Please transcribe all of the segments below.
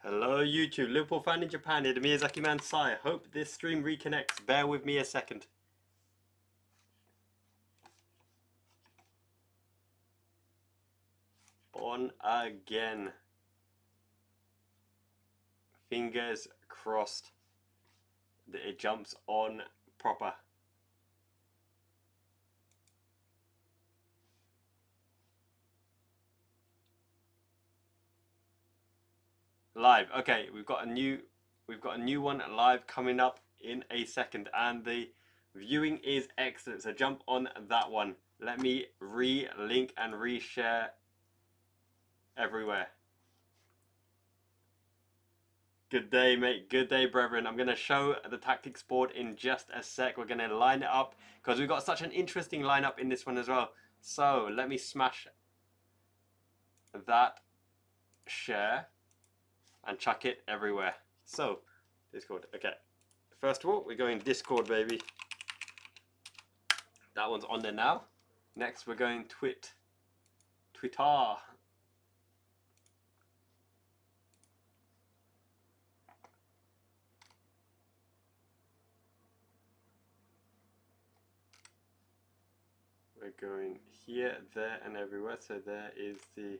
Hello YouTube, Liverpool fan in Japan here, the Miyazaki man Sai. Hope this stream reconnects. Bear with me a second. On again. Fingers crossed that it jumps on proper. Live. Okay, we've got a new one live coming up in a second, and the viewing is excellent. So jump on that one. Let me re-link and re-share everywhere. Good day, mate. Good day, brethren. I'm going to show the tactics board in just a sec. We're going to line it up because we've got such an interesting lineup in this one as well. So let me smash that share and chuck it everywhere. So Discord. Okay. First of all, we're going Discord, baby. That one's on there now. Next, we're going Twitter. We're going here, there, and everywhere. So there is the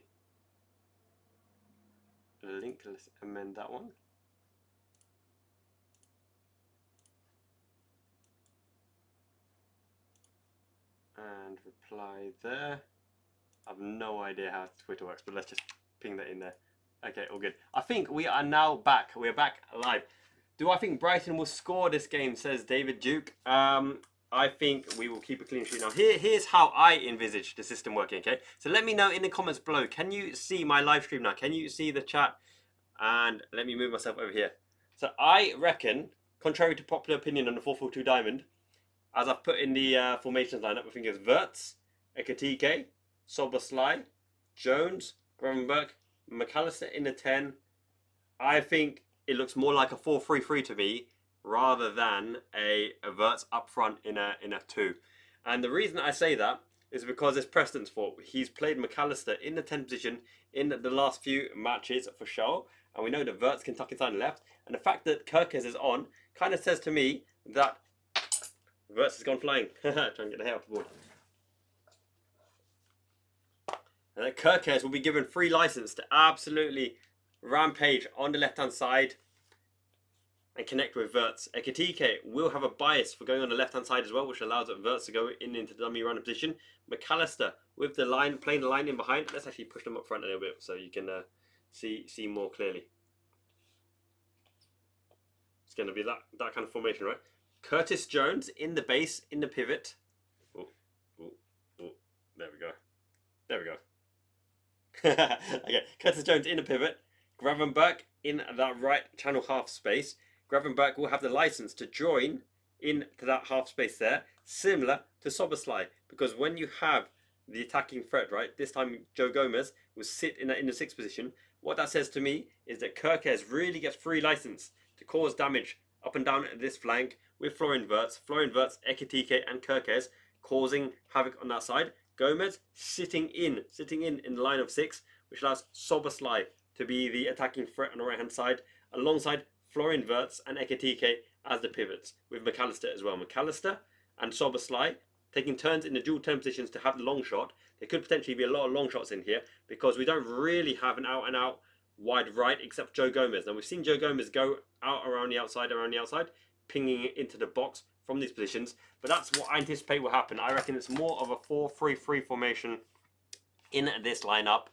link. Let's amend that one. And reply there. I have no idea how Twitter works, but let's just ping that in there. Okay, all good. I think we are now back. We're back live. Do I think Brighton will score this game, says David Duke. I think we will keep a clean sheet now. Here's how I envisage the system working, okay? So let me know in the comments below. Can you see my live stream now? Can you see the chat? And let me move myself over here. So I reckon, contrary to popular opinion on the 4-4-2 diamond, as I've put in the formations lineup, I think it's Wirtz, Ekitike, Szoboszlai, Jones, Gravenberch, McAllister in the 10. I think it looks more like a 4-3-3 to me, rather than a Wirtz up front in a 2. And the reason I say that is because there's precedence for it. He's played McAllister in the 10 position in the last few matches for sure. And we know that Wirtz can tuck inside and left. And the fact that Kerkez is on kind of says to me that Wirtz has gone flying. Trying to get the hair off the board. And that Kerkez will be given free license to absolutely rampage on the left-hand side and connect with Wirtz. Ekitike will have a bias for going on the left-hand side as well, which allows Wirtz to go into the dummy runner position. McAllister with the line, playing the line in behind. Let's actually push them up front a little bit so you can see more clearly. It's going to be that kind of formation, right? Curtis Jones in the base, in the pivot. Oh, there we go. There we go. Okay, Curtis Jones in the pivot. Gravenberch in that right channel half space. Gravenberch will have the license to join into that half space there, similar to Szoboszlai, because when you have the attacking threat, right, this time Joe Gomez will sit in the 6th position. What that says to me is that Kerkez really gets free license to cause damage up and down this flank with Florian Wirtz, Ekitike and Kerkez causing havoc on that side. Gomez sitting in the line of 6, which allows Szoboszlai to be the attacking threat on the right hand side, alongside Florian Wirtz and Ekitike as the pivots, with McAllister as well. McAllister and Szoboszlai taking turns in the dual 10 positions to have the long shot. There could potentially be a lot of long shots in here because we don't really have an out and out wide right except Joe Gomez. Now we've seen Joe Gomez go out around the outside, pinging it into the box from these positions, but that's what I anticipate will happen. I reckon it's more of a 4-3-3 formation in this lineup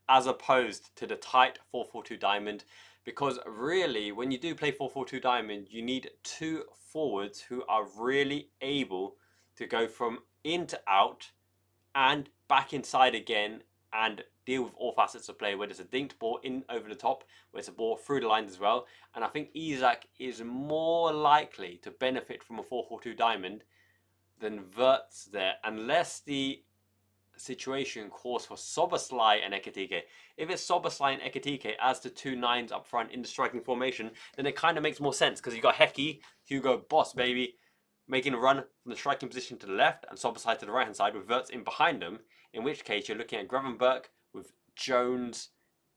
as opposed to the tight 4-4-2 diamond, because really when you do play 4-4-2 diamond, you need 2 forwards who are really able to go from in to out and back inside again and deal with all facets of play, whether it's a dinked ball in over the top, where it's a ball through the lines as well. And I think Isak is more likely to benefit from a 4-4-2 diamond than Wirtz there, unless the situation calls for Szoboszlai and Ekitike. If it's Szoboszlai and Ekitike as the 2 9s up front in the striking formation, then it kind of makes more sense, because you got Heki, Hugo Boss, baby, making a run from the striking position to the left and Szoboszlai to the right hand side with Wirtz in behind them, in which case you're looking at Gravenberch with Jones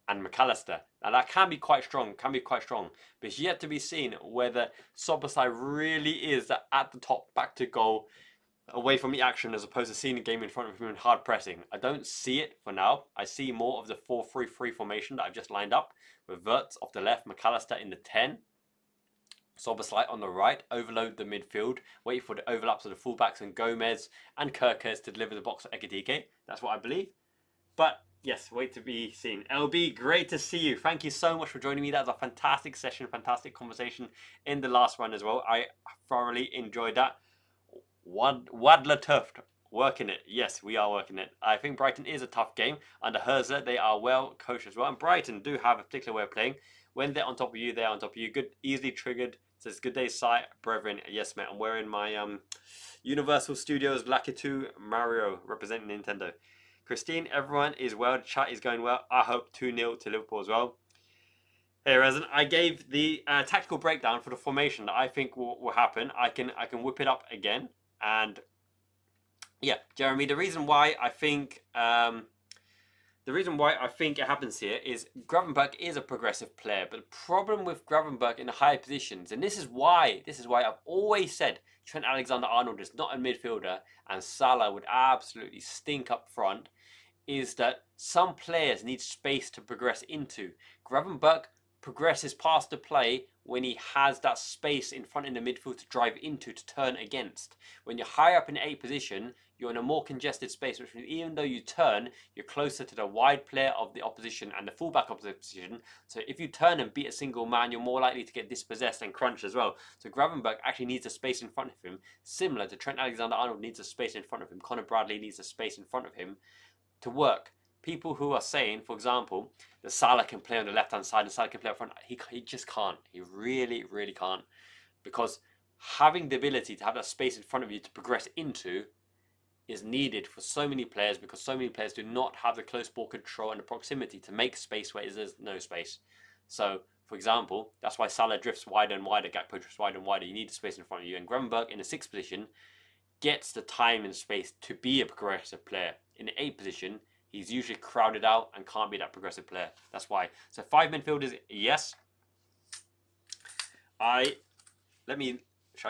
and McAllister. Now that can be quite strong, but it's yet to be seen whether Szoboszlai really is at the top, back to goal, away from the action, as opposed to seeing the game in front of him and hard pressing. I don't see it for now. I see more of the 4-3-3 formation that I've just lined up, with Wirtz off the left, McAllister in the 10, Szoboszlai on the right, overload the midfield, wait for the overlaps of the fullbacks and Gomez and Kerkez to deliver the box for Ekitike. That's what I believe. But yes, wait to be seen. LB, great to see you. Thank you so much for joining me. That was a fantastic session, fantastic conversation in the last run as well. I thoroughly enjoyed that. Wadler Tuft, working it. Yes, we are working it. I think Brighton is a tough game. Under Herzler, they are well coached as well. And Brighton do have a particular way of playing. When they're on top of you, they're on top of you. Good, easily triggered. Says, good day, sight, brethren. Yes, mate. I'm wearing my Universal Studios Lucky 2 Mario representing Nintendo. Christine, everyone is well. Chat is going well. I hope 2-0 to Liverpool as well. Hey, Resin, I gave the tactical breakdown for the formation that I think will happen. I can whip it up again. And yeah, Jeremy, the reason why I think it happens here is Gravenberch is a progressive player, but the problem with Gravenberch in the higher positions, and this is why I've always said Trent Alexander-Arnold is not a midfielder and Salah would absolutely stink up front, is that some players need space to progress into. Gravenberch progresses past the play when he has that space in front in the midfield to drive into, to turn against. When you're higher up in the 8 position, you're in a more congested space, which means even though you turn, you're closer to the wide player of the opposition and the fullback opposition. So if you turn and beat a single man, you're more likely to get dispossessed and crunched as well. So Gravenberch actually needs a space in front of him, similar to Trent Alexander-Arnold needs a space in front of him. Conor Bradley needs a space in front of him to work. People who are saying, for example, that Salah can play on the left-hand side and Salah can play up front, he just can't. He really, really can't. Because having the ability to have that space in front of you to progress into is needed for so many players, because so many players do not have the close ball control and the proximity to make space where there's no space. So, for example, that's why Salah drifts wider and wider, Gakpo drifts wider and wider. You need the space in front of you. And Gravenberch in the 6th position gets the time and space to be a progressive player. In the 8th position, he's usually crowded out and can't be that progressive player. That's why. So 5 midfielders, yes. Should I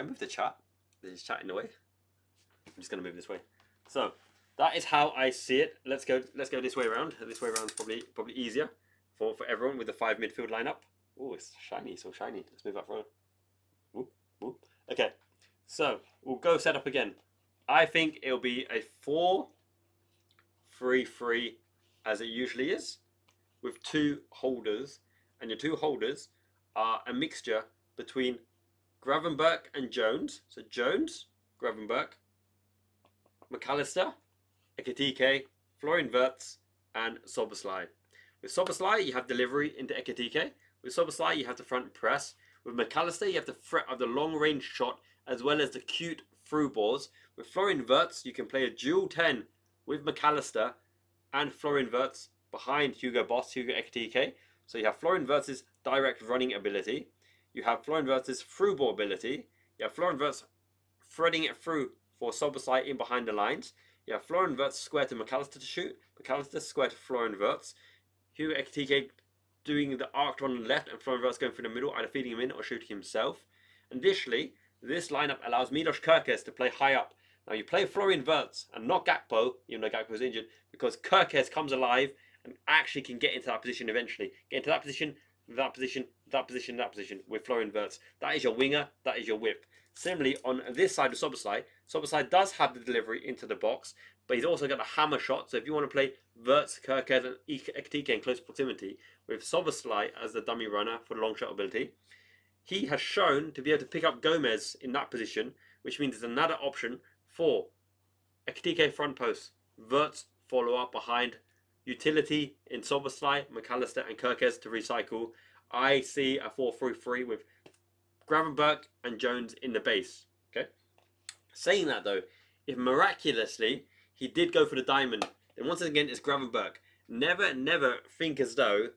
move the chat? There's chat in the way. I'm just going to move this way. So that is how I see it. Let's go this way around. This way around is probably easier for everyone with the 5 midfield lineup. Oh, it's shiny, so shiny. Let's move that forward. Whoop, whoop. Okay, so we'll go set up again. I think it'll be a 4-3-3 as it usually is, with 2 holders, and your 2 holders are a mixture between Gravenberch and Jones. So Jones, Gravenberch, McAllister, Ekitike, Florian Wirtz, and Szoboszlai. With Szoboszlai, you have delivery into Ekitike. With Szoboszlai, you have the front press. With McAllister, you have the threat of the long-range shot, as well as the cute through balls. With Florian Wirtz, you can play a dual 10 with McAllister and Florian Wirtz behind Hugo Ekitike. So you have Florian Wirtz's direct running ability. You have Florian Wirtz's through ball ability. You have Florian Wirtz threading it through for Szoboszlai in behind the lines. You have Florian Wirtz square to McAllister to shoot. McAllister square to Florian Wirtz. Hugo Ekitike doing the arc run on the left and Florian Wirtz going through the middle, either feeding him in or shooting himself. Additionally, this lineup allows Milos Kerkez to play high up. Now you play Florian Wirtz and not Gakpo, even though Gakpo is injured, because Kerkez comes alive and actually can get into that position eventually. Get into that position, that position, that position, that position with Florian Wirtz. That is your winger, that is your whip. Similarly, on this side of Szoboszlai, Szoboszlai does have the delivery into the box, but he's also got a hammer shot. So if you want to play Wirtz, Kerkez, and Ekitike in close proximity, with Szoboszlai as the dummy runner for the long shot ability, he has shown to be able to pick up Gomez in that position, which means there's another option for Ekitike front post, Wirtz follow up behind, utility in Szoboszlai, McAllister, and Kerkez to recycle. I see a 4-3-3 with Gravenberch and Jones in the base. Okay. Saying that though, if miraculously he did go for the diamond, then once again it's Gravenberch. Never think as though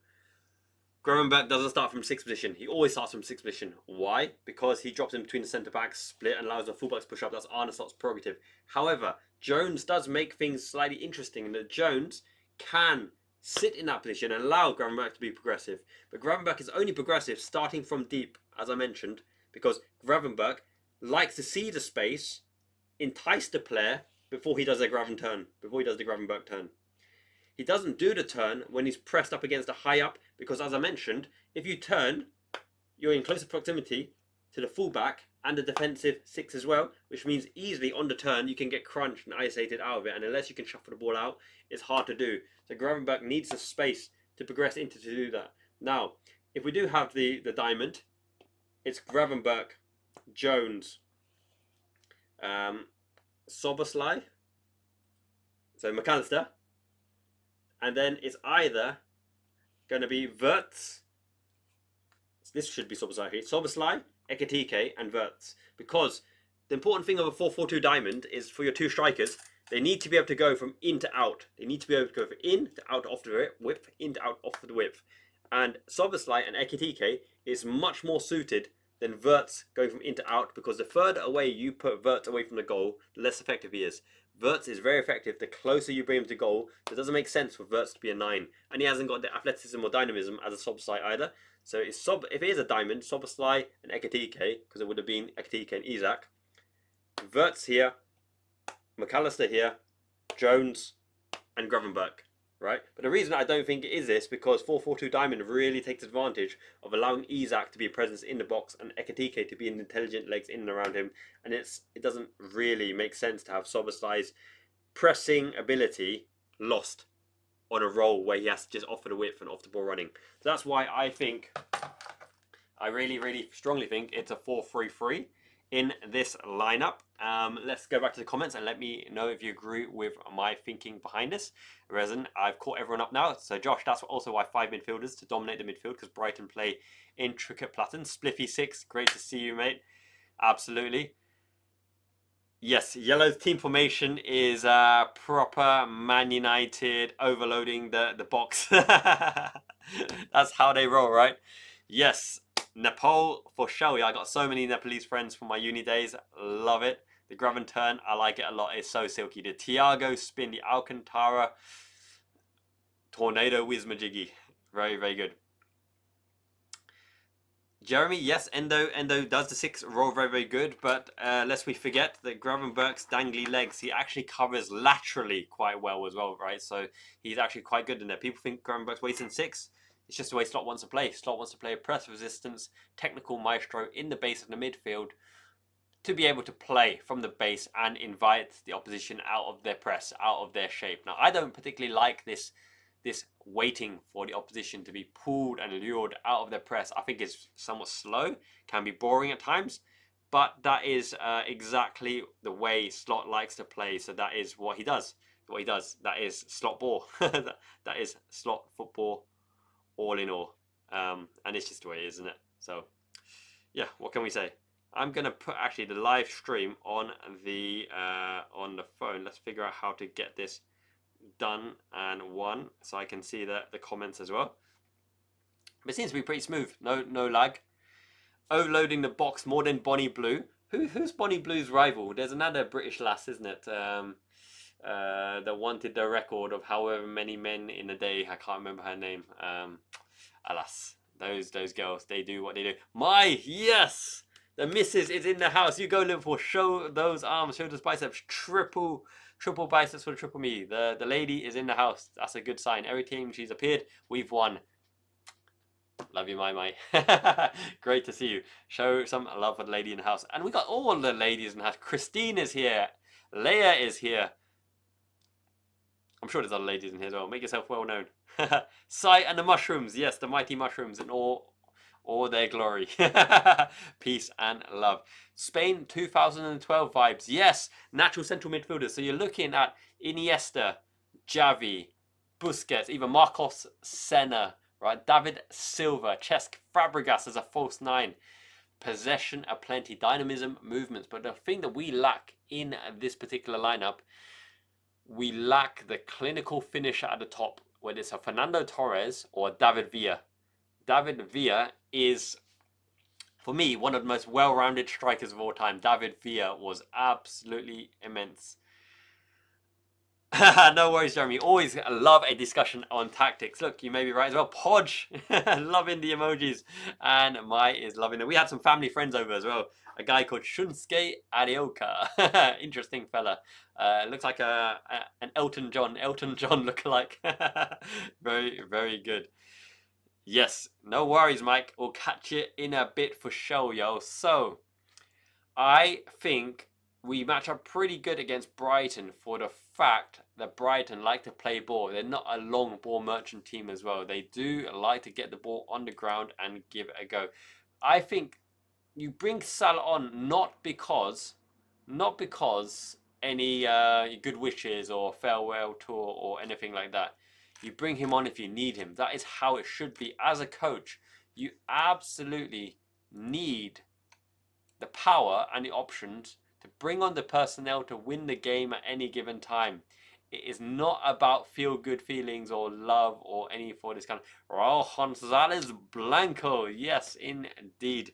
Gravenberch doesn't start from 6th position. He always starts from 6th position. Why? Because he drops in between the centre backs, split, and allows the fullbacks push up. That's Arne Slot's prerogative. However, Jones does make things slightly interesting in that Jones can sit in that position and allow Gravenberch to be progressive. But Gravenberch is only progressive starting from deep, as I mentioned, because Gravenberch likes to see the space, entice the player before he does a Gravenberch turn. He doesn't do the turn when he's pressed up against a high up, because as I mentioned, if you turn, you're in closer proximity to the fullback and the defensive 6 as well, which means easily on the turn you can get crunched and isolated out of it, and unless you can shuffle the ball out, it's hard to do. So Gravenberch needs the space to progress into to do that. Now, if we do have the diamond, it's Gravenberch, Jones, Soboslai, so McAllister, and then it's either going to be Wirtz. This should be Soboslai, Ekitike, and Wirtz. Because the important thing of a 4-4-2 diamond is for your two strikers, they need to be able to go from in to out. They need to be able to go from in to out off the width, in to out off the width. And Soboslai and Ekitike is much more suited than Wirtz going from in to out, because the further away you put Wirtz away from the goal, the less effective he is. Wirtz is very effective the closer you bring him to goal. So it doesn't make sense for Wirtz to be a 9. And he hasn't got the athleticism or dynamism as a Soboslai either. So if it is a diamond, Soboslai and Ekitike, because it would have been Ekitike and Isak. Wirtz here, McAllister here, Jones, and Gravenberch, right? But the reason I don't think it is this, because 4-4-2 diamond really takes advantage of allowing Isak to be a presence in the box and Ekitike to be an intelligent legs in and around him. And it doesn't really make sense to have Soboslai's pressing ability lost on a role where he has to just offer the width and off the ball running. So that's why I really strongly think it's a 4-3-3 in this lineup. Let's go back to the comments and let me know if you agree with my thinking behind this. Resin, I've caught everyone up now. So Josh, that's also why 5 midfielders to dominate the midfield, because Brighton play intricate patterns. Spliffy 6, great to see you, mate. Absolutely. Yes, Yellow's team formation is proper Man United overloading the box. That's how they roll, right? Yes, Nepal for show. I got so many Nepalese friends from my uni days. Love it. The Graven turn, I like it a lot. It's so silky. The Tiago spin, the Alcantara tornado Wismajiggy. Very good. Jeremy, yes, Endo does the 6 roll very good, but lest we forget that Gravenberch's dangly legs, he actually covers laterally quite well as well, right? So he's actually quite good in there. People think Gravenberch's wasting 6. It's just the way Slot wants to play. Slot wants to play a press resistance, technical maestro in the base of the midfield to be able to play from the base and invite the opposition out of their press, out of their shape. Now, I don't particularly like this waiting for the opposition to be pulled and lured out of their press. I think it's somewhat slow, can be boring at times, but that is exactly the way Slot likes to play. So that is what he does. That is Slot ball. that is Slot football, all in all. And it's just the way it is, isn't it? So yeah, what can we say? I'm gonna put actually the live stream on the phone. Let's figure out how to get this done and won, so I can see the comments as well. But it seems to be pretty smooth. No lag. Overloading the box more than Bonnie Blue. Who's Bonnie Blue's rival? There's another British lass, isn't it? That wanted the record of however many men in a day. I can't remember her name. Alas, those girls, they do what they do. Yes, the missus is in the house. You go Liverpool. Show those arms. Show those biceps. Triple biceps for the triple me. The lady is in the house. That's a good sign. Every team she's appeared, we've won. Love you, my. Great to see you. Show some love for the lady in the house. And we got all the ladies in the house. Christine is here. Leia is here. I'm sure there's other ladies in here as well. Make yourself well known. Sai and the mushrooms. Yes, the mighty mushrooms in all their glory. Peace and love. Spain 2012 vibes. Yes, natural central midfielders. So you're looking at Iniesta, Xavi, Busquets, even Marcos Senna, right? David Silva, Cesc Fabregas as a false 9. Possession aplenty, dynamism, movements. But the thing that we lack in this particular lineup, we lack the clinical finisher at the top, whether it's a Fernando Torres or David Villa. David Villa is, for me, one of the most well-rounded strikers of all time. David Villa was absolutely immense. No worries, Jeremy. Always love a discussion on tactics. Look, you may be right as well. Podge, loving the emojis. And Mai is loving it. We had some family friends over as well. A guy called Shunsuke Arioka. Interesting fella. Looks like an Elton John lookalike. Very, very good. Yes, no worries, Mike. We'll catch you in a bit for show, yo. So, I think we match up pretty good against Brighton for the fact that Brighton like to play ball. They're not a long ball merchant team as well. They do like to get the ball on the ground and give it a go. I think you bring Salah on not because any good wishes or farewell tour or anything like that. You bring him on if you need him. That is how it should be. As a coach, you absolutely need the power and the options to bring on the personnel to win the game at any given time. It is not about feel-good feelings or love or any for this kind of... Raul Gonzalez Blanco. Yes, indeed.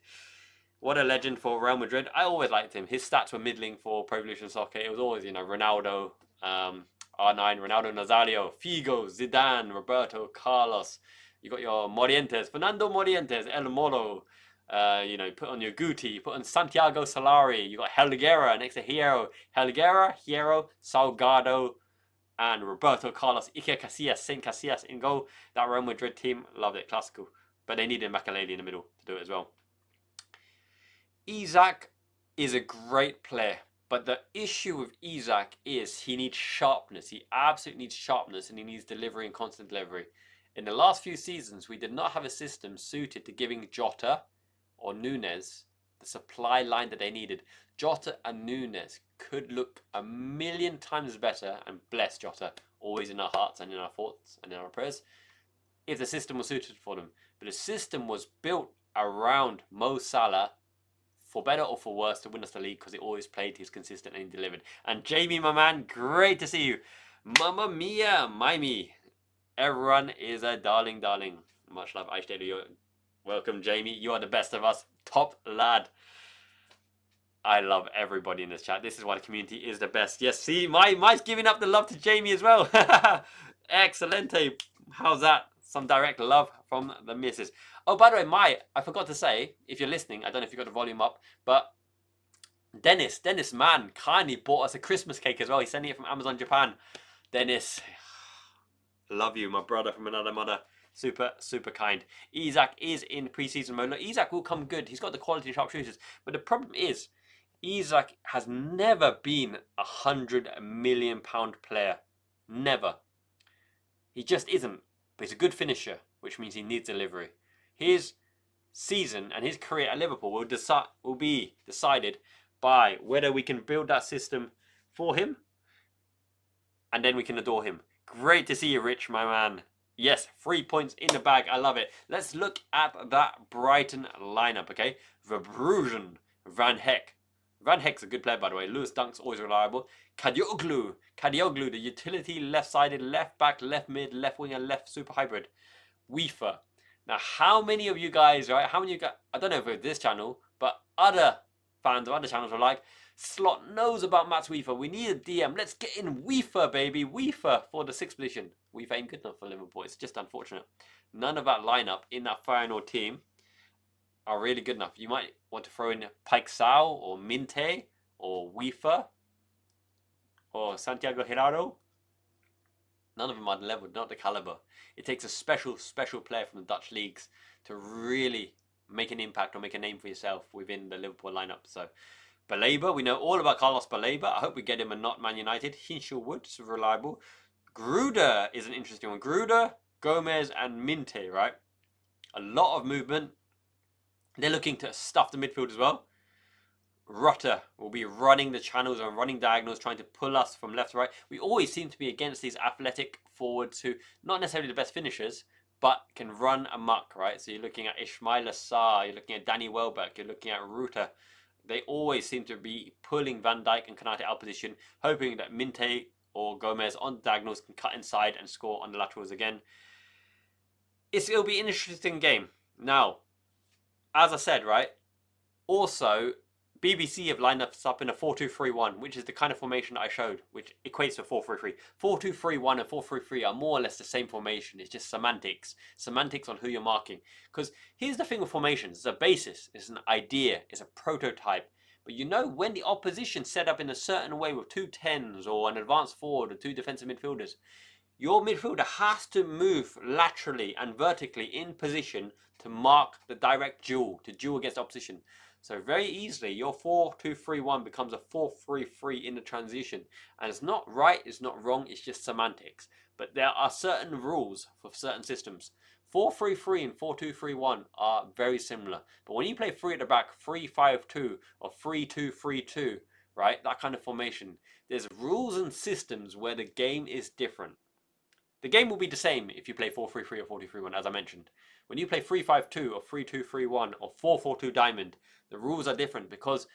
What a legend for Real Madrid. I always liked him. His stats were middling for Pro Evolution Soccer. It was always, Ronaldo, R9, Ronaldo Nazario, Figo, Zidane, Roberto Carlos. You got your Morientes, Fernando Morientes, El Moro. Put on your Guti, put on Santiago Solari. You got Helguera next to Hierro. Hierro, Salgado, and Roberto Carlos, Iker Casillas, Saint Casillas in goal. That Real Madrid team, loved it, classical. But they needed Makelele in the middle to do it as well. Isak is a great player, but the issue with Isak is he needs sharpness. He absolutely needs sharpness, and he needs delivery and constant delivery. In the last few seasons, we did not have a system suited to giving Jota or Nunes the supply line that they needed. Jota and Nunes could look a million times better, and bless Jota, always in our hearts and in our thoughts and in our prayers, if the system was suited for them. But the system was built around Mo Salah, for better or for worse, to win us the league, because he always played, he's consistent and he delivered. And Jamie, my man, great to see you. Mamma mia, Mimey. Everyone is a darling. Much love, Eichstätter. Welcome, Jamie. You are the best of us. Top lad. I love everybody in this chat. This is why the community is the best. Yes, see, Mike's giving up the love to Jamie as well. Excelente. How's that? Some direct love from the missus. Oh, by the way, I forgot to say, if you're listening, I don't know if you got the volume up, but Dennis, man, kindly bought us a Christmas cake as well. He's sending it from Amazon Japan. Dennis, love you, my brother from another mother. Super, super kind. Isak is in pre-season mode. Look, Isak will come good. He's got the quality sharpshooters. But the problem is, Isak has never been a £100 million player. Never. He just isn't. But he's a good finisher, which means he needs delivery. His season and his career at Liverpool will be decided by whether we can build that system for him, and then we can adore him. Great to see you, Rich, my man. Yes, 3 points in the bag. I love it. Let's look at that Brighton lineup, okay? Verbrugen, Van Heck. Van Heck's a good player, by the way. Lewis Dunk's always reliable. Kadioglu, the utility left-sided, left back, left mid, left winger, left super hybrid. Weefer. Now, how many of you guys, right? How many of you guys, I don't know if it's this channel, but other fans of other channels are like, Slot knows about Mats Weefer. We need a DM. Let's get in Weefer, baby. Weefer for the 6th position. Weefer ain't good enough for Liverpool. It's just unfortunate. None of that lineup in that final team are really good enough. You might want to throw in Pike Sao or Minte or Weefer or Santiago Gerardo. None of them are the level, not the caliber. It takes a special player from the Dutch leagues to really make an impact or make a name for yourself within the Liverpool lineup. So, Baleba, we know all about Carlos Baleba. I hope we get him and not Man United. Hinshaw Wood is reliable. Gruder is an interesting one. Gruder, Gomez, and Minte, right? A lot of movement. They're looking to stuff the midfield as well. Rutter will be running the channels and running diagonals, trying to pull us from left to right. We always seem to be against these athletic forwards who, not necessarily the best finishers, but can run amok, right? So you're looking at Ismail Assar, you're looking at Danny Welbeck, you're looking at Rutter. They always seem to be pulling Van Dijk and Konate out of position, hoping that Minte or Gomez on diagonals can cut inside and score on the laterals again. It'll be an interesting game. Now, as I said, right, also, BBC have lined us up in a 4-2-3-1, which is the kind of formation I showed, which equates to 4-3-3. 4-2-3-1 and 4-3-3 are more or less the same formation. It's just semantics. Semantics on who you're marking. Because here's the thing with formations. It's a basis. It's an idea. It's a prototype. But you know, when the opposition set up in a certain way with 2 10s or an advanced forward or 2 defensive midfielders, your midfielder has to move laterally and vertically in position to mark the direct duel, to duel against the opposition. So very easily, your 4-2-3-1 becomes a 4-3-3 in the transition. And it's not right, it's not wrong, it's just semantics. But there are certain rules for certain systems. 4-3-3 and 4-2-3-1 are very similar. But when you play 3 at the back, 3-5-2 or 3-2-3-2, right, that kind of formation, there's rules and systems where the game is different. The game will be the same if you play 4-3-3 or 4-2-3-1, as I mentioned. When you play 3-5-2 or 3-2-3-1 or 4-4-2 diamond, the rules are different because,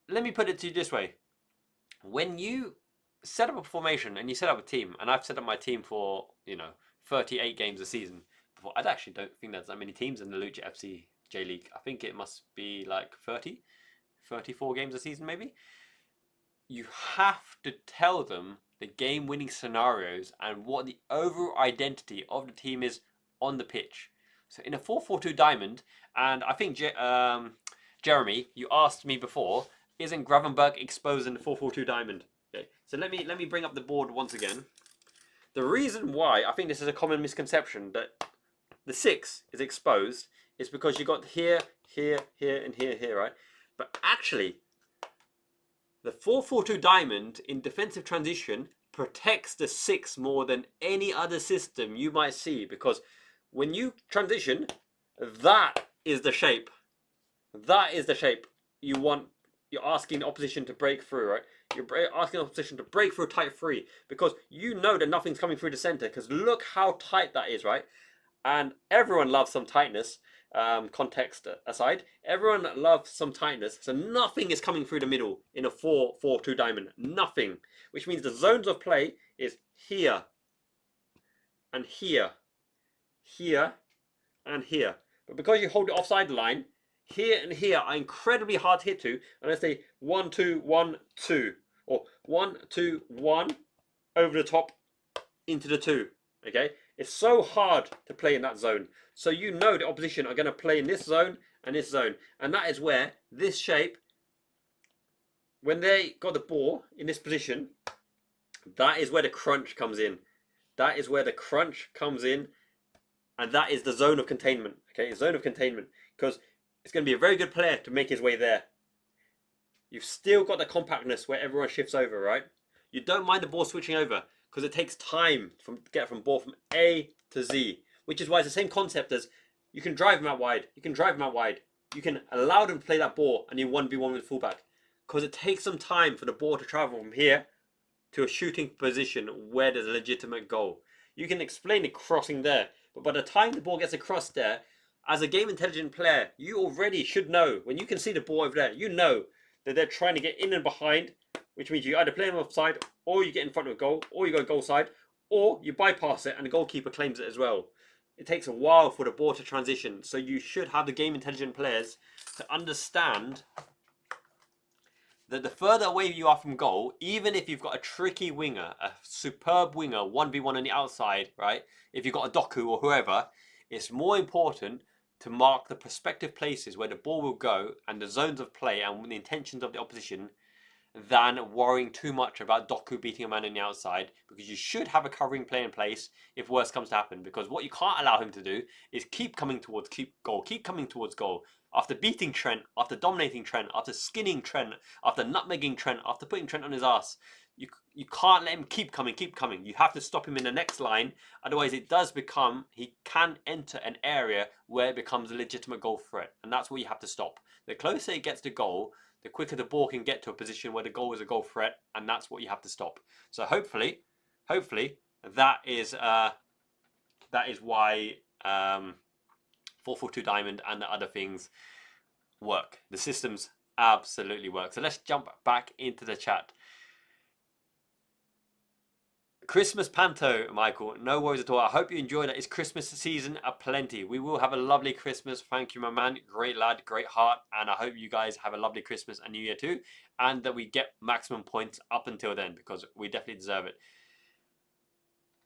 let me put it to you this way. When you set up a formation and you set up a team, and I've set up my team for, 38 games a season. I actually don't think there's that many teams in the Lucha FC J League. I think it must be like 34 games a season maybe. You have to tell them the game-winning scenarios and what the overall identity of the team is on the pitch. So in a 4-4-2 diamond, and I think Jeremy, you asked me before, isn't Gravenberg exposed in the 4-4-2 diamond? Okay, so let me bring up the board once again. The reason why I think this is a common misconception that the 6 is exposed is because you got here, here, here, and here, here, right? But actually, the 4-4-2 diamond in defensive transition protects the 6 more than any other system you might see, because when you transition, that is the shape. That is the shape you want. You're asking the opposition to break through, right? You're asking the opposition to break through tight 3 because you know that nothing's coming through the center, because look how tight that is, right? And everyone loves some tightness. Context aside, everyone loves some tightness, so nothing is coming through the middle in a 4-4-2 diamond. Nothing, which means the zones of play is here and here, here and here. But because you hold the offside line, here and here are incredibly hard to hit to, and let's say 1-2-1-2 or 1-2-1 over the top into the 2. Okay, it's so hard to play in that zone. So you know the opposition are going to play in this zone and this zone. And that is where this shape, when they got the ball in this position, that is where the crunch comes in. That is where the crunch comes in. And that is the zone of containment. Okay, zone of containment. Because it's going to be a very good player to make his way there. You've still got the compactness where everyone shifts over, right? You don't mind the ball switching over, because it takes time to get from ball from A to Z, which is why it's the same concept as you can drive them out wide. You can drive them out wide. You can allow them to play that ball and you 1v1 with the fullback, because it takes some time for the ball to travel from here to a shooting position where there's a legitimate goal. You can explain the crossing there, but by the time the ball gets across there, as a game intelligent player, you already should know, when you can see the ball over there, you know that they're trying to get in and behind, which means you either play them offside, or you get in front of a goal, or you go goal side, or you bypass it and the goalkeeper claims it as well. It takes a while for the ball to transition, so you should have the game intelligent players to understand that the further away you are from goal, even if you've got a tricky winger, a superb winger, 1v1 on the outside, right? If you've got a Doku or whoever, it's more important to mark the prospective places where the ball will go and the zones of play and the intentions of the opposition than worrying too much about Doku beating a man on the outside, because you should have a covering play in place if worse comes to happen, because what you can't allow him to do is keep coming towards goal, keep coming towards goal. After beating Trent, after dominating Trent, after skinning Trent, after nutmegging Trent, after putting Trent on his ass, you can't let him keep coming. You have to stop him in the next line, otherwise it does become, he can enter an area where it becomes a legitimate goal threat, and that's what you have to stop. The closer it gets to goal, the quicker the ball can get to a position where the goal is a goal threat, and that's what you have to stop. So hopefully, that is why 4-4-2 diamond and the other things work. The systems absolutely work. So let's jump back into the chat. Christmas Panto, Michael. No worries at all. I hope you enjoyed it. It's Christmas season aplenty. We will have a lovely Christmas. Thank you, my man. Great lad, great heart. And I hope you guys have a lovely Christmas and New Year too. And that we get maximum points up until then, because we definitely deserve it.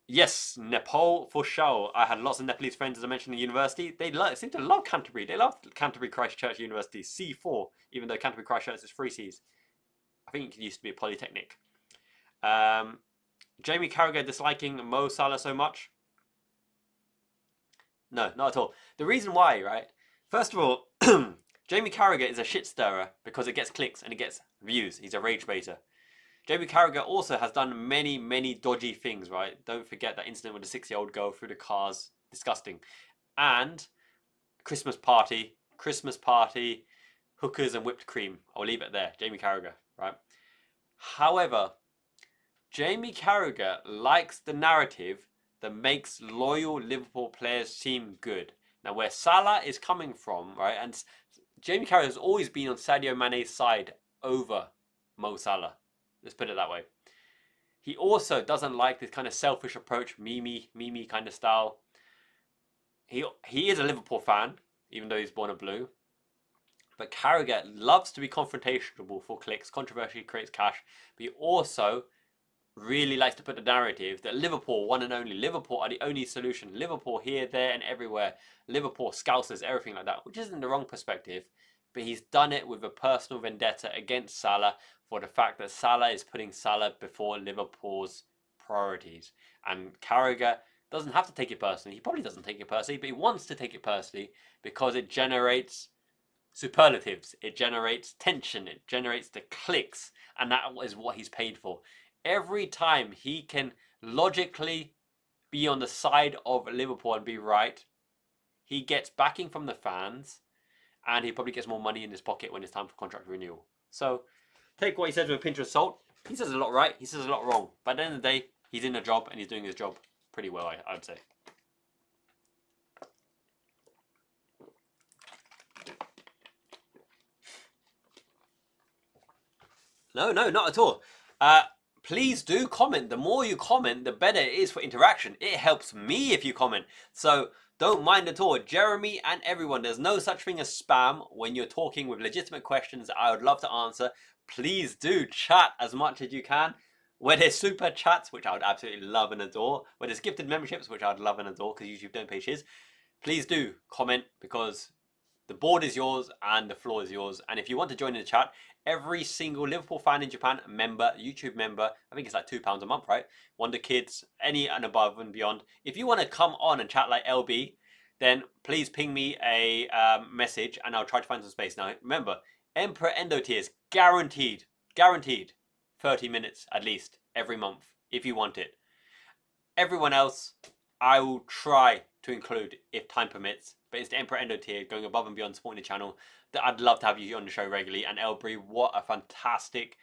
Yes, Nepal for sure. I had lots of Nepalese friends, as I mentioned, in university. They seem to love Canterbury. They love Canterbury Christchurch University, C4, even though Canterbury Christchurch is 3 Cs. I think it used to be a polytechnic. Jamie Carragher disliking Mo Salah so much? No, not at all. The reason why, right? First of all, Jamie Carragher is a shit stirrer because it gets clicks and it gets views. He's a rage baiter. Jamie Carragher also has done many, many dodgy things, right? Don't forget that incident with the 6-year-old girl through the cars. Disgusting. And Christmas party, hookers and whipped cream. I'll leave it there. Jamie Carragher, right? However, Jamie Carragher likes the narrative that makes loyal Liverpool players seem good. Now, where Salah is coming from, right? And Jamie Carragher has always been on Sadio Mane's side over Mo Salah. Let's put it that way. He also doesn't like this kind of selfish approach, Mimi kind of style. He is a Liverpool fan, even though he's born a blue. But Carragher loves to be confrontational for clicks. Controversy creates cash. But he also really likes to put the narrative that Liverpool, one and only, Liverpool are the only solution. Liverpool here, there and everywhere. Liverpool, Scousers, everything like that, which isn't the wrong perspective. But he's done it with a personal vendetta against Salah for the fact that Salah is putting Salah before Liverpool's priorities. And Carragher doesn't have to take it personally. He probably doesn't take it personally, but he wants to take it personally because it generates superlatives. It generates tension. It generates the clicks. And that is what he's paid for. Every time he can logically be on the side of Liverpool and be right, he gets backing from the fans, and he probably gets more money in his pocket when it's time for contract renewal. So take what he says with a pinch of salt. He says a lot right, he says a lot wrong. But at the end of the day, he's in a job and he's doing his job pretty well, I would say. No, not at all. Please do comment. The more you comment, the better it is for interaction. It helps me if you comment. So don't mind at all. Jeremy and everyone, there's no such thing as spam when you're talking with legitimate questions that I would love to answer. Please do chat as much as you can. Where there's super chats, which I would absolutely love and adore. Where there's gifted memberships, which I'd love and adore because YouTube don't pay shiz. Please do comment because the board is yours and the floor is yours. And if you want to join in the chat, every single Liverpool fan in Japan member, YouTube member, I think it's like £2 a month, right? Wonder Kids, any and above and beyond. If you want to come on and chat like LB, then please ping me a message and I'll try to find some space. Now, remember, Emperor Endo tiers, guaranteed 30 minutes at least every month if you want it. Everyone else, I will try to include if time permits. But it's the Emperor Endo tier going above and beyond supporting the channel that I'd love to have you on the show regularly. And Elbury, what a fantastic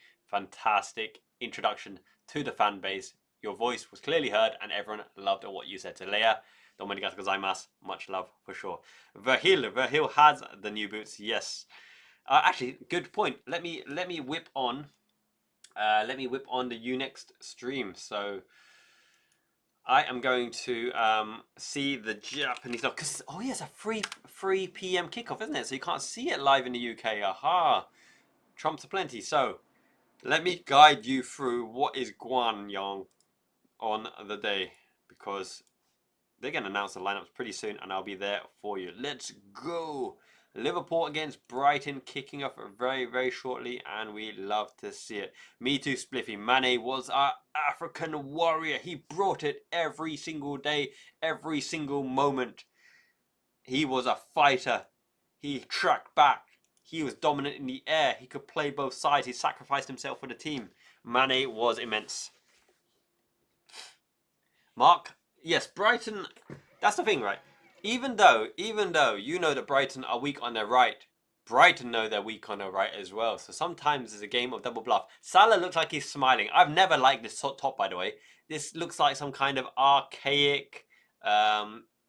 introduction to the fan base. Your voice was clearly heard and everyone loved what you said. To Leia, Dominigato gozaimasu, much love for sure. Verhil has the new boots, yes. Actually, good point. Let me whip on the Unext stream. So I am going to see the Japanese stuff because it's a 3 p.m. kickoff, isn't it? So you can't see it live in the UK. Aha, Trumps aplenty. So let me guide you through what is Guanyang on the day because they're going to announce the lineups pretty soon, and I'll be there for you. Let's go. Liverpool against Brighton kicking off very, very shortly, and we love to see it. Me too, Spliffy. Mane was our African warrior. He brought it every single day, every single moment. He was a fighter. He tracked back. He was dominant in the air. He could play both sides. He sacrificed himself for the team. Mane was immense. Mark, yes, Brighton, that's the thing, right? Even though you know that Brighton are weak on their right, Brighton know they're weak on their right as well. So sometimes it's a game of double bluff. Salah looks like he's smiling. I've never liked this top, by the way. This looks like some kind of archaic,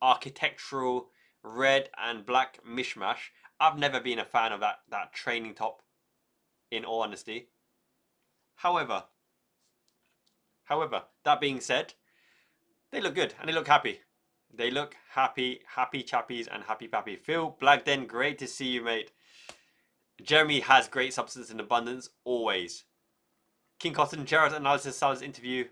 architectural red and black mishmash. I've never been a fan of that training top, in all honesty. However, However, that being said, they look good and they look happy. They look happy, happy chappies and happy pappy. Phil Blagden, great to see you, mate. Jeremy has great substance in abundance, always. King Cotton, Gerard's analysis, Salah's interview.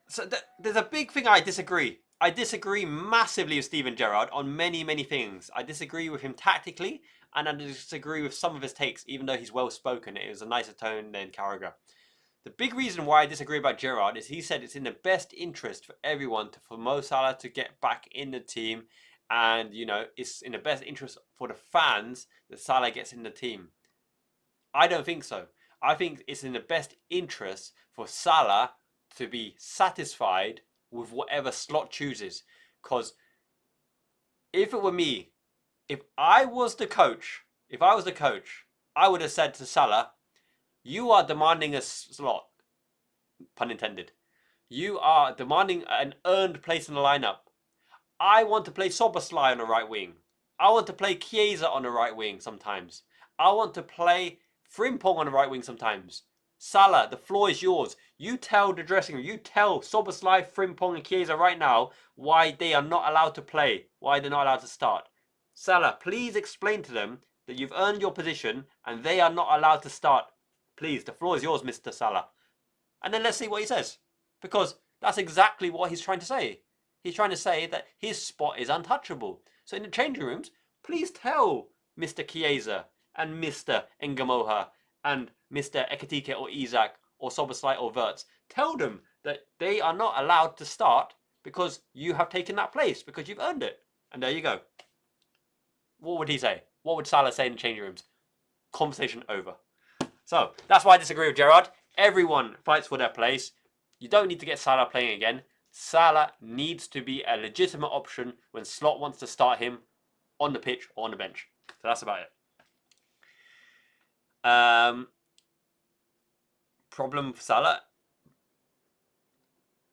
So there's a big thing I disagree. I disagree massively with Steven Gerrard on many, many things. I disagree with him tactically, and I disagree with some of his takes, even though he's well-spoken. It was a nicer tone than Carragher. The big reason why I disagree about Gerrard is he said it's in the best interest for everyone for Mo Salah to get back in the team. And, you know, it's in the best interest for the fans that Salah gets in the team. I don't think so. I think it's in the best interest for Salah to be satisfied with whatever slot chooses. Because if it were me, if I was the coach, I would have said to Salah, you are demanding a slot, pun intended. You are demanding an earned place in the lineup. I want to play Szoboszlai on the right wing. I want to play Chiesa on the right wing sometimes. I want to play Frimpong on the right wing sometimes. Salah, the floor is yours. You tell the dressing room, you tell Szoboszlai, Frimpong and Chiesa right now why they are not allowed to play, why they're not allowed to start. Salah, please explain to them that you've earned your position and they are not allowed to start. Please, the floor is yours, Mr. Salah. And then let's see what he says. Because that's exactly what he's trying to say. He's trying to say that his spot is untouchable. So in the changing rooms, please tell Mr. Chiesa and Mr. Ngamoha and Mr. Ekatike or Isak or Szoboszlai or Wirtz. Tell them that they are not allowed to start because you have taken that place, because you've earned it. And there you go. What would he say? What would Salah say in the changing rooms? Conversation over. So, that's why I disagree with Gerrard. Everyone fights for their place. You don't need to get Salah playing again. Salah needs to be a legitimate option when Slot wants to start him on the pitch or on the bench. So that's about it. Problem for Salah.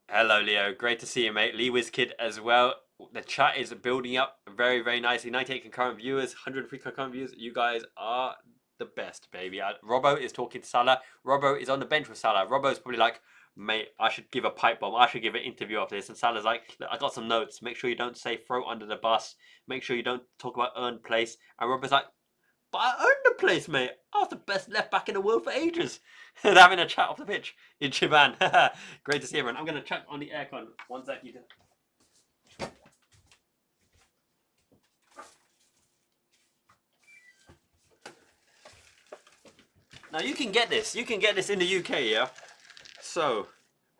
Hello, Leo. Great to see you, mate. Lee Wizkid as well. The chat is building up very, very nicely. 98 concurrent viewers, 103 concurrent viewers. You guys are the best, baby. Robbo is talking to Salah. Robbo is on the bench with Salah. Robbo's probably like, mate, I should give a pipe bomb. I should give an interview after this. And Salah's like, look, I got some notes. Make sure you don't say throw under the bus. Make sure you don't talk about earned place. And Robbo's like, but I earned the place, mate. I was the best left back in the world for ages. And having a chat off the pitch in Chiban. Great to see everyone. I'm going to check on the aircon. One sec. Now you can get this. You can get this in the UK, yeah? So,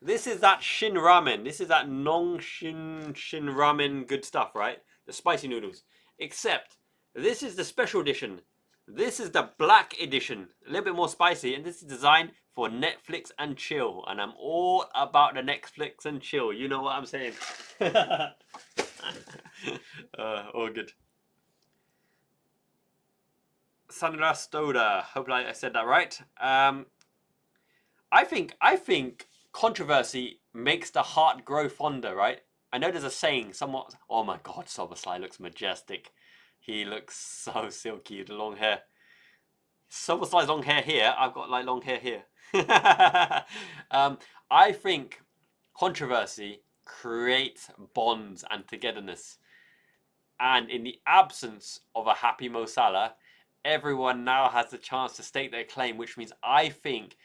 this is that Shin Ramen. This is that Nong Shin Ramen good stuff, right? The spicy noodles. Except, this is the special edition. This is the black edition. A little bit more spicy. And this is designed for Netflix and chill. And I'm all about the Netflix and chill. You know what I'm saying. All good. Sandra Stoda. Hope I said that right. I think controversy makes the heart grow fonder, right? I know there's a saying somewhat. Oh my God, Szoboszlai looks majestic. He looks so silky with the long hair. Szoboszlai's long hair here. I've got like long hair here. I think controversy creates bonds and togetherness. And in the absence of a happy Mo Salah, everyone now has the chance to stake their claim, which means I think,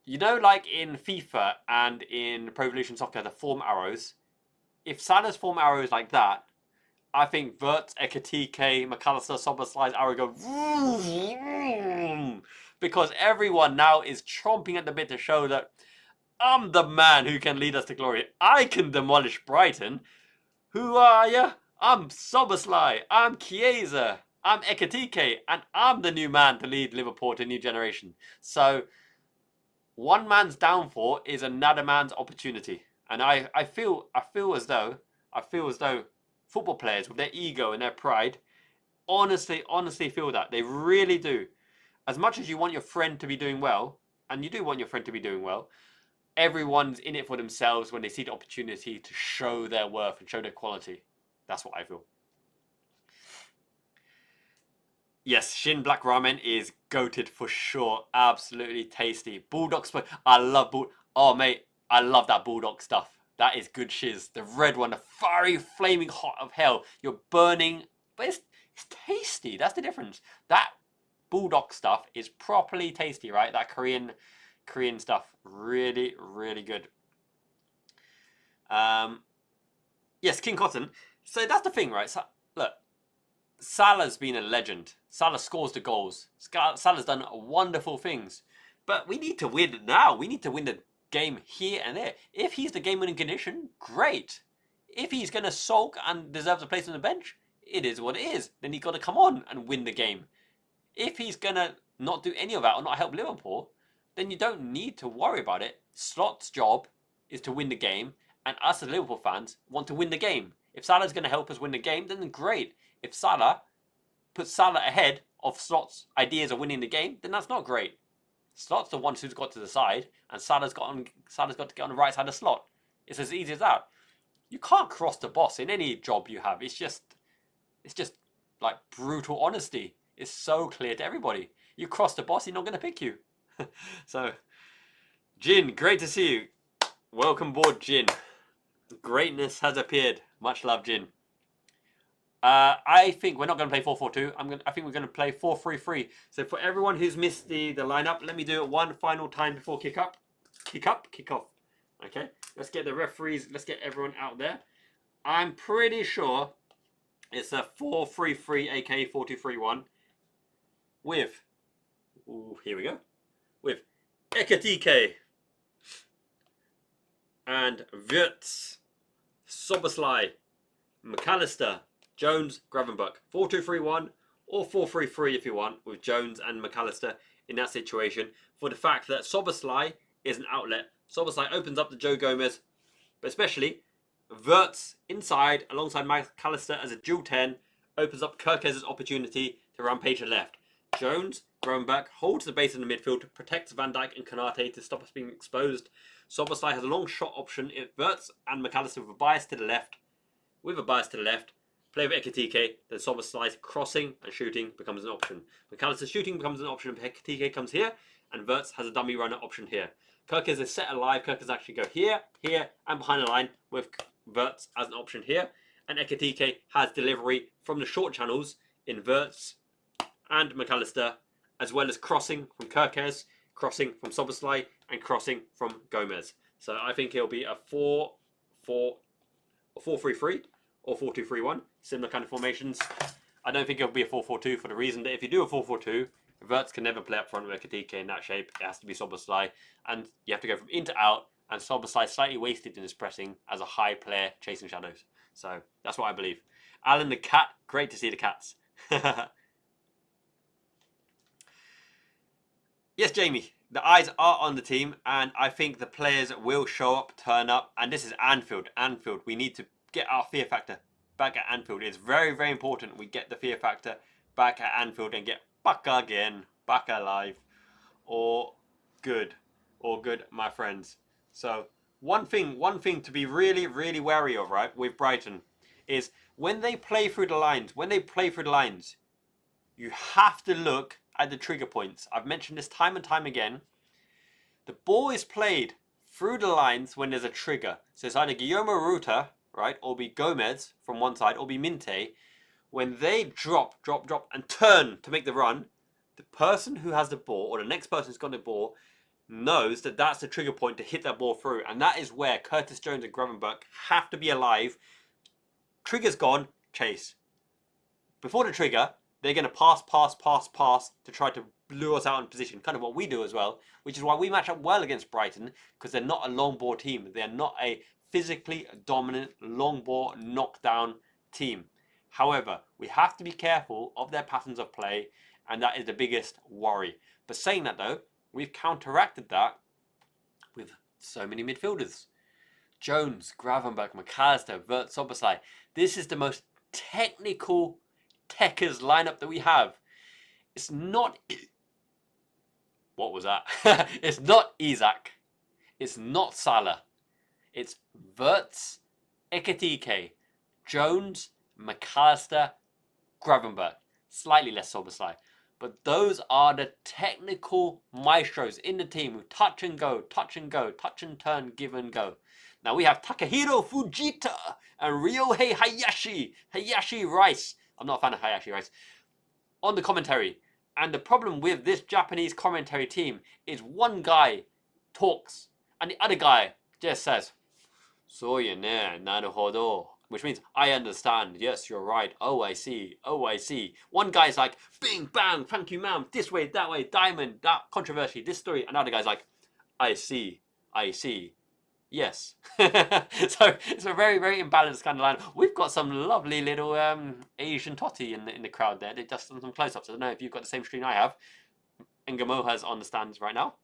you know, like in FIFA and in Pro Evolution Soccer, the form arrows, if Salah's form arrow is like that, I think Wirtz, Ekatike, McAllister, Szoboszlai's arrow go vroom, because everyone now is chomping at the bit to show that I'm the man who can lead us to glory. I can demolish Brighton. Who are you? I'm Szoboszlai. I'm Chiesa. I'm Ekatike, and I'm the new man to lead Liverpool to a new generation. So, one man's downfall is another man's opportunity, and I feel as though football players with their ego and their pride, honestly feel that they really do. As much as you want your friend to be doing well, and you do want your friend to be doing well, everyone's in it for themselves when they see the opportunity to show their worth and show their quality. That's what I feel. Yes, Shin Black Ramen is goated for sure. Absolutely tasty. Bulldog Spoon. I love Bulldog. Oh, mate. I love that bulldog stuff. That is good shiz. The red one, the fiery, flaming hot of hell. You're burning, but it's tasty. That's the difference. That bulldog stuff is properly tasty, right? That Korean stuff, really, really good. Yes, King Cotton. So that's the thing, right? So, look, Salah's been a legend. Salah scores the goals. Salah's done wonderful things. But we need to win now. We need to win the game here and there. If he's the game-winning condition, great. If he's going to sulk and deserves a place on the bench, it is what it is. Then he's got to come on and win the game. If he's going to not do any of that or not help Liverpool, then you don't need to worry about it. Slot's job is to win the game, and us as Liverpool fans want to win the game. If Salah's going to help us win the game, then great. If Salah puts Salah ahead of Slot's ideas of winning the game, then that's not great. Slot's the one who's got to decide, and Salah's got to get on the right side of Slot. It's as easy as that. You can't cross the boss in any job you have. It's just like brutal honesty. It's so clear to everybody. You cross the boss, he's not going to pick you. So, Jin, great to see you. Welcome aboard, Jin. Greatness has appeared. Much love, Jin. I think we're not going to play 4-4-2. I think we're going to play 4-3-3. So for everyone who's missed the lineup, let me do it one final time before kick off. Okay, let's get the referees. Let's get everyone out there. I'm pretty sure it's a 4-3-3, aka 4-2-3-1. With, here we go. With Ekatike and Wirtz, Soboslai, McAllister, Jones, Gravenberch. 4-2-3-1 or 4-3-3 if you want, with Jones and McAllister in that situation. For the fact that Soboslai is an outlet. Soboslai opens up to Joe Gomez, but especially Wirtz inside alongside McAllister as a dual 10 opens up Kirkez's opportunity to rampage to left. Jones, Gravenberch holds the base in the midfield, protects Van Dijk and Konate to stop us being exposed. Soboslai has a long shot option. It Wirtz and McAllister with a bias to the left. Play with Ekatike, then Soboslai's crossing and shooting becomes an option. McAllister's shooting becomes an option. Ekatike comes here, and Wirtz has a dummy runner option here. Kirkez is set alive. Kirkez actually go here, and behind the line with Wirtz as an option here. And Ekatike has delivery from the short channels in Wirtz and McAllister, as well as crossing from Kirkez, crossing from Soboslai, and crossing from Gomez. So I think it'll be a 4-3-3 or 4-2-3-1, similar kind of formations. I don't think it'll be a 4-4-2 for the reason that if you do a 4-4-2, Wirtz can never play up front with Ekatike in that shape. It has to be Soboslai, and you have to go from in to out, and Soboslai slightly wasted in his pressing as a high player chasing shadows. So that's what I believe. Alan the cat, great to see the cats. Yes, Jamie, the eyes are on the team, and I think the players will show up, turn up, and this is Anfield. We need to get our fear factor back at Anfield. It's very, very important we get the fear factor back at Anfield and get back again, back alive, or good, my friends. So one thing to be really, really wary of, right, with Brighton is when they play through the lines, you have to look at the trigger points. I've mentioned this time and time again. The ball is played through the lines when there's a trigger. So it's either Guillermo Ruta, right, or be Gomez from one side, or be Minte. When they drop, and turn to make the run, the person who has the ball, or the next person who's got the ball, knows that that's the trigger point to hit that ball through. And that is where Curtis Jones and Gravenberch have to be alive. Trigger's gone, chase. Before the trigger, they're going to pass to try to lure us out in position. Kind of what we do as well, which is why we match up well against Brighton, because they're not a long ball team. They're not a physically dominant, long ball, knockdown team. However, we have to be careful of their patterns of play, and that is the biggest worry. But saying that though, we've counteracted that with so many midfielders. Jones, Gravenberch, McAllister, Wirtz, Soboslai. This is the most technical Techers lineup that we have. It's not... What was that? It's not Isak. It's not Salah. It's Wirtz, Ekatike, Jones, McAllister, Gravenberch. Slightly less Soboslai. But those are the technical maestros in the team who touch and go, touch and go, touch and turn, give and go. Now we have Takahiro Fujita and Ryohei Hayashi Rice. I'm not a fan of Hayashi Rice. On the commentary. And the problem with this Japanese commentary team is one guy talks and the other guy just says, "So you ne, naruhodo," which means I understand. Yes, you're right. Oh, I see. Oh, I see. One guy's like, bing, bang, thank you, ma'am. This way, that way, diamond, that controversy, this story. Another guy's like, I see. I see. Yes. So it's a very, very imbalanced kind of line. We've got some lovely little Asian totty in the crowd there. They've just done some close-ups. I don't know if you've got the same screen I have. Ngamo has on the stands right now.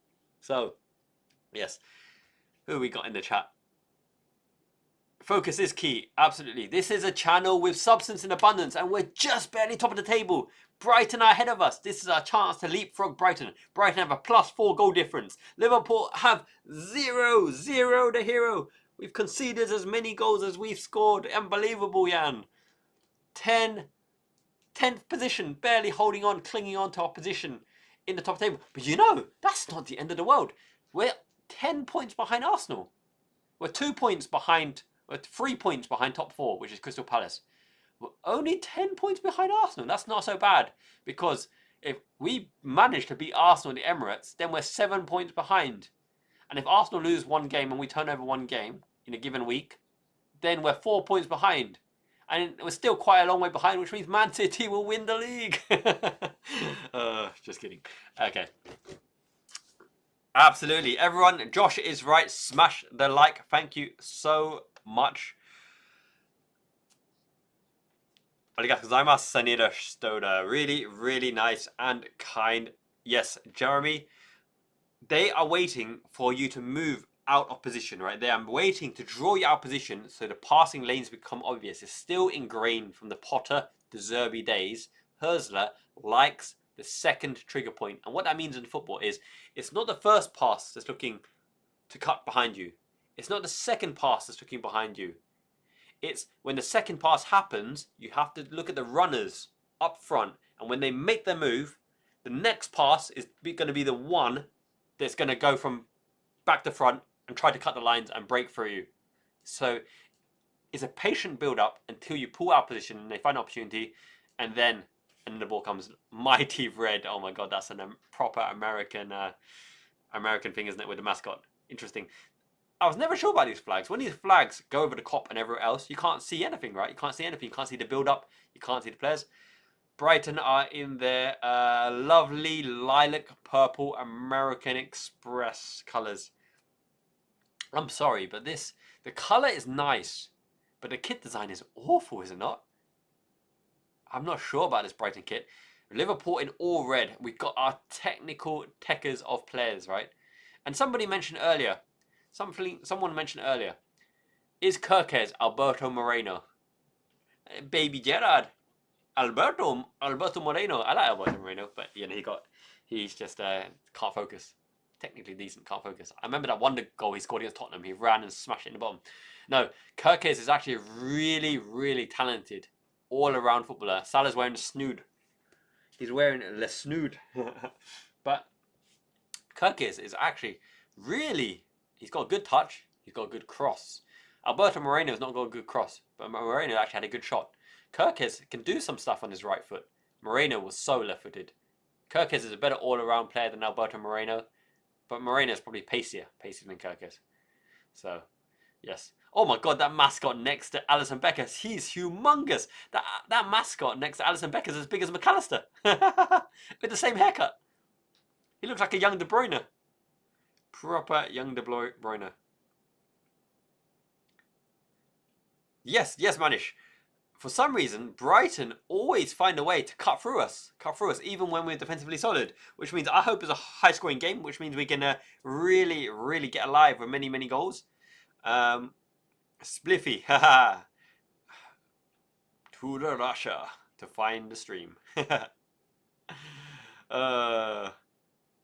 So, yes. Who we got in the chat? Focus is key, absolutely. This is a channel with substance in abundance and we're just barely top of the table. Brighton are ahead of us. This is our chance to leapfrog Brighton. Brighton have a +4 goal difference. Liverpool have 0 the hero. We've conceded as many goals as we've scored. Unbelievable, Jan. 10th position, barely holding on, clinging on to our position in the top table. But you know, that's not the end of the world. We're 10 points behind Arsenal. We're 2 points behind... We're 3 points behind top 4, which is Crystal Palace. We're only 10 points behind Arsenal. That's not so bad. Because if we manage to beat Arsenal in the Emirates, then we're 7 points behind. And if Arsenal lose one game and we turn over one game in a given week, then we're 4 points behind. And we're still quite a long way behind, which means Man City will win the league. Just kidding. Okay. Absolutely. Everyone, Josh is right. Smash the like. Thank you so much. Arigatou gozaimasu, Sanida Stoda. Really, really nice and kind. Yes, Jeremy, they are waiting for you to move out of position, right? They are waiting to draw you out of position so the passing lanes become obvious. It's still ingrained from the Potter, De Zerbi days. Herzler likes the second trigger point. And what that means in football is it's not the first pass that's looking to cut behind you. It's not the second pass that's looking behind you. It's when the second pass happens, you have to look at the runners up front. And when they make their move, the next pass is going to be the one that's going to go from back to front and try to cut the lines and break through you. So it's a patient build-up until you pull out position and they find an opportunity. And then the ball comes mighty red. Oh my God, that's a proper American thing, isn't it, with the mascot? Interesting. I was never sure about these flags. When these flags go over the Kop and everywhere else, you can't see anything, right? You can't see anything. You can't see the build-up. You can't see the players. Brighton are in their lovely lilac purple American Express colours. I'm sorry, but the colour is nice, but the kit design is awful, is it not? I'm not sure about this Brighton kit. Liverpool in all red. We've got our technical techers of players, right? And somebody mentioned earlier, someone mentioned earlier, is Kirkes Alberto Moreno? Baby Gerard. Alberto Moreno. I like Alberto Moreno, but you know, he's just can't focus. Technically decent, can't focus. I remember that wonder goal he scored against Tottenham. He ran and smashed it in the bottom. No, Kirkes is actually a really, really talented all-around footballer. Salah's wearing a snood. He's wearing a snood. But Kirkes is actually really... He's got a good touch. He's got a good cross. Alberto Moreno's not got a good cross, but Moreno actually had a good shot. Kirkes can do some stuff on his right foot. Moreno was so left-footed. Kirkes is a better all-around player than Alberto Moreno, but Moreno is probably pacier than Kirkes. So, yes. Oh my God, that mascot next to Alisson Becker, he's humongous. That mascot next to Alisson Becker is as big as McAllister. With the same haircut. He looks like a young De Bruyne. Proper young De Bruyne. Yes, Manish. For some reason, Brighton always find a way to cut through us, even when we're defensively solid. Which means I hope it's a high-scoring game, which means we can really, really get alive with many, many goals. Spliffy, haha. To the Russia to find the stream.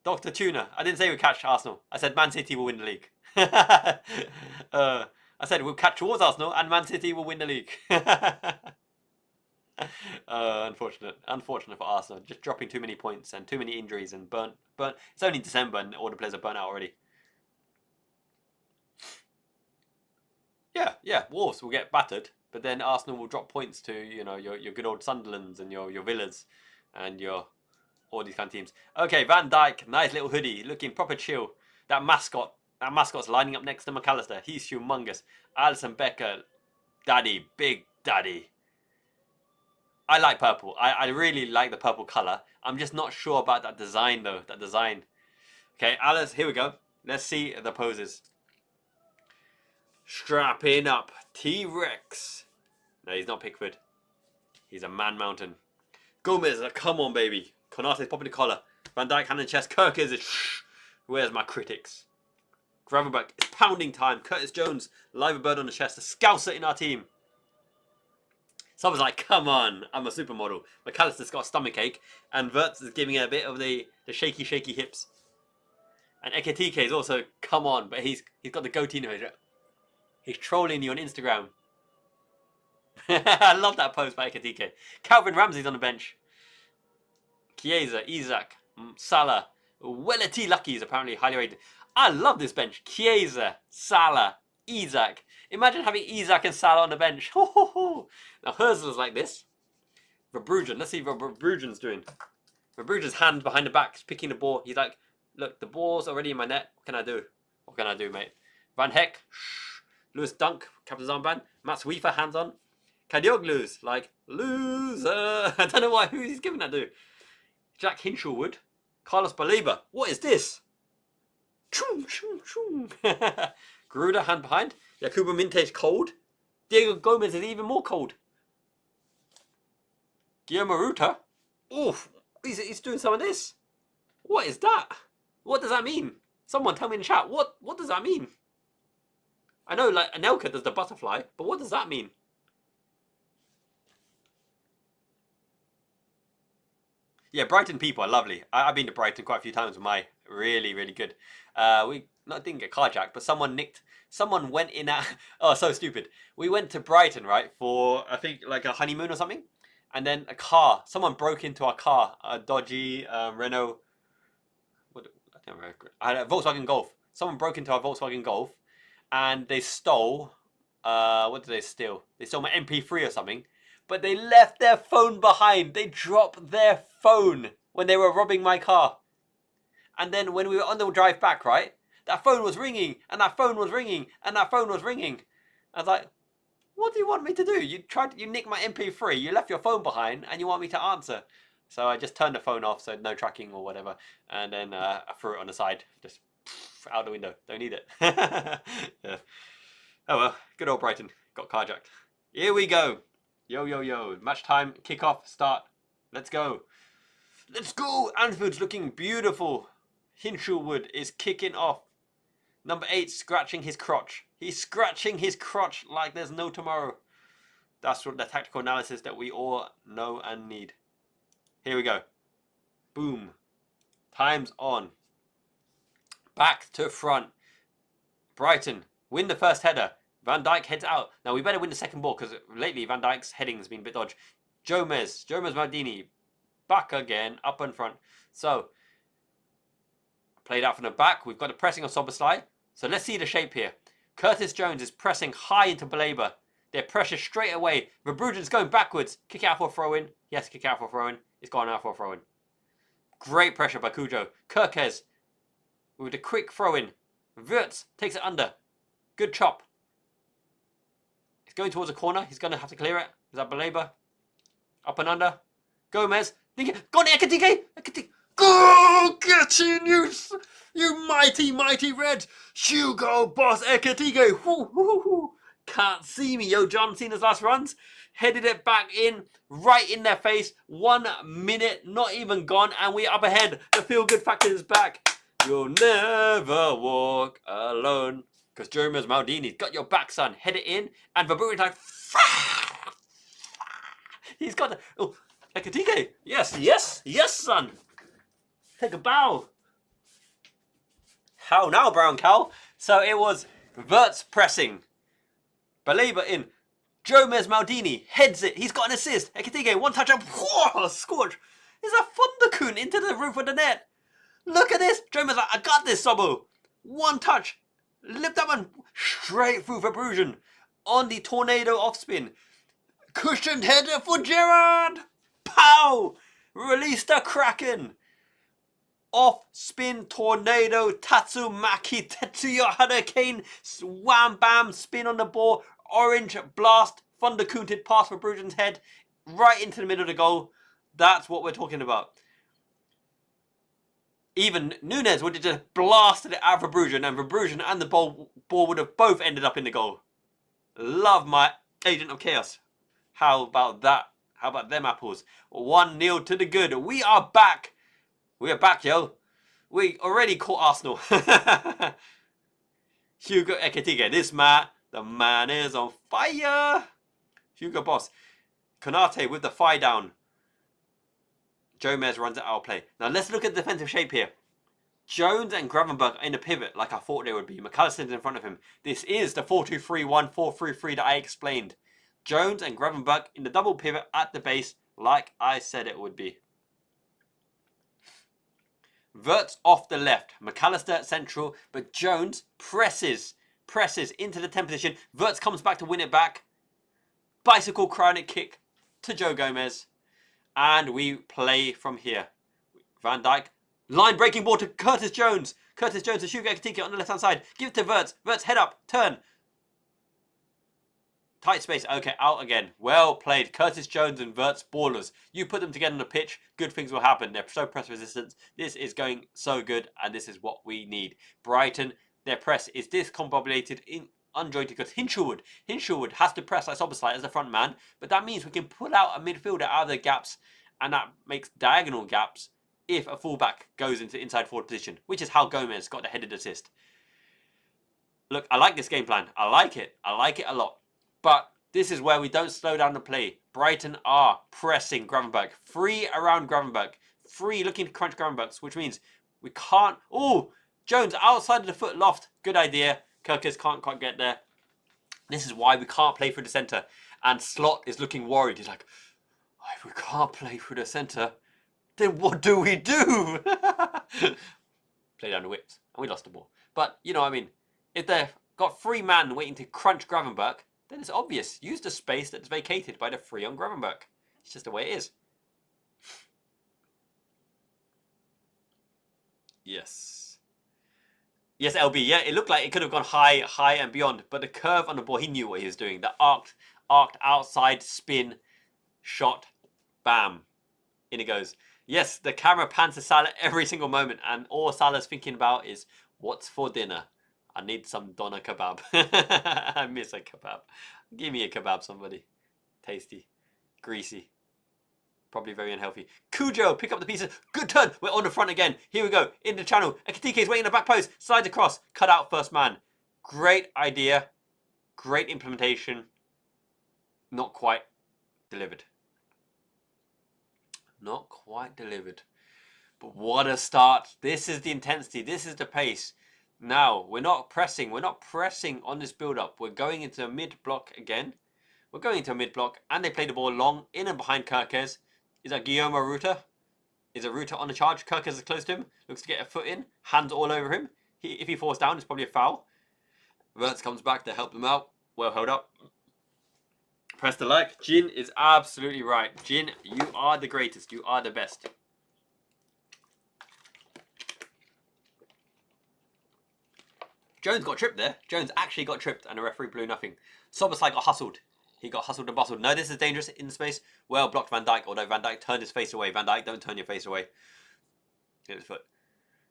Dr. Tuna, I didn't say we'd catch Arsenal. I said Man City will win the league. I said we'll catch towards Arsenal and Man City will win the league. Unfortunate for Arsenal. Just dropping too many points and too many injuries and burnt. It's only December and all the players are burnt out already. Yeah. Wolves will get battered, but then Arsenal will drop points to your good old Sunderlands and your Villas, and your all these kind of teams. Okay, Van Dijk, nice little hoodie, looking proper chill. That mascot's lining up next to McAllister. He's humongous. Alisson Becker, daddy, big daddy. I like purple. I really like the purple colour. I'm just not sure about that design though. That design. Okay, Alice, here we go. Let's see the poses. Strapping up. T-Rex. No, he's not Pickford. He's a man mountain. Gomez, come on, baby. Konate's popping the collar. Van Dijk hand in chest. Kirkers is where's my critics? Gravenberch, it's pounding time. Curtis Jones, live bird on the chest. A scouser in our team. Someone's like, come on, I'm a supermodel. McAllister's got a stomachache, and Wirtz is giving it a bit of the shaky hips. And Ekitike is also, come on, but he's got the goatee nose. He's trolling you on Instagram. I love that post by Ekitike. Calvin Ramsey's on the bench. Chiesa, Isak, Salah, Welity Lucky is apparently highly rated. I love this bench. Chiesa, Salah, Isak. Imagine having Isak and Salah on the bench. Now Herzl's like this. Verbruggen. Let's see what Verbruggen's doing. Verbruggen's hand behind the back, picking the ball. He's like, look, the ball's already in my net. What can I do? What can I do, mate? Van Heck. Lewis Dunk, captain's armband. Mats Weaver, hands on. Kadioglu's like, loser. I don't know who he's giving that to. Jack Hinchelwood. Carlos Baleba. What is this? Choom, choom, choom. Garuda, hand behind. Yakubu Minte's cold. Diego Gomez is even more cold. Guillermo Ruta. Oof. He's doing some of this. What is that? What does that mean? Someone tell me in the chat. What does that mean? I know like Anelka does the butterfly, but what does that mean? Yeah, Brighton people are lovely. I've been to Brighton quite a few times with my really good. We didn't get carjacked, but someone went in at, oh, so stupid. We went to Brighton, right, for, I think, like a honeymoon or something. And then someone broke into our car, a dodgy Renault, I can't remember, I had a Volkswagen Golf. Someone broke into our Volkswagen Golf and they stole, what did they steal? They stole my MP3 or something. But they left their phone behind. They dropped their phone when they were robbing my car. And then when we were on the drive back, right, that phone was ringing, and that phone was ringing, and that phone was ringing. I was like, what do you want me to do? You nicked my MP3, you left your phone behind, and you want me to answer. So I just turned the phone off, so no tracking or whatever. And then I threw it on the side, just out the window. Don't need it. Yeah. Oh well, good old Brighton. Got carjacked. Here we go. Yo. Match time, kickoff, start. Let's go. Let's go. Anfield's looking beautiful. Hinchelwood is kicking off. Number 8 scratching his crotch. He's scratching his crotch like there's no tomorrow. That's what the tactical analysis that we all know and need. Here we go. Boom. Time's on. Back to front. Brighton win the first header. Van Dijk heads out. Now we better win the second ball because lately Van Dijk's heading has been a bit dodgy. Gomez Maldini, back again, up in front. So, played out from the back. We've got the pressing of Szoboszlai. So let's see the shape here. Curtis Jones is pressing high into Baleba. They're pressure straight away. Verbruggen's going backwards. Kick out for a throw-in. Yes, kick out for a throw-in. It's gone out for a throw-in. Great pressure by Cujo. Kirkes with a quick throw-in. Wirtz takes it under. Good chop. Going towards a corner. He's going to have to clear it. Is that Baleba? Up and under. Gomez. Go on, Ekitike! Go! Get in, you mighty red. Hugo Boss Ekitike. Can't see me. Yo, John Cena's last runs. Headed it back in. Right in their face. 1 minute. Not even gone. And we're up ahead. The feel-good factor is back. You'll never walk alone. Because Jeremy's Maldini's got your back, son. Head it in. And Verbruggen's like, he's got the, oh, Ekitike. Yes, son. Take a bow. How now, brown cow? So it was Wirtz pressing. Baleba in. Gomez Maldini heads it. He's got an assist. Ekitike, one touch up. Whoa, scorch. There's a thundercoon into the roof of the net. Look at this. Gomez like, I got this, Sobo. One touch. Lift that one straight through for Bruges on the tornado off spin. Cushioned header for Gerrard. Pow! Release the Kraken. Off spin tornado Tatsumaki Tetsuya Hurricane. Wham bam spin on the ball. Orange blast thundercoonted pass for Bruges' head right into the middle of the goal. That's what we're talking about. Even Nunes would have just blasted it out for Bruges, and Bruges and the ball would have both ended up in the goal. Love my agent of chaos. How about that? How about them apples? 1-0 to the good. We are back. We are back, yo. We already caught Arsenal. Hugo Ekitike, this man, the man is on fire. Hugo Boss. Konate with the thigh down. Gomez runs it out of play. Now let's look at the defensive shape here. Jones and Gravenberch are in a pivot like I thought they would be. McAllister's in front of him. This is the 4-2-3-1, 4-3-3 that I explained. Jones and Gravenberch in the double pivot at the base like I said it would be. Wirtz off the left. McAllister at central, but Jones presses into the 10 position. Wirtz comes back to win it back. Bicycle cryonic kick to Joe Gomez. And we play from here. Van Dijk. Line breaking ball to Curtis Jones. Curtis Jones to Hugo Ekitike on the left hand side. Give it to Wirtz. Wirtz head up. Turn. Tight space. Okay, out again. Well played. Curtis Jones and Wirtz, ballers. You put them together on the pitch, good things will happen. They're so press resistant. This is going so good, and this is what we need. Brighton, their press is discombobulated, unjointed, because Hinshelwood has to press like Szoboszlai as the front man, but that means we can pull out a midfielder out of the gaps, and that makes diagonal gaps if a fullback goes into inside forward position, which is how Gomez got the headed assist. Look, I like this game plan. I like it. I like it a lot. But this is where we don't slow down the play. Brighton are pressing Gravenberch. Free around Gravenberch. Free looking to crunch Gravenberch, which means we can't... Oh, Jones outside of the foot loft. Good idea. Kirkes can't quite get there. This is why we can't play through the centre. And Slot is looking worried. He's like, if we can't play through the centre, then what do we do? Play down the whips. And we lost the ball. But, you know what I mean. If they've got 3 men waiting to crunch Gravenberch, then it's obvious. Use the space that's vacated by the 3 on Gravenberch. It's just the way it is. Yes. Yes, LB. Yeah, it looked like it could have gone high and beyond. But the curve on the ball, he knew what he was doing. The arced outside spin shot. Bam. In it goes. Yes, the camera pans to Salah every single moment. And all Salah's thinking about is, what's for dinner? I need some doner kebab. I miss a kebab. Give me a kebab, somebody. Tasty. Greasy. Probably very unhealthy. Cujo, pick up the pieces. Good turn. We're on the front again. Here we go. In the channel. Ekitike is waiting in the back post. Slides across. Cut out first man. Great idea. Great implementation. Not quite delivered. Not quite delivered. But what a start. This is the intensity. This is the pace. Now, we're not pressing. We're not pressing on this build-up. We're going into a mid-block again. We're going into a mid-block. And they play the ball long in and behind Kirkes. Is that Guillermo Ruta? Is a Ruta on the charge? Kirkes is close to him. Looks to get a foot in. Hands all over him. If he falls down, it's probably a foul. Wirtz comes back to help them out. Well held up. Press the like. Jin is absolutely right. Jin, you are the greatest. You are the best. Jones got tripped there. Jones actually got tripped and the referee blew nothing. Szoboszlai got hustled. He got hustled and bustled. No, this is dangerous in space. Well blocked Van Dijk, although Van Dijk turned his face away. Van Dijk, don't turn your face away. Hit his foot.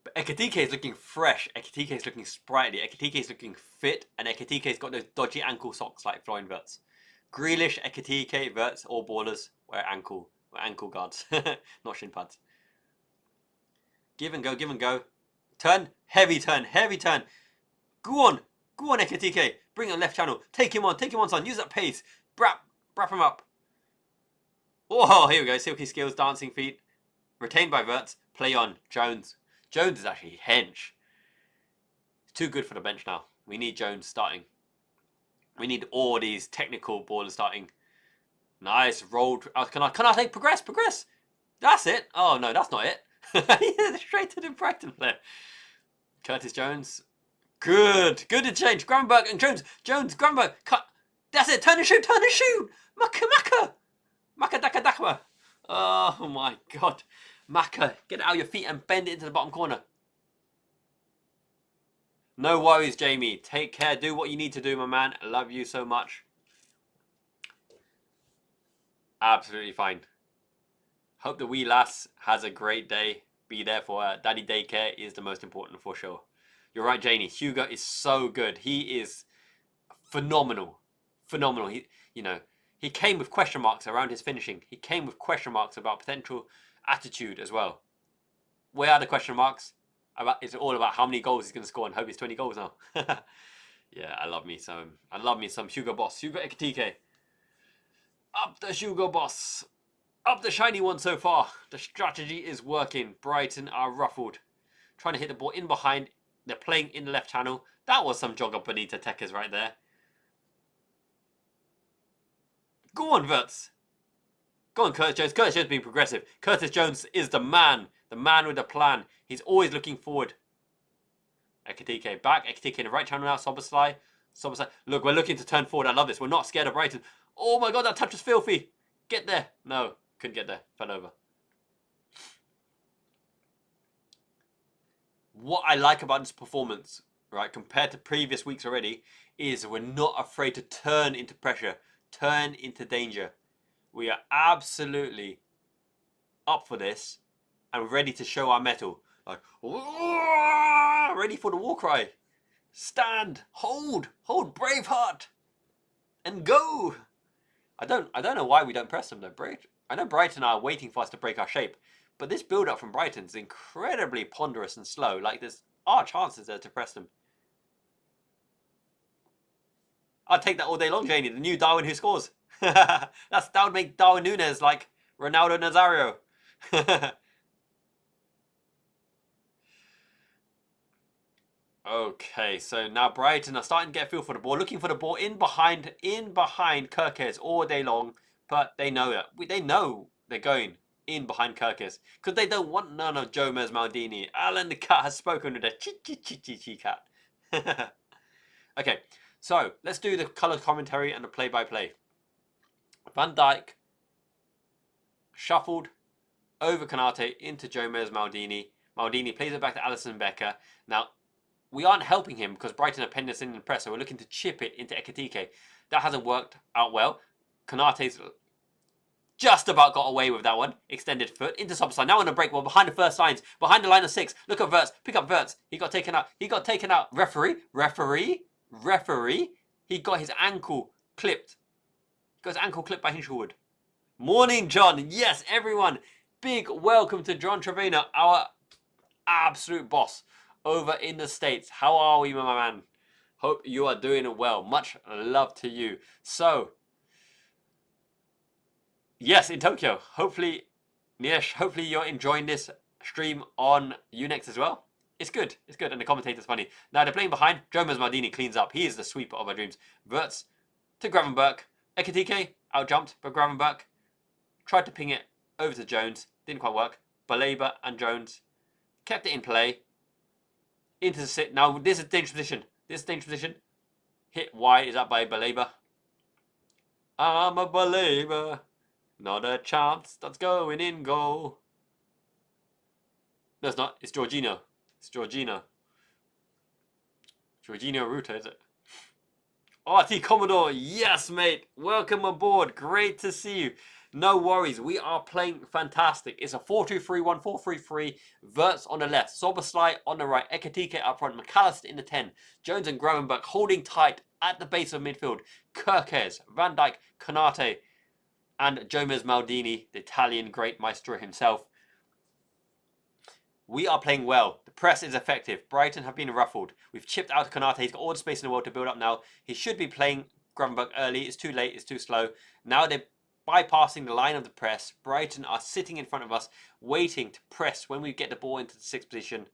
But Ekitike is looking fresh. Ekitike is looking sprightly. Ekitike is looking fit. And Ekitike has got those dodgy ankle socks like Florian Wirtz. Grealish, Ekitike, Wirtz, all ballers wear ankle guards. Not shin pads. Give and go, give and go. Turn, heavy turn, heavy turn. Go on Ekitike. Bring it on left channel. Take him on son. Use that pace. Brap him up. Oh, here we go. Silky skills, dancing feet. Retained by Wirtz. Play on. Jones. Jones is actually hench. Too good for the bench now. We need Jones starting. We need all these technical ballers starting. Nice, rolled. Can I take progress? That's it. Oh, no, that's not it. Straight to the Brighton player. Curtis Jones. Good exchange. Gravenberch and Jones. Gravenberch. Cut. That's it. Turn and shoot. Maka Daka. Oh, my God. Maka, get it out of your feet and bend it into the bottom corner. No worries, Jamie. Take care. Do what you need to do, my man. I love you so much. Absolutely fine. Hope the wee lass has a great day. Be there for her. Daddy daycare is the most important for sure. You're right, Janie. Hugo is so good. He is phenomenal. He came with question marks around his finishing. He came with question marks about potential attitude as well. Where are the question marks? It's all about how many goals he's going to score, and hope it's 20 goals now. Yeah, I love me some Hugo Boss. Hugo Ekitike. Up the Hugo Boss. Up the shiny one so far. The strategy is working. Brighton are ruffled. Trying to hit the ball in behind. They're playing in the left channel. That was some jogger Bonita Tekers right there. Go on, Wirtz. Go on, Curtis Jones. Curtis Jones being progressive. Curtis Jones is the man. The man with the plan. He's always looking forward. Ekitike back. Ekitike in the right channel now. Soboslai. Look, we're looking to turn forward. I love this. We're not scared of Brighton. Oh my God, that touch was filthy. Get there. No, couldn't get there. Fell over. What I like about this performance, right, compared to previous weeks already, is we're not afraid to turn into pressure, turn into danger. We are absolutely up for this and ready to show our mettle. Like, ready for the war cry. Stand, hold, Braveheart, and go. I don't know why we don't press them though. I know Brighton are waiting for us to break our shape, but this build-up from Brighton is incredibly ponderous and slow. Like, there's are chances there to press them. I'd take that all day long, Janie. The new Darwin who scores. That would make Darwin Núñez like Ronaldo Nazario. Okay, so now Brighton are starting to get a feel for the ball, looking for the ball in behind Kirkes all day long, but they know it. They know they're going in behind Kirkes because they don't want none of Gomez Maldini. Alan the cat has spoken with the cat. Okay, so let's do the colour commentary and the play-by-play. Van Dijk shuffled over Konate into Gomez Maldini. Maldini plays it back to Alisson Becker. Now, we aren't helping him because Brighton are penning us in the press, so we're looking to chip it into Ekitike. That hasn't worked out well. Konate's just about got away with that one. Extended foot into Soboslai. Now on a break. Well, behind the first lines. Behind the line of 6. Look at Wirtz. Pick up Wirtz. He got taken out. Referee. He got his ankle clipped. By Hinshelwood. Morning, John. Yes, everyone. Big welcome to John Trevena, our absolute boss over in the States. How are we, my man? Hope you are doing well. Much love to you. So, yes, in Tokyo. Hopefully, Niesh, hopefully you're enjoying this stream on Unex as well. It's good. And the commentator's funny. Now they're playing behind. Gomez Maldini cleans up. He is the sweeper of our dreams. Wirtz to Gravenberch. Ekitike out-jumped, but Gravenberch tried to ping it over to Jones. Didn't quite work. Baleba and Jones kept it in play. Into the sit. Now, this is a dangerous position. Hit wide. Is that by Baleba? I'm a Baleba. Not a chance. That's going in goal. No, it's not. It's Jorginho. Jorginho Ruta, is it? RT Commodore. Yes, mate. Welcome aboard. Great to see you. No worries. We are playing fantastic. It's a 4-2-3-1, 4-3-3. Wirtz on the left. Soboslai on the right. Ekitike up front. McAllister in the 10. Jones and Gravenberch holding tight at the base of midfield. Kirkes, Van Dijk, Konate, and Gomez Maldini, the Italian great maestro himself. We are playing well. The press is effective. Brighton have been ruffled. We've chipped out Konate. He's got all the space in the world to build up now. He should be playing Gravenberch early. It's too late. It's too slow. Now they're bypassing the line of the press. Brighton are sitting in front of us, waiting to press when we get the ball into the 6th position.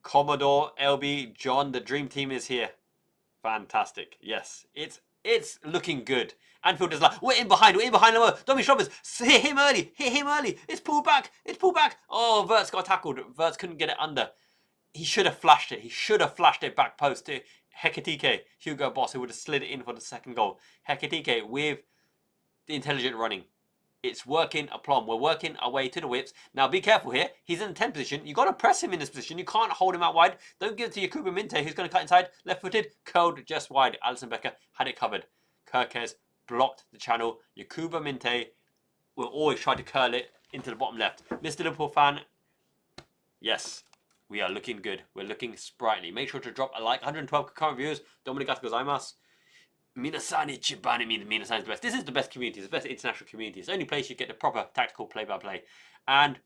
Commodore, LB, John, the dream team is here. Fantastic. Yes, it's It's looking good. Anfield is like, we're in behind. Don't be shoppers. Hit him early. It's pulled back. Oh, Verts got tackled. Verts couldn't get it under. He should have flashed it. He should have flashed it back post to Hekatike, Hugo Boss, who would have slid it in for the second goal. Hekatike with the intelligent running. It's working aplomb. We're working our way to the whips. Now be careful here. He's in the 10 position. You've got to press him in this position. You can't hold him out wide. Don't give it to Yakuba Minte, who's going to cut inside. Left-footed, curled just wide. Alisson Becker had it covered. Kirkes blocked the channel. Yakuba Minte will always try to curl it into the bottom left. Mr. Liverpool fan, yes, we are looking good. We're looking sprightly. Make sure to drop a like. 112 current viewers. Dominik gozaimasu. Minasani Chibani means Minasani is the best. This is the best community. It's the best international community. It's the only place you get the proper tactical play-by-play. And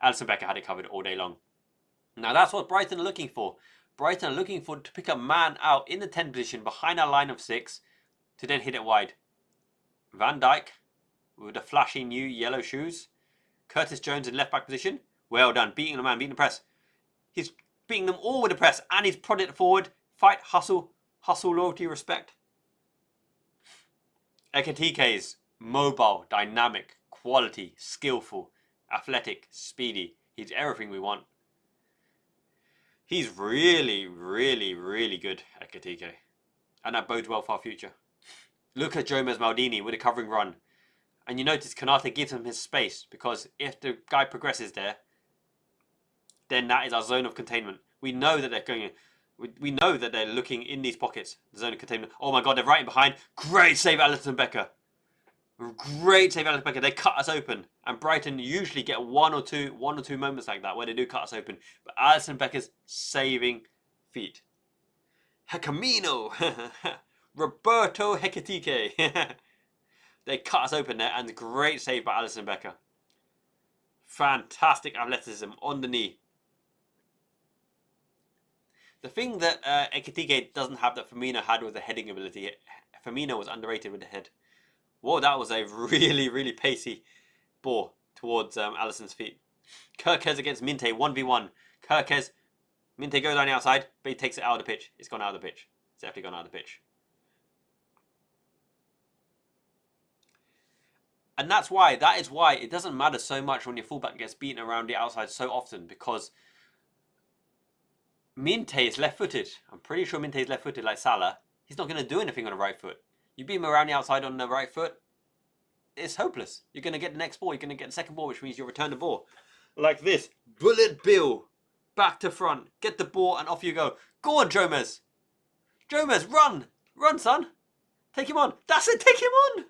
Alisson Becker had it covered all day long. Now that's what Brighton are looking for. Brighton are looking for to pick a man out in the 10 position behind our line of 6 to then hit it wide. Van Dijk with the flashy new yellow shoes. Curtis Jones in left-back position. Well done. Beating the man, beating the press. He's beating them all with the press and he's prodded it forward. Fight, hustle, loyalty, respect. Ekatike is mobile, dynamic, quality, skillful, athletic, speedy. He's everything we want. He's really, really, really good, Ekatike. And that bodes well for our future. Look at Jomez Maldini with a covering run. And you notice Konate gives him his space because if the guy progresses there, then that is our zone of containment. We know that they're going. We know that they're looking in these pockets. The zone of containment. Oh my God, they're right in behind. Great save, Alisson Becker. Great save, Alisson Becker. They cut us open. And Brighton usually get one or two moments like that where they do cut us open. But Alisson Becker's saving feet. Hecamino. Roberto Hekatike. They cut us open there. And great save by Alisson Becker. Fantastic athleticism on the knee. The thing that Ekatike doesn't have that Firmino had was the heading ability. Firmino was underrated with the head. Whoa, that was a really, really pacey ball towards Alisson's feet. Kirkes against Minte, 1v1. Kirkes, Minte goes on the outside, but he takes it out of the pitch. It's gone out of the pitch. It's definitely gone out of the pitch. And that is why it doesn't matter so much when your fullback gets beaten around the outside so often, because Minte is left-footed. I'm pretty sure Minte is left-footed like Salah. He's not going to do anything on the right foot. You beat him around the outside on the right foot, it's hopeless. You're going to get the next ball. You're going to get the second ball, which means you'll return the ball. Like this. Bullet bill. Back to front. Get the ball and off you go. Go on, Jomez. Jomez, run. Run, son. Take him on. That's it. Take him on.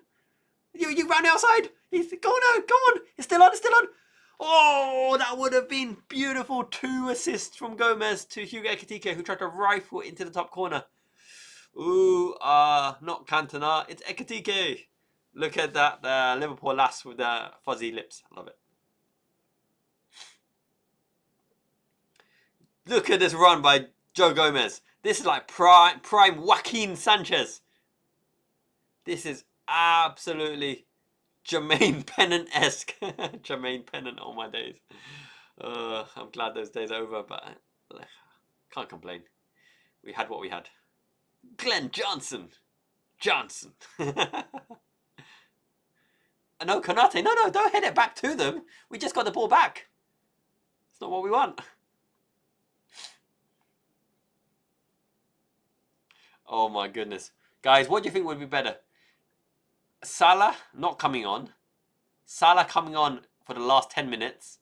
You ran outside. Go on. Go on. It's still on. It's still on. Oh, that would have been beautiful. 2 assists from Gomez to Hugo Ekatike, who tried to rifle it into the top corner. Ooh, not Cantona. It's Ekatike. Look at that Liverpool lass with the fuzzy lips. I love it. Look at this run by Joe Gomez. This is like prime Joaquin Sanchez. This is absolutely Jermaine Pennant-esque. Jermaine Pennant, all my days. I'm glad those days are over, but can't complain. We had what we had. Glenn Johnson. No, Konate. No, don't head it back to them. We just got the ball back. It's not what we want. Oh my goodness. Guys, what do you think would be better? Salah not coming on. Salah coming on for the last 10 minutes.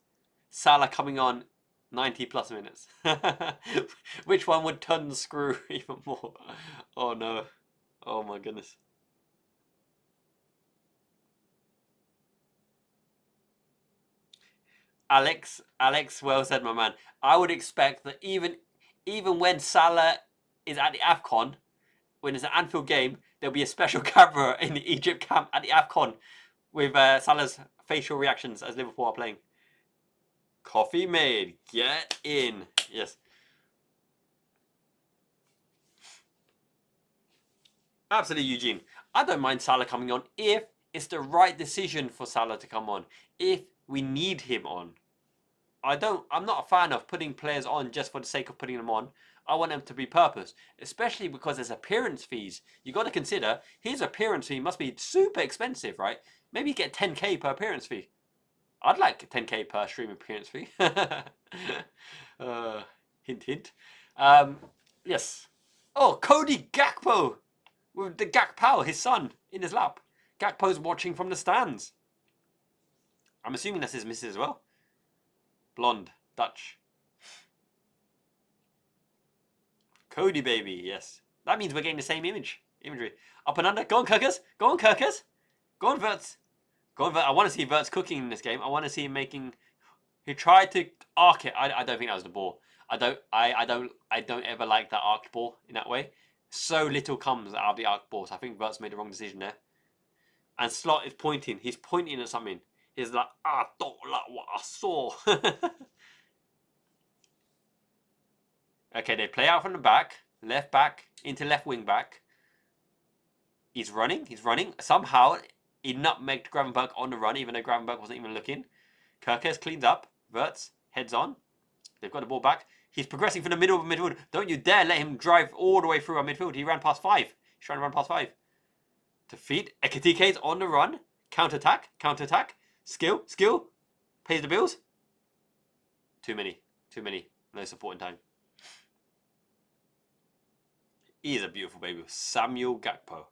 Salah coming on 90 plus minutes. Which one would turn the screw even more? Oh no. Oh my goodness. Alex, well said, my man. I would expect that even when Salah is at the AFCON, when it's an Anfield game, there'll be a special camera in the Egypt camp at the AFCON with Salah's facial reactions as Liverpool are playing. Coffee made. Get in. Yes. Absolutely, Eugene. I don't mind Salah coming on if it's the right decision for Salah to come on. If we need him on. I'm not a fan of putting players on just for the sake of putting them on. I want them to be purpose, especially because there's appearance fees. You got to consider his appearance fee must be super expensive, right? Maybe you get 10k per appearance fee. I'd like 10k per stream appearance fee. Hint, hint. Yes. Oh, Cody Gakpo with the Gakpo, his son, in his lap. Gakpo's watching from the stands. I'm assuming that's his missus as well. Blonde, Dutch. Cody baby, yes. That means we're getting the same imagery. Up and under. Go on, Kirkers. Go on, Kirkers. Go on, Verts. Go on, Verts. I want to see Verts cooking in this game. I want to see him making. He tried to arc it. I don't think that was the ball. I don't ever like that arced ball in that way. So little comes out of the arced ball. So I think Verts made the wrong decision there. And Slot is pointing. He's pointing at something. He's like, I don't like what I saw. Okay, they play out from the back. Left back into left wing back. He's running. Somehow, he nutmegged Gravenberch on the run, even though Gravenberch wasn't even looking. Kerkez cleans up. Verts heads on. They've got the ball back. He's progressing from the middle of midfield. Don't you dare let him drive all the way through our midfield. He ran past 5. He's trying to run past 5. To feed. Ekitike's on the run. Counter-attack. Skill. Pays the bills. Too many. No support in time. He is a beautiful baby. Samuel Gakpo.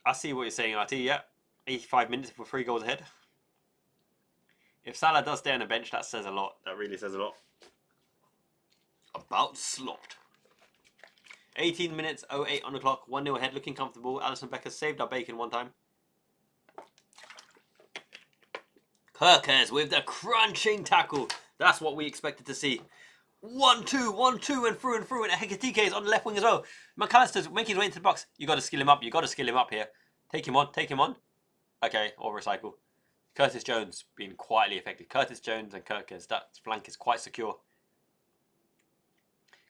I see what you're saying, RT. Yeah. 85 minutes for 3 goals ahead. If Salah does stay on the bench, that says a lot. That really says a lot. About Slot. 18 minutes, 08 on the clock. 1-0 ahead, looking comfortable. Alisson Becker saved our bacon one time. Kirkers with the crunching tackle. That's what we expected to see. 1-2, and through. And Hekatike is on the left wing as well. McAllister's making his way into the box. You got to skill him up. Here. Take him on. Okay, or recycle. Curtis Jones being quietly effective. Curtis Jones and Kirkers. That flank is quite secure.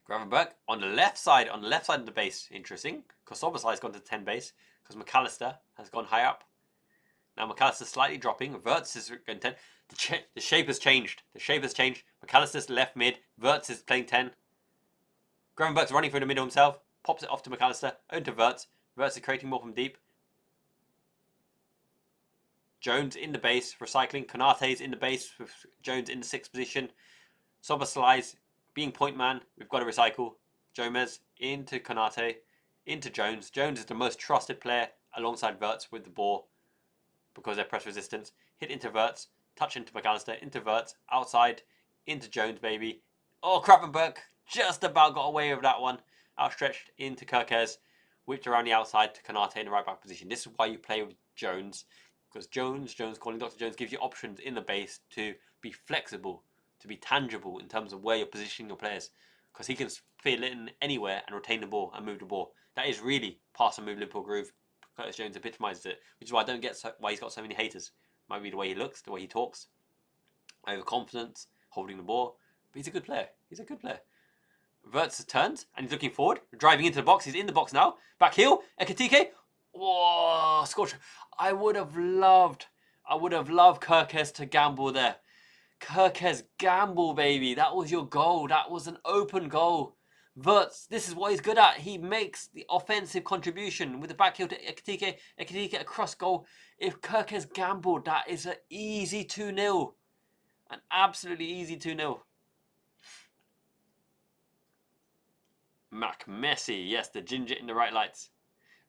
Gravenberch on the left side of the base. Interesting. Kosobasai has gone to 10 base because McAllister has gone high up. Now McAllister's slightly dropping. Verts is going 10. The shape has changed. McAllister's left mid. Verts is playing 10. Gravenberch's running through the middle himself. Pops it off to McAllister. Own to Verts. Verts is creating more from deep. Jones in the base. Recycling. Konate's in the base with Jones in the 6th position. Sobasai's being point man. We've got to recycle. Jomez into Konate. Into Jones. Jones is the most trusted player alongside Verts with the ball because they're press resistance. Hit into Verts. Touch into McAllister. Into Verts. Outside. Into Jones, baby. Oh, Gravenberch just about got away with that one. Outstretched into Kirkez. Whipped around the outside to Konate in the right back position. This is why you play with Jones. Because Jones, calling Dr. Jones, gives you options in the base to be flexible, to be tangible in terms of where you're positioning your players. Because he can fill it in anywhere and retain the ball and move the ball. That is really pass and move Liverpool groove. Curtis Jones epitomises it, which is why I don't get why he's got so many haters. Might be the way he looks, the way he talks, overconfidence, holding the ball. But he's a good player. Verts turns and he's looking forward, driving into the box. He's in the box now. Back heel, Ekatike. Whoa, scorcher. I would have loved Kirkez to gamble there. Kirkez gamble, baby. That was your goal. That was an open goal. Verts, this is what he's good at. He makes the offensive contribution with the back heel to Ekatike. Ekatike a cross goal. If Kirkez gambled, that is an easy 2-0. An absolutely easy 2-0. Mac Messi. Yes, the ginger in the right lights.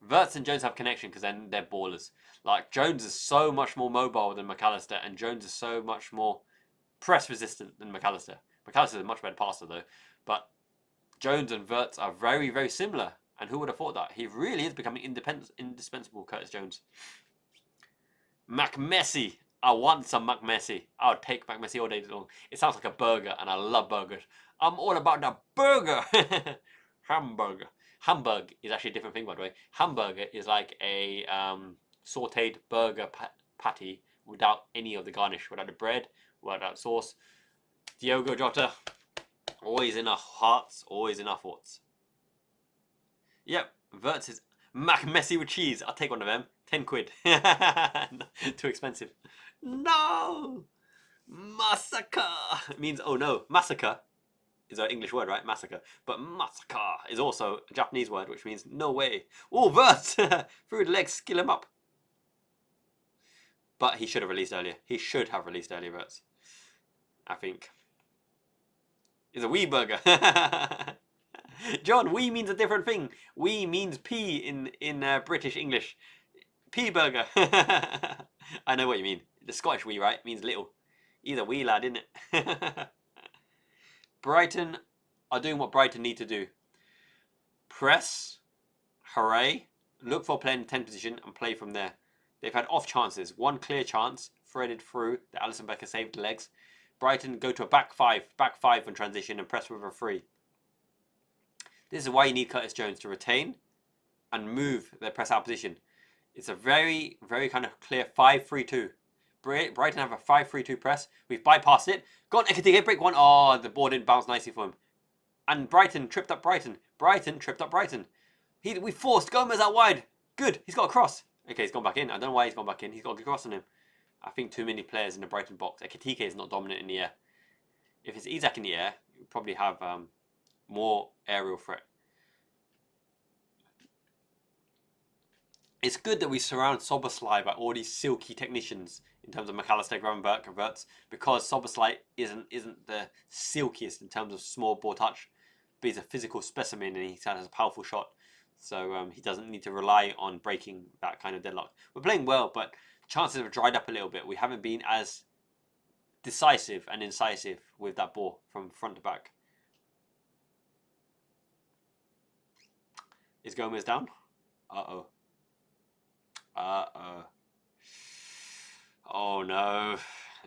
Verts and Jones have connection because then they're ballers. Like, Jones is so much more mobile than McAllister, and Jones is so much more press resistant than McAllister. McAllister is a much better passer though, but Jones and Verts are very, very similar. And who would have thought that? He really is becoming indispensable, Curtis Jones. Mac Messi. I want some Mac Messi. I'll take Mac Messi all day long. It sounds like a burger, and I love burgers. I'm all about the burger. Hamburger. Hamburg is actually a different thing, by the way. Hamburger is like a sautéed burger patty without any of the garnish, without the bread, without sauce. Diogo Jota, always in our hearts, always in our thoughts. Yep, Verts is Mac Messi with cheese. I'll take one of them. 10 quid. Too expensive. No! Massacre means oh no. Massacre is an English word, right? Massacre. But massacre is also a Japanese word, which means no way. Oh, Verts! Through the legs, skill him up. But he should have released earlier. He should have released earlier, Verts. I think. It's a wee burger. John, wee means a different thing. Wee means pea in British English. Pea burger. I know what you mean. The Scottish wee, right? Means little. He's a wee lad, isn't it? Brighton are doing what Brighton need to do. Press, hooray, look for play in 10 position and play from there. They've had off chances. One clear chance, threaded through, that Alisson Becker saved the legs. Brighton go to a back five in transition and press with a free. This is why you need Curtis Jones to retain and move their press out position. It's a very, very kind of clear 5-3-2. Brighton have a 5-3-2 press. We've bypassed it. Go on, Ekitike, break one. Oh, the ball didn't bounce nicely for him. And Brighton tripped up Brighton. Brighton tripped up Brighton. We forced Gomez out wide. Good, he's got a cross. Okay, he's gone back in. I don't know why he's gone back in. He's got a good cross on him. I think too many players in the Brighton box. Ekitike is not dominant in the air. If it's Isak in the air, you probably have more aerial threat. It's good that we surround Szoboszlai by all these silky technicians in terms of McAllister, Gravenberch, and Verts, because Szoboszlai isn't the silkiest in terms of small ball touch, but he's a physical specimen and he has a powerful shot. So he doesn't need to rely on breaking that kind of deadlock. We're playing well, but chances have dried up a little bit. We haven't been as decisive and incisive with that ball from front to back. Is Gomez down? Uh-oh. Uh-oh. Oh no.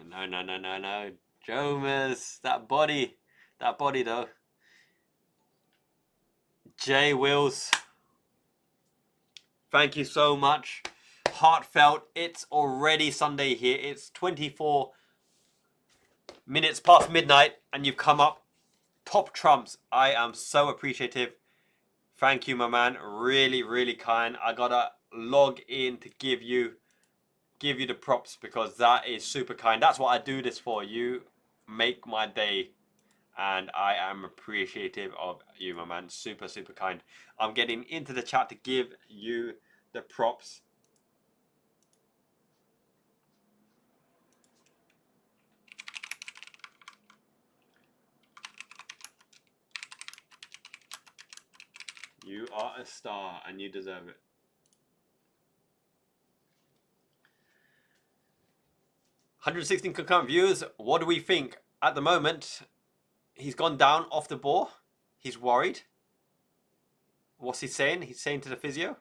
No. Gomez, that body though. Jay Wills, thank you so much. Heartfelt. It's already Sunday here. It's 24 minutes past midnight and you've come up top trumps. I am so appreciative. Thank you, my man. Really, really kind. I gotta log in to give you the props because that is super kind. That's what I do this for. You make my day and I am appreciative of you, my man. Super, super kind. I'm getting into the chat to give you the props. You are a star and you deserve it. $116 concurrent viewers. What do we think? At the moment, he's gone down off the ball. He's worried. What's he saying? He's saying to the physio,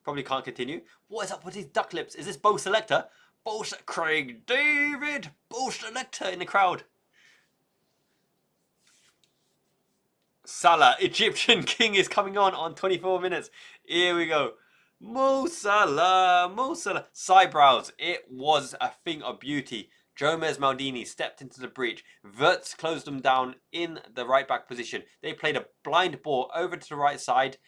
probably can't continue. What is up with his duck lips? Is this Bo Selector? Craig David, Bo Selector in the crowd. Salah, Egyptian King is coming on 24 minutes. Here we go. Mo Salah. Eyebrows. It was a thing of beauty. Gomez Maldini stepped into the breach. Verts closed them down in the right back position. They played a blind ball over to the right side.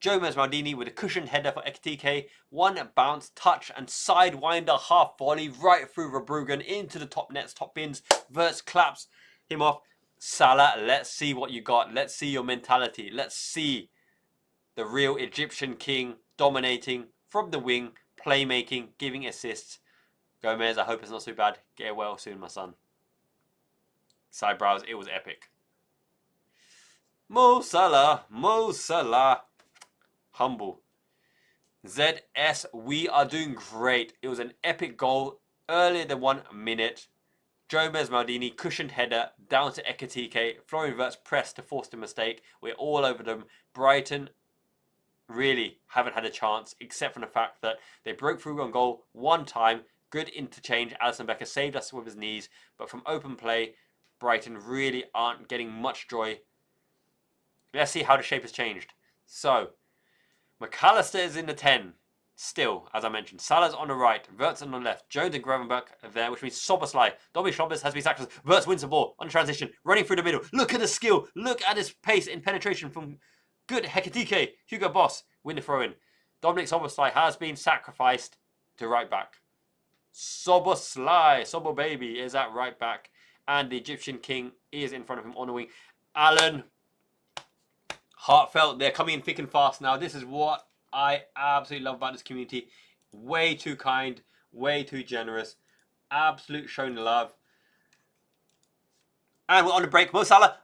Gomez Maldini with a cushioned header for Ekitike. One bounce, touch and sidewinder half volley right through Verbruggen into the top nets, top bins. Verts claps him off. Salah, let's see what you got. Let's see your mentality. Let's see the real Egyptian King dominating from the wing, playmaking, giving assists. Gomez, I hope it's not so bad. Get well soon, my son. Eyebrows, it was epic. Mo Salah. Humble. ZS, we are doing great. It was an epic goal earlier than 1 minute. Gomez Maldini, cushioned header down to Ekitike. Florian Wirtz pressed to force the mistake. We're all over them. Brighton really haven't had a chance, except for the fact that they broke through on goal one time. Good interchange. Alisson Becker saved us with his knees. But from open play, Brighton really aren't getting much joy. Let's see how the shape has changed. So, McAllister is in the 10. Still, as I mentioned, Salah's on the right, Wirtz on the left, Jones and Gravenberch are there, which means Szoboszlai. Dobby Schlobers has been sacrificed. Wirtz wins the ball on transition, running through the middle. Look at the skill. Look at his pace in penetration from good Ekitike. Hugo Boss win the throw-in. Dominic Szoboszlai has been sacrificed to right back. Sobo baby is at right back. And the Egyptian king is in front of him on the wing. Alan. Heartfelt. They're coming in thick and fast now. This is what I absolutely love about this community. Way too kind. Way too generous. Absolute showing love. And we're on the break. Mo Salah.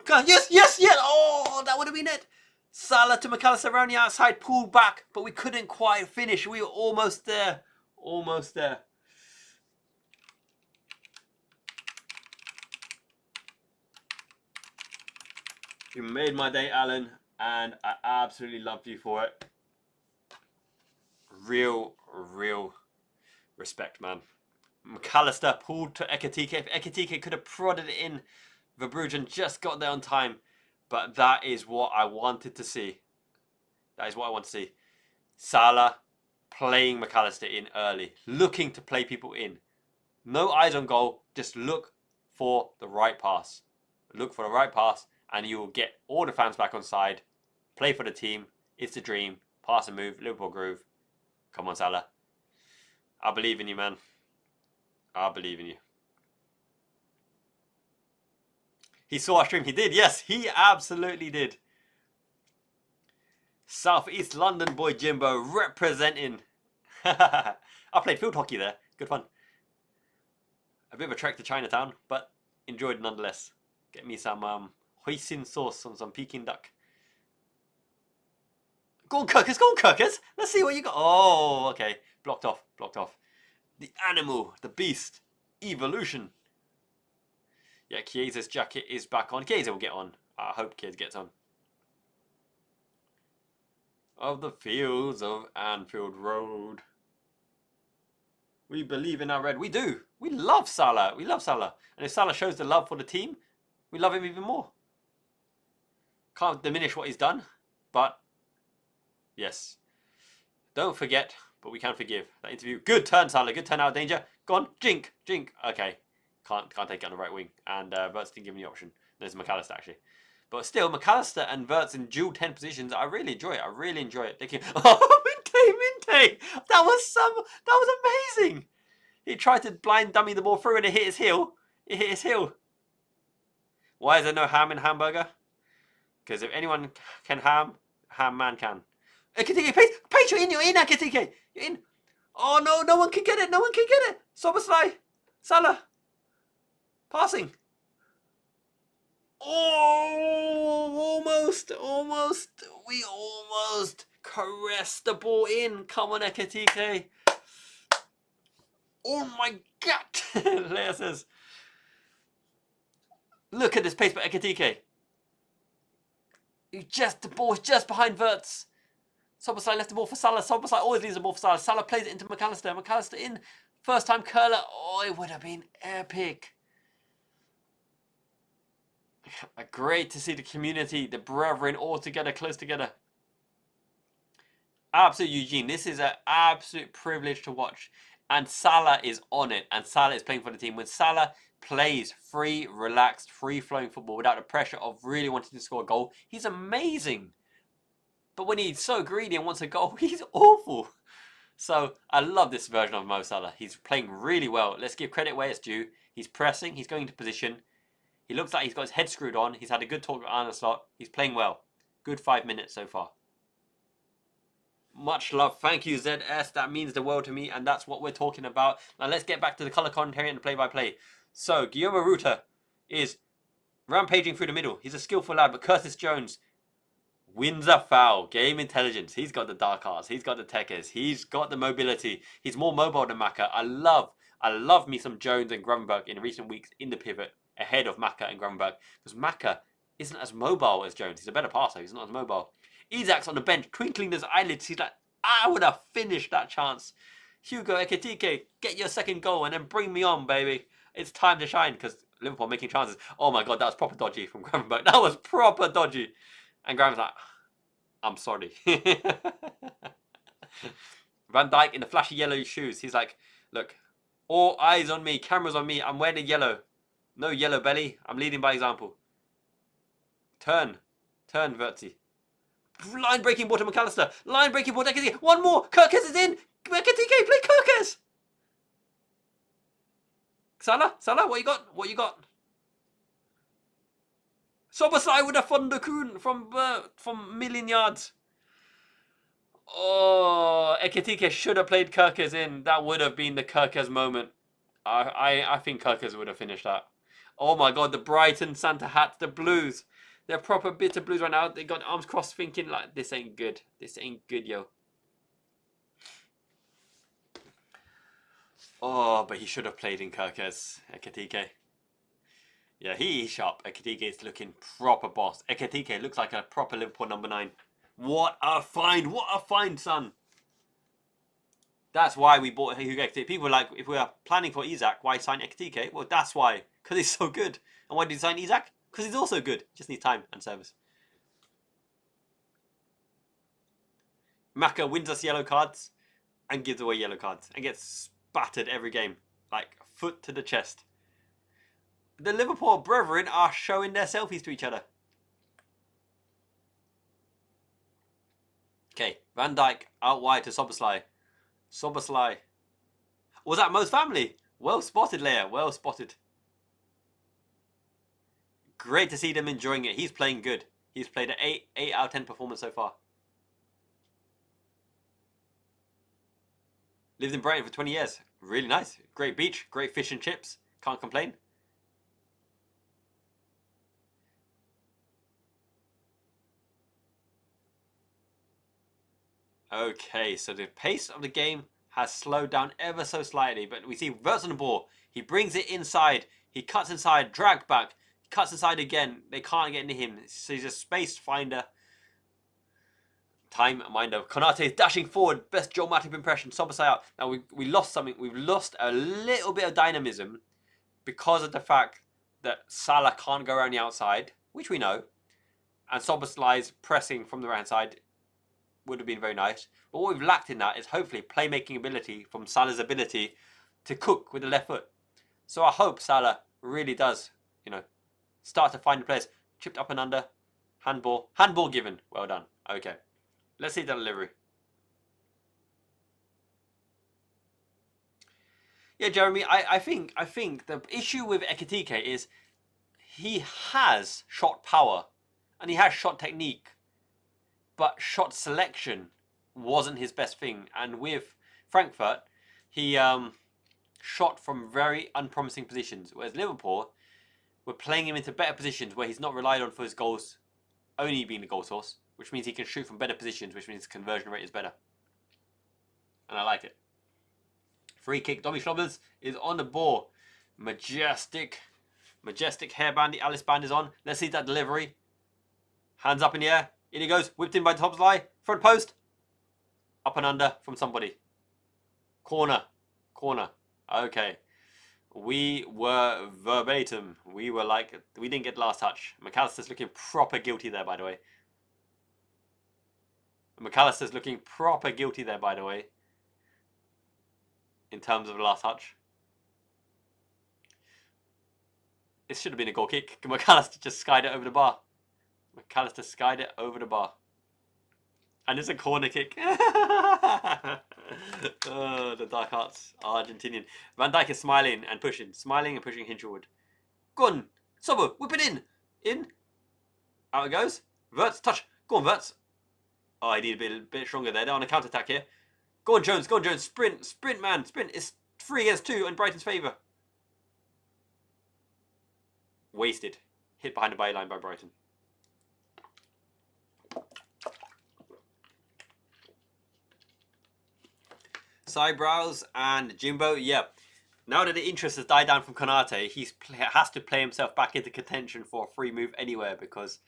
Yes. Oh, that would have been it. Salah to McAllister around the outside. Pulled back. But we couldn't quite finish. We were almost there. Almost there. You made my day, Alan. And I absolutely loved you for it. Real respect, man. McAllister pulled to Ekitike. If Ekitike could have prodded it in, Verbruggen just got there on time. But that is what I wanted to see. That is what I want to see. Salah playing McAllister in early. Looking to play people in. No eyes on goal. Just look for the right pass. Look for the right pass and you will get all the fans back on side. Play for the team. It's the dream. Pass and move. Liverpool groove. Come on, Salah. I believe in you, man. I believe in you. He saw our stream. He did. Yes, he absolutely did. South East London boy Jimbo representing. I played field hockey there. Good fun. A bit of a trek to Chinatown, but enjoyed nonetheless. Get me some hoisin sauce on some Peking duck. Go on, Kirkers. Go on, Kirkers. Let's see what you got. Oh, okay. Blocked off. Blocked off. The animal, the beast, evolution. Yeah, Chiesa's jacket is back on. Chiesa will get on. I hope Chiesa gets on. Of the fields of Anfield Road. We believe in our red. We do. We love Salah. We love Salah. And if Salah shows the love for the team, we love him even more. Can't diminish what he's done, but yes. Don't forget, but we can forgive. That interview. Good turn, Salah. Good turn out of danger. Go on. Jink. Okay. Can't take it on the right wing. And Verts didn't give me the option. There's McAllister, actually. But still, McAllister and Verts in dual 10 positions. I really enjoy it. I really enjoy it. They can... Oh, Minte. That was amazing. He tried to blind dummy the ball through and it hit his heel. Why is there no ham in hamburger? Because if anyone can ham man can. Ekitike, Paige, you're in, Ekitike. You're in. Oh, no one can get it. Soboslai. Salah. Passing. Oh, almost. We almost caressed the ball in. Come on, Ekitike. Oh, my God. Leah says. Look at this pace by Ekitike. The ball is just behind Verts. Soboslai left the ball for Salah. Soboslai always leaves the ball for Salah. Salah plays it into McAllister. McAllister in. First time curler. Oh, it would have been epic. Great to see the community, the brethren all together, close together. Absolute Eugene. This is an absolute privilege to watch. And Salah is on it. And Salah is playing for the team. When Salah plays free, relaxed, free-flowing football without the pressure of really wanting to score a goal, he's amazing. But when he's so greedy and wants a goal, he's awful. So I love this version of Mo Salah. He's playing really well. Let's give credit where it's due. He's pressing. He's going into position. He looks like he's got his head screwed on. He's had a good talk with Arne Slot. He's playing well. Good 5 minutes so far. Much love. Thank you, ZS. That means the world to me, and that's what we're talking about. Now let's get back to the colour commentary and the play-by-play. So, Guillermo Ruta is rampaging through the middle. He's a skillful lad, but Curtis Jones wins a foul. Game intelligence. He's got the dark arts. He's got the techers. He's got the mobility. He's more mobile than Maka. I love me some Jones and Grunberg in recent weeks in the pivot ahead of Maka and Grunberg, because Maka isn't as mobile as Jones. He's a better passer. He's not as mobile. Isak's on the bench, twinkling his eyelids. He's like, I would have finished that chance. Hugo Ekitike, get your second goal and then bring me on, baby. It's time to shine, because Liverpool making chances. Oh my God, that was proper dodgy from Grunberg. That was proper dodgy. And Graham's like, I'm sorry. Van Dijk in the flashy yellow shoes. He's like, look, all eyes on me, cameras on me. I'm wearing yellow. No yellow belly. I'm leading by example. Turn, Vertzi. Line breaking ball to McAllister. Line breaking ball to Ekitike. One more. Kirkes is in. Ekitike, play Kirkes. Salah, what you got? What you got? Soberslide with a Thundercoon from million yards. Oh, Ekitike should have played Kirkers in. That would have been the Kirkers moment. I think Kirkers would have finished that. Oh my god, the Brighton Santa hats, the Blues. They're proper bitter Blues right now. They got arms crossed thinking like, this ain't good. This ain't good, yo. Oh, but he should have played in Kirkers, Ekitike. Yeah, he's sharp. Ekitike is looking proper boss. Ekitike looks like a proper Liverpool number 9. What a find! What a find, son! That's why we bought Hugo Ekitike. People were like, if we are planning for Isaac, why sign Ekitike? Well, that's why. Because he's so good. And why did you sign Isaac? Because he's also good. Just needs time and service. Maka wins us yellow cards and gives away yellow cards. And gets battered every game. Like, foot to the chest. The Liverpool brethren are showing their selfies to each other. Okay, Van Dijk out wide to Soberslide. Soberslide. Was that Mo's family? Well spotted, Leia. Well spotted. Great to see them enjoying it. He's playing good. He's played an 8 out of 10 performance so far. Lived in Brighton for 20 years. Really nice. Great beach. Great fish and chips. Can't complain. Okay, so the pace of the game has slowed down ever so slightly, but we see Verts on the ball. He brings it inside. He cuts inside, drag back, cuts inside again. They can't get into him. So he's a space finder. Time minder. Konate is dashing forward. Best Joe Matip impression. Sobersai out. Now we lost something. We've lost a little bit of dynamism because of the fact that Salah can't go around the outside, which we know, and Soberslai's pressing from the right hand side would have been very nice. But what we've lacked in that is hopefully playmaking ability from Salah's ability to cook with the left foot. So I hope Salah really does, start to find the players. Chipped up and under. Handball. Handball given. Well done. Okay. Let's see the delivery. Yeah, Jeremy, I think the issue with Ekitike is he has shot power and he has shot technique, but shot selection wasn't his best thing. And with Frankfurt, he shot from very unpromising positions, whereas Liverpool were playing him into better positions where he's not relied on for his goals only being the goal source, which means he can shoot from better positions, which means his conversion rate is better. And I like it. Free kick. Dobby Schlobbers is on the ball. Majestic hairband. The Alice band is on. Let's see that delivery. Hands up in the air. In he goes. Whipped in by the top line. Front post. Up and under from somebody. Corner. Okay. We were verbatim. We were like, we didn't get the last touch. McAllister's looking proper guilty there, by the way. McAllister's looking proper guilty there, by the way. In terms of the last touch. It should have been a goal kick. McAllister just skied it over the bar. McAllister skied it over the bar. And it's a corner kick. Oh, the Dark Arts are Argentinian. Van Dijk is smiling and pushing Hinchelwood. Go on, Sobo, whip it in. In. Out it goes. Verts, touch. Go on, Verts. Oh, I need a bit stronger there. They're on a counter-attack here. Go on, Jones. Sprint, man. Sprint. It's 3 against 2 in Brighton's favour. Wasted. Hit behind the byline by Brighton. Sidebrows and Jimbo, yeah. Now that the interest has died down from Konate, he has to play himself back into contention for a free move anywhere because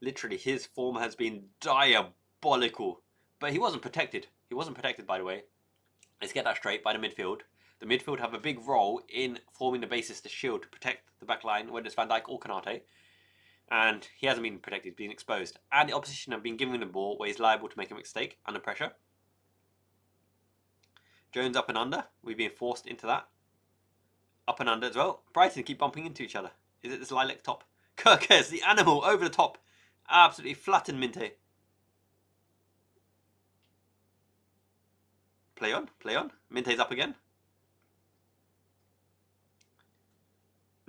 literally his form has been diabolical. But he wasn't protected. He wasn't protected, by the way. Let's get that straight by the midfield. The midfield have a big role in forming the basis to shield to protect the back line, whether it's Van Dijk or Konate. And he hasn't been protected, being exposed. And the opposition have been giving him the ball where he's liable to make a mistake under pressure. Jones up and under. We've been forced into that. Up and under as well. Brighton keep bumping into each other. Is it this lilac top? Kirkes, the animal, over the top. Absolutely flattened Minte. Play on. Minte's up again.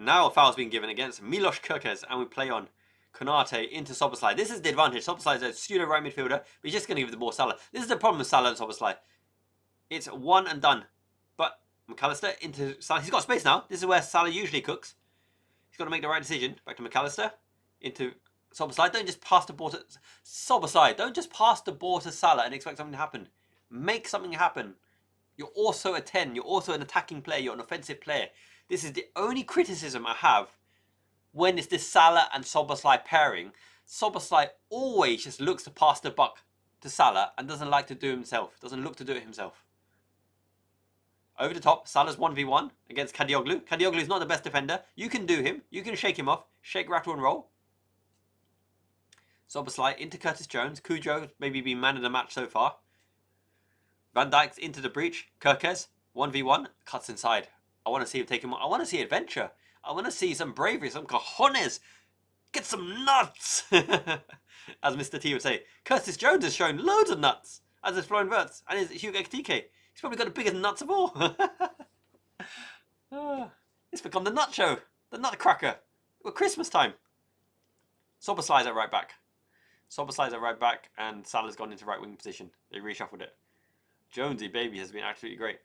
Now a foul's been given against Milos Kerkez, and we play on Konate into Szoboszlai. This is the advantage. Szoboszlai is a pseudo right midfielder, but he's just going to give the ball Salah. This is the problem with Salah and Szoboszlai. It's one and done. But McAllister into Salah. He's got space now. This is where Salah usually cooks. He's got to make the right decision. Back to McAllister into Szoboszlai. Don't just pass the ball to Szoboszlai. Don't just pass the ball to Salah and expect something to happen. Make something happen. You're also a 10. You're also an attacking player. You're an offensive player. This is the only criticism I have when it's this Salah and Szoboszlai pairing. Szoboszlai always just looks to pass the buck to Salah and doesn't like to do it himself. Doesn't look to do it himself. Over the top, Salah's 1v1 against Kadioglu. Kadioglu is not the best defender. You can do him. You can shake him off. Shake, rattle and roll. Szoboszlai into Curtis Jones. Cujo maybe been man of the match so far. Van Dijk's into the breach. Kerkez, 1v1, cuts inside. I want to see him take him on. I want to see adventure. I want to see some bravery, some cojones. Get some nuts. As Mr. T would say. Curtis Jones has shown loads of nuts. As is Florian Wirtz. And is Hugo Ekitike. He's probably got the biggest nuts of all. It's become the nut show. The nutcracker. Well, Christmas time. Szoboszlai's at right back. Szoboszlai's at right back. And Salah's gone into right wing position. They reshuffled it. Jonesy baby has been absolutely great.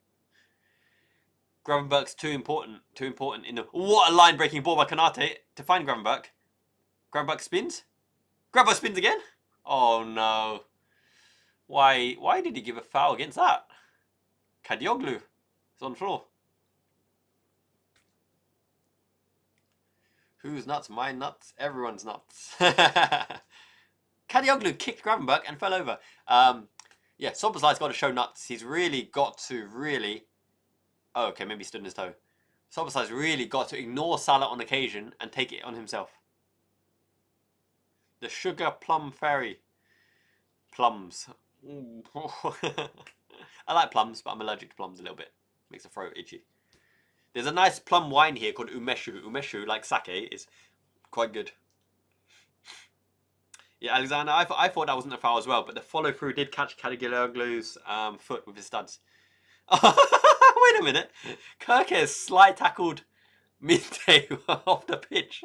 Gravenberch's too important in the... What a line-breaking ball by Konate to find Gravenberch. Gravenberch spins. Gravenberch spins again. Oh no. Why did he give a foul against that? Kadioglu is on the floor. Who's nuts? My nuts. Everyone's nuts. Kadioglu kicked Gravenberch and fell over. Yeah, Szoboszlai's got to show nuts. He's really got to Oh, okay, maybe he stood on his toe. Szoboszlai's really got to ignore Salah on occasion and take it on himself. The sugar plum fairy. Plums. I like plums, but I'm allergic to plums a little bit. Makes the throat itchy. There's a nice plum wine here called umeshu. Umeshu, like sake, is quite good. Yeah, Alexander, I thought that wasn't a foul as well, but the follow-through did catch Kadioglu's foot with his studs. Wait a minute. Kerkez slide tackled Minte off the pitch.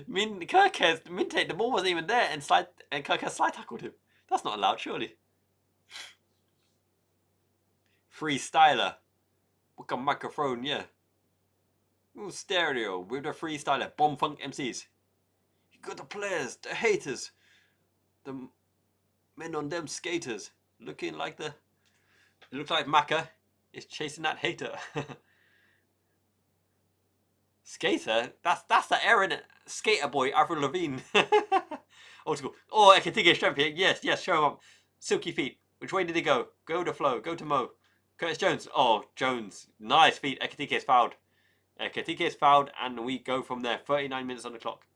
Minte, the ball wasn't even there, and Kerkez slide tackled him. That's not allowed, surely. Freestyler. With a microphone, yeah. Ooh, stereo with the freestyler. Bomb Funk MCs. You got the players, the haters, the men on them skaters. Looking like the... It looks like Maka is chasing that hater. Skater? That's the Aaron skater boy, Avril Lavigne. Old school. Oh, Ekitike strength here. Yes, show him up. Silky feet. Which way did he go? Go to Flo. Go to Mo. Curtis Jones. Oh, Jones. Nice feet. Ekitike is fouled. Ekitike is fouled, and we go from there. 39 minutes on the clock.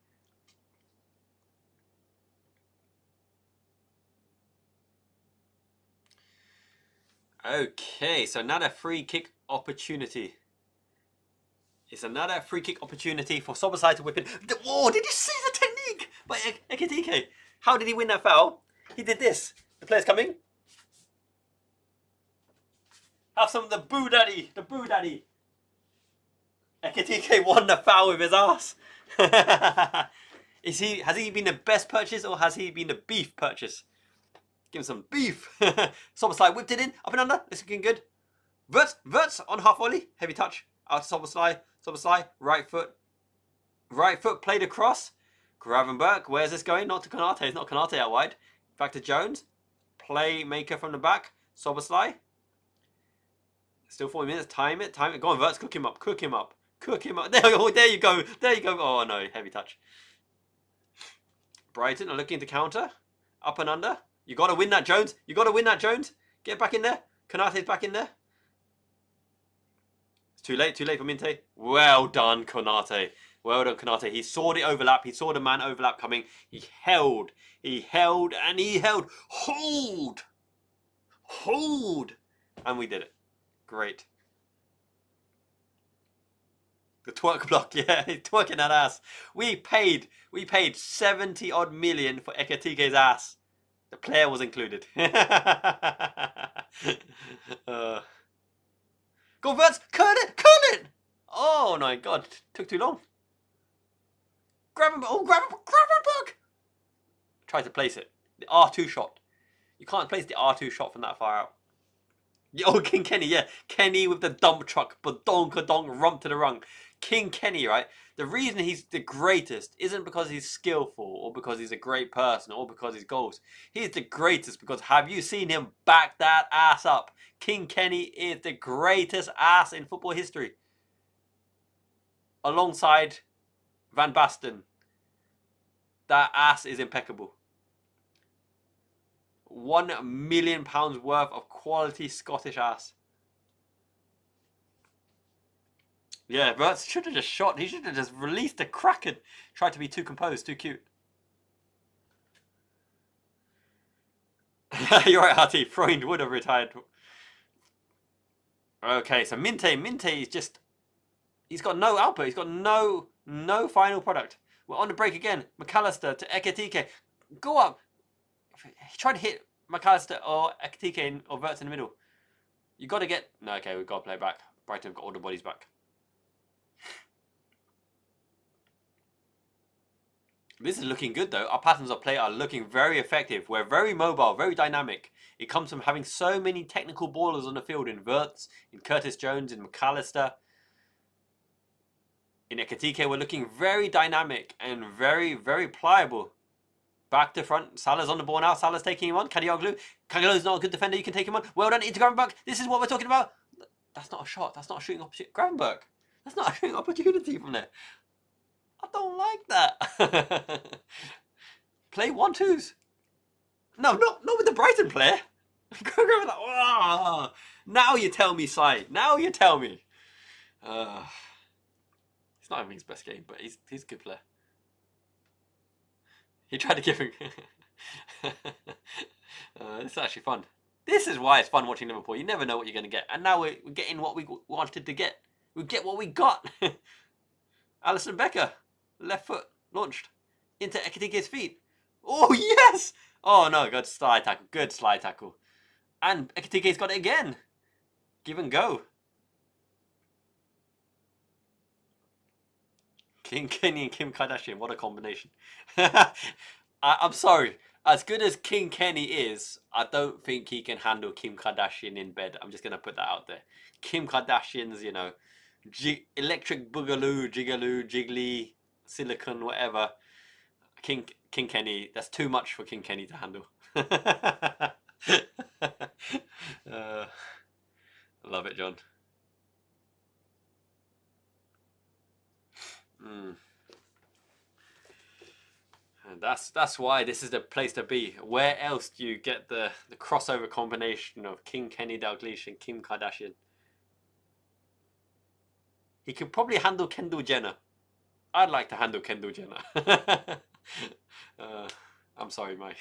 Okay, so another free kick opportunity. It's another free kick opportunity for Szoboszlai to whip it. Whoa, did you see the technique by Ekitike? How did he win that foul? He did this. The player's coming. Have some of the boo daddy. The boo daddy. Ekitike won the foul with his ass. Has he been the best purchase or has he been the beef purchase? Give him some beef. Szoboszlai whipped it in. Up and under. It's looking good. Wirtz on half volley. Heavy touch. Out to Szoboszlai. Szoboszlai. Right foot. Right foot played across. Gravenberch. Where's this going? Not to Konate. It's not Konate out wide. Back to Jones. Playmaker from the back. Szoboszlai. Still 40 minutes. Time it. Go on, Wirtz. Cook him up. There you go. Oh no. Heavy touch. Brighton are looking to counter. Up and under. You got to win that, Jones. Get back in there. Konate's back in there. It's too late for Minte. Well done, Konate. He saw the overlap. He saw the man overlap coming. He held. Hold. And we did it. Great. The twerk block, yeah, he's twerking that ass. We paid 70 odd million for Ekitike's ass. The player was included. Go Wirtz, curl it! Oh my god, took too long. Grab him, oh, grab him back! Try to place it. The R2 shot. You can't place the R2 shot from that far out. Oh, King Kenny, yeah. Kenny with the dump truck, badonk-a-donk, rump to the rung. King Kenny, right? The reason he's the greatest isn't because he's skillful or because he's a great person or because he's goals. He's the greatest because have you seen him back that ass up? King Kenny is the greatest ass in football history. Alongside Van Basten. That ass is impeccable. £1 million worth of quality Scottish ass. Yeah, Verts should have just shot. He should have just released the Kraken. Tried to be too composed, too cute. You're right, Artie. Freund would have retired. Okay, so Minte is just... He's got no output. He's got no final product. We're on the break again. McAllister to Ekitike. Go up. He tried to hit McAllister or Ekitike or Verts in the middle. You got to get... No, okay, we've got to play back. Brighton have got all the bodies back. This is looking good though. Our patterns of play are looking very effective. We're very mobile, very dynamic. It comes from having so many technical ballers on the field in Verts, in Curtis Jones, in McAllister. In Ekitike, we're looking very dynamic and very, very pliable. Back to front. Salah's on the ball now. Salah's taking him on. Kadioglu. Kadioglu's not a good defender. You can take him on. Well done into Gravenberch. This is what we're talking about. That's not a shot. That's not a shooting opportunity. Gravenberch. That's not a shooting opportunity from there. I don't like that. Play 1-2s. No, not with the Brighton player. Now you tell me, Si. Now you tell me. It's not having his best game, but he's a good player. He tried to give him... This is actually fun. This is why it's fun watching Liverpool. You never know what you're going to get. And now we're getting what we wanted to get. We get what we got. Alisson Becker. Left foot. Launched. Into Ekitike's feet. Oh, yes! Oh, no. Good slide tackle. Good slide tackle. And Ekitike's got it again. Give and go. King Kenny and Kim Kardashian. What a combination. I'm sorry. As good as King Kenny is, I don't think he can handle Kim Kardashian in bed. I'm just going to put that out there. Kim Kardashian's, you know, electric boogaloo, jigaloo, jiggly, silicon, whatever. King Kenny, that's too much for King Kenny to handle. Love it, John. And that's why this is the place to be. Where else do you get the crossover combination of King Kenny Dalglish and Kim Kardashian? He could probably handle Kendall Jenner. I'd like to handle Kendall Jenner. I'm sorry, Mike.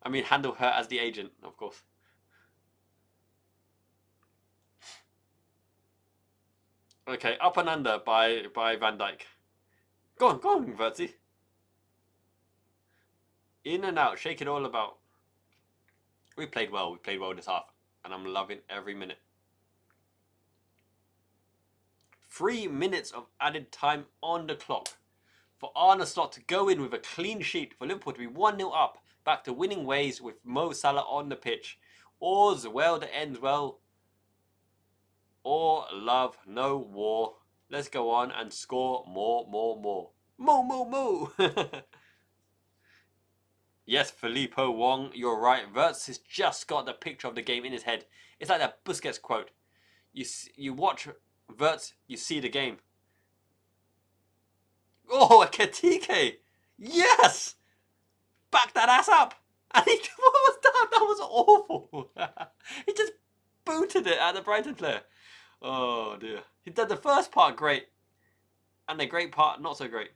I mean, handle her as the agent, of course. Okay, up and under by Van Dijk. Go on, Vertsy. In and out, shake it all about. We played well this half, and I'm loving every minute. 3 minutes of added time on the clock for Arne Slot to go in with a clean sheet, for Liverpool to be 1-0 up, back to winning ways with Mo Salah on the pitch. All's well that ends well. Or love, no war. Let's go on and score more. Mo. Yes, Filippo Wong, you're right. Verts has just got the picture of the game in his head. It's like that Busquets quote. You watch Verts, you see the game. Oh, a Ekitike! Yes! Back that ass up! And what was that? That was awful. He just booted it at the Brighton player. Oh dear. He did the first part great. And the great part not so great.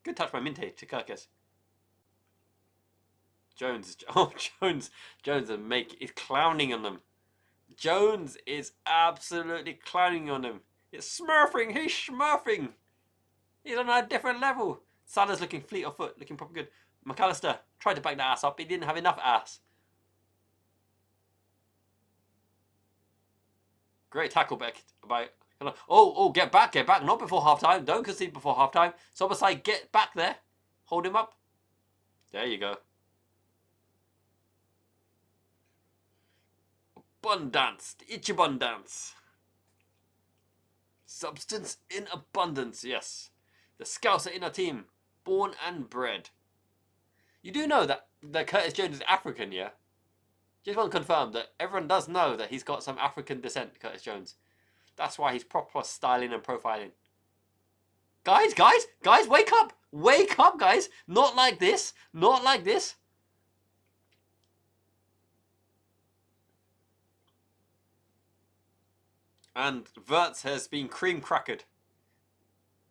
Good touch by Minte to Kirkes. Jones is clowning on them. Jones is absolutely clowning on him. He's smurfing. He's on a different level. Salah's looking fleet of foot, looking proper good. McAllister tried to back that ass up, he didn't have enough ass. Great tackle by Oh, get back, get back. Not before half-time. Don't concede before half-time. Sobasai, get back there. Hold him up. There you go. Abundance. Ichibundance. Substance in abundance, yes. The Scouts are in our team. Born and bred. You do know that Curtis Jones is African, yeah? Just want to confirm that everyone does know that he's got some African descent, Curtis Jones. That's why he's proper styling and profiling. Guys, wake up! Wake up, guys! Not like this! Not like this! And Wirtz has been cream crackered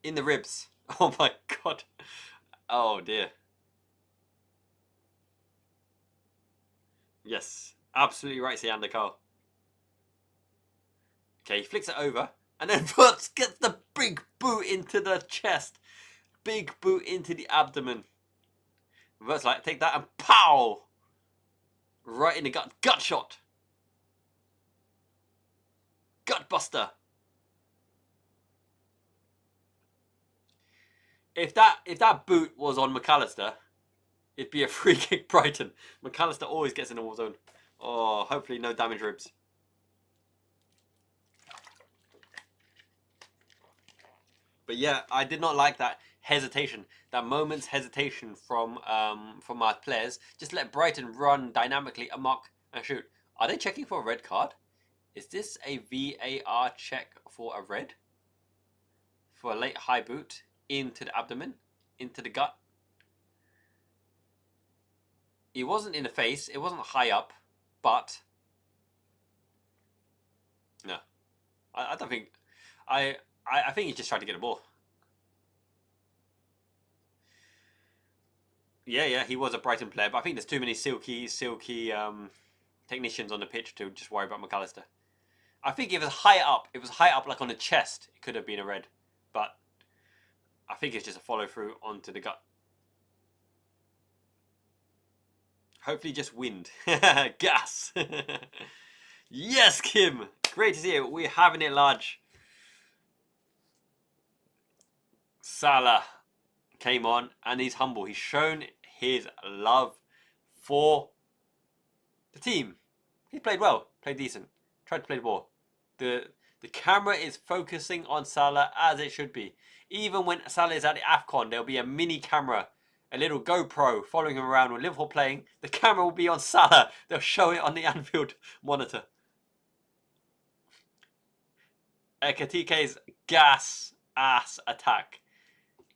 in the ribs. Oh my god. Oh dear. Yes, absolutely right, Siander Carl. Okay, he flicks it over, and then Wirtz gets the big boot into the chest. Big boot into the abdomen. Wirtz like, take that and pow! Right in the gut. Gut shot. Gut buster. If that boot was on McAllister, it'd be a free kick Brighton. McAllister always gets in the war zone. Oh, hopefully no damage ribs. But yeah, I did not like that hesitation, that moment's hesitation from our players. Just let Brighton run dynamically amok and shoot. Are they checking for a red card? Is this a VAR check for a red? For a late high boot into the abdomen, into the gut? It wasn't in the face, it wasn't high up, but no. I don't think I think he just tried to get a ball. Yeah, he was a Brighton player, but I think there's too many silky technicians on the pitch to just worry about McAllister. I think if it was high up like on the chest, it could have been a red. But I think it's just a follow through onto the gut. Hopefully just wind. Gas. Yes, Kim. Great to see you. We're having it large. Salah came on and he's humble. He's shown his love for the team. He played well, played decent, tried to play the ball. The camera is focusing on Salah as it should be. Even when Salah is at the AFCON, there'll be a mini camera, a little GoPro following him around when Liverpool playing. The camera will be on Salah. They'll show it on the Anfield monitor. Ekatike's gas ass attack.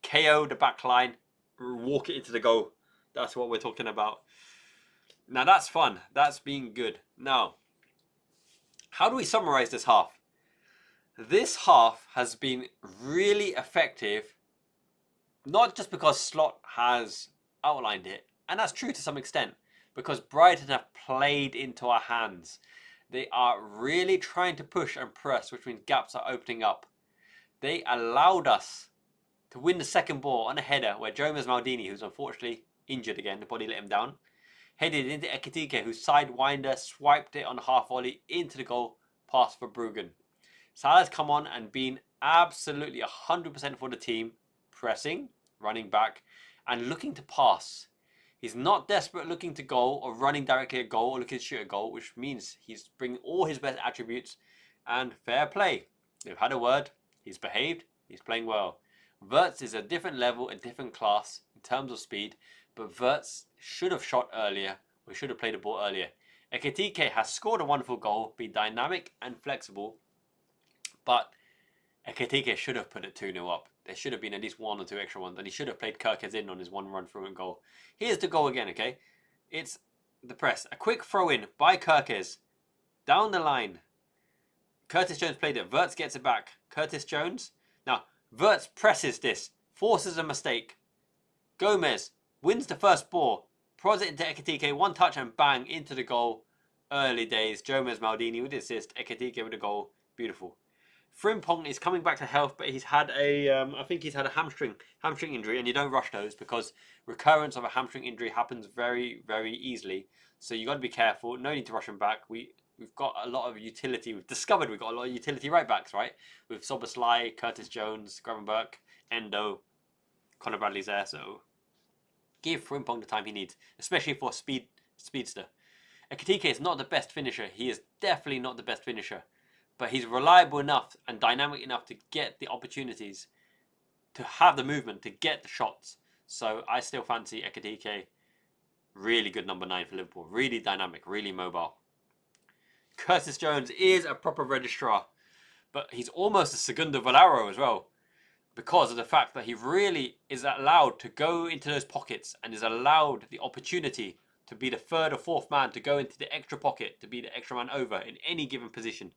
KO the back line, walk it into the goal. That's what we're talking about. Now that's fun. That's been good. Now, how do we summarize this half? This half has been really effective, not just because Slot has outlined it, and that's true to some extent, because Brighton have played into our hands. They are really trying to push and press, which means gaps are opening up. They allowed us to win the second ball on a header where Jomez Maldini, who's unfortunately injured again, the body let him down, headed into Ekatike, who sidewinder swiped it on half volley into the goal, pass for Bruggen. Salah's come on and been absolutely 100% for the team, pressing, running back, and looking to pass. He's not desperate looking to goal or running directly at goal or looking to shoot a goal, which means he's bringing all his best attributes and fair play. They've had a word, he's behaved, he's playing well. Wirtz is a different level, a different class in terms of speed, but Wirtz should have shot earlier, or should have played the ball earlier. Ekatike has scored a wonderful goal, been dynamic and flexible, but Ekatike should have put it 2-0 up. There should have been at least one or two extra ones, and he should have played Kirkes in on his one run through and goal. Here's the goal again, okay? It's the press. A quick throw in by Kirkes. Down the line. Curtis Jones played it. Wirtz gets it back. Curtis Jones. Now, Wirtz presses this. Forces a mistake. Gomez wins the first ball. Prods it into Ekatike. One touch and bang into the goal. Early days. Gomez Maldini with the assist. Ekatike with the goal. Beautiful. Frimpong is coming back to health, but he's had I think he's had a hamstring injury, and you don't rush those because recurrence of a hamstring injury happens very, very easily. So you got to be careful. No need to rush him back. we've got a lot of utility. We've discovered we've got a lot of utility right backs, right? With Szoboszlai, Curtis Jones, Gravenberch, Endo, Conor Bradley's there, so give Frimpong the time he needs, especially for speedster. Ekitike is not the best finisher. He is definitely not the best finisher, but he's reliable enough and dynamic enough to get the opportunities, to have the movement, to get the shots. So I still fancy Ekitike. Really good number 9 for Liverpool. Really dynamic, really mobile. Curtis Jones is a proper registrar, but he's almost a Segundo Valero as well, because of the fact that he really is allowed to go into those pockets and is allowed the opportunity to be the third or fourth man, to go into the extra pocket, to be the extra man over in any given position.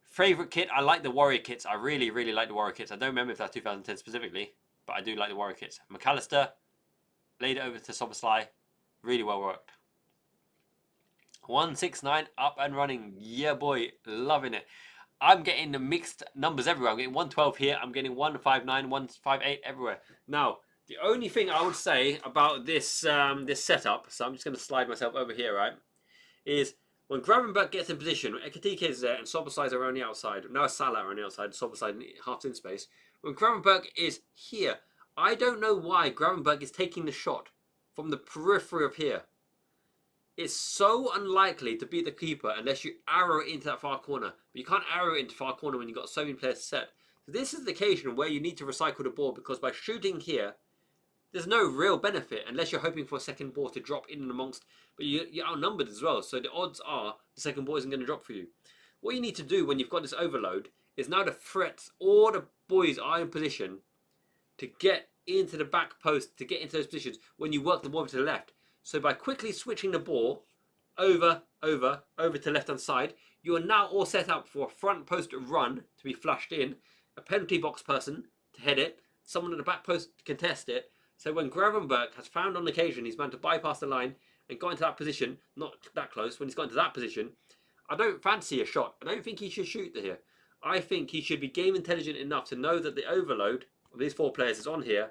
Favourite kit, I like the Warrior kits. I really, really like the Warrior kits. I don't remember if that's 2010 specifically, but I do like the Warrior kits. McAllister, laid it over to Szoboszlai. Really well worked. 169 up and running. Yeah, boy. Loving it. I'm getting the mixed numbers everywhere. I'm getting 112 here. I'm getting 159, 158 everywhere. Now, the only thing I would say about this this setup, so I'm just going to slide myself over here, right, is when Gravenberch gets in position, when Ekitike is there and Szoboszlai are on the outside, now Salah are on the outside, Szoboszlai half in space, when Gravenberch is here, I don't know why Gravenberch is taking the shot from the periphery of here. It's so unlikely to beat the keeper unless you arrow it into that far corner. But you can't arrow it into far corner when you've got so many players set. So this is the occasion where you need to recycle the ball, because by shooting here, there's no real benefit unless you're hoping for a second ball to drop in and amongst. But you're outnumbered as well, so the odds are the second ball isn't going to drop for you. What you need to do when you've got this overload is now to threat all the boys are in position to get into the back post, to get into those positions when you work the ball to the left. So by quickly switching the ball over to left-hand side, you are now all set up for a front post run to be flushed in, a penalty box person to head it, someone at the back post to contest it. So when Gravenberch has found on occasion he's managed to bypass the line and got into that position, not that close, when he's got into that position, I don't fancy a shot. I don't think he should shoot here. I think he should be game intelligent enough to know that the overload of these 4 players is on here,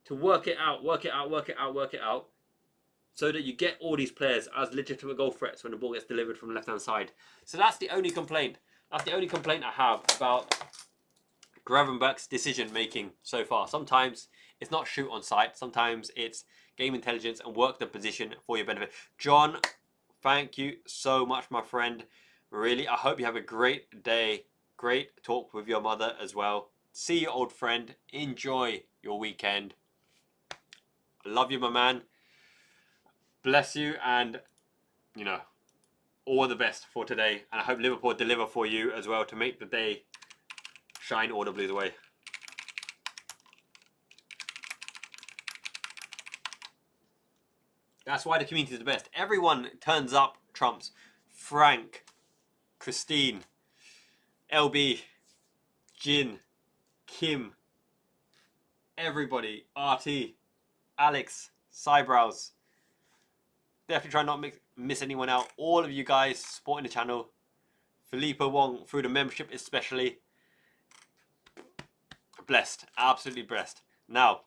to work it out, so that you get all these players as legitimate goal threats when the ball gets delivered from the left-hand side. So that's the only complaint. That's the only complaint I have about Gravenberch's decision-making so far. Sometimes it's not shoot on sight. Sometimes it's game intelligence and work the position for your benefit. John, thank you so much, my friend. Really, I hope you have a great day. Great talk with your mother as well. See your old friend. Enjoy your weekend. I love you, my man. Bless you, and you know, all the best for today. And I hope Liverpool deliver for you as well to make the day shine all the blues away. That's why the community is the best. Everyone turns up, trumps. Frank, Christine, LB, Jin, Kim, everybody, RT, Alex, Cybrows. Definitely try not to miss anyone out. All of you guys supporting the channel. Filippo Wong through the membership especially. Blessed. Absolutely blessed. Now,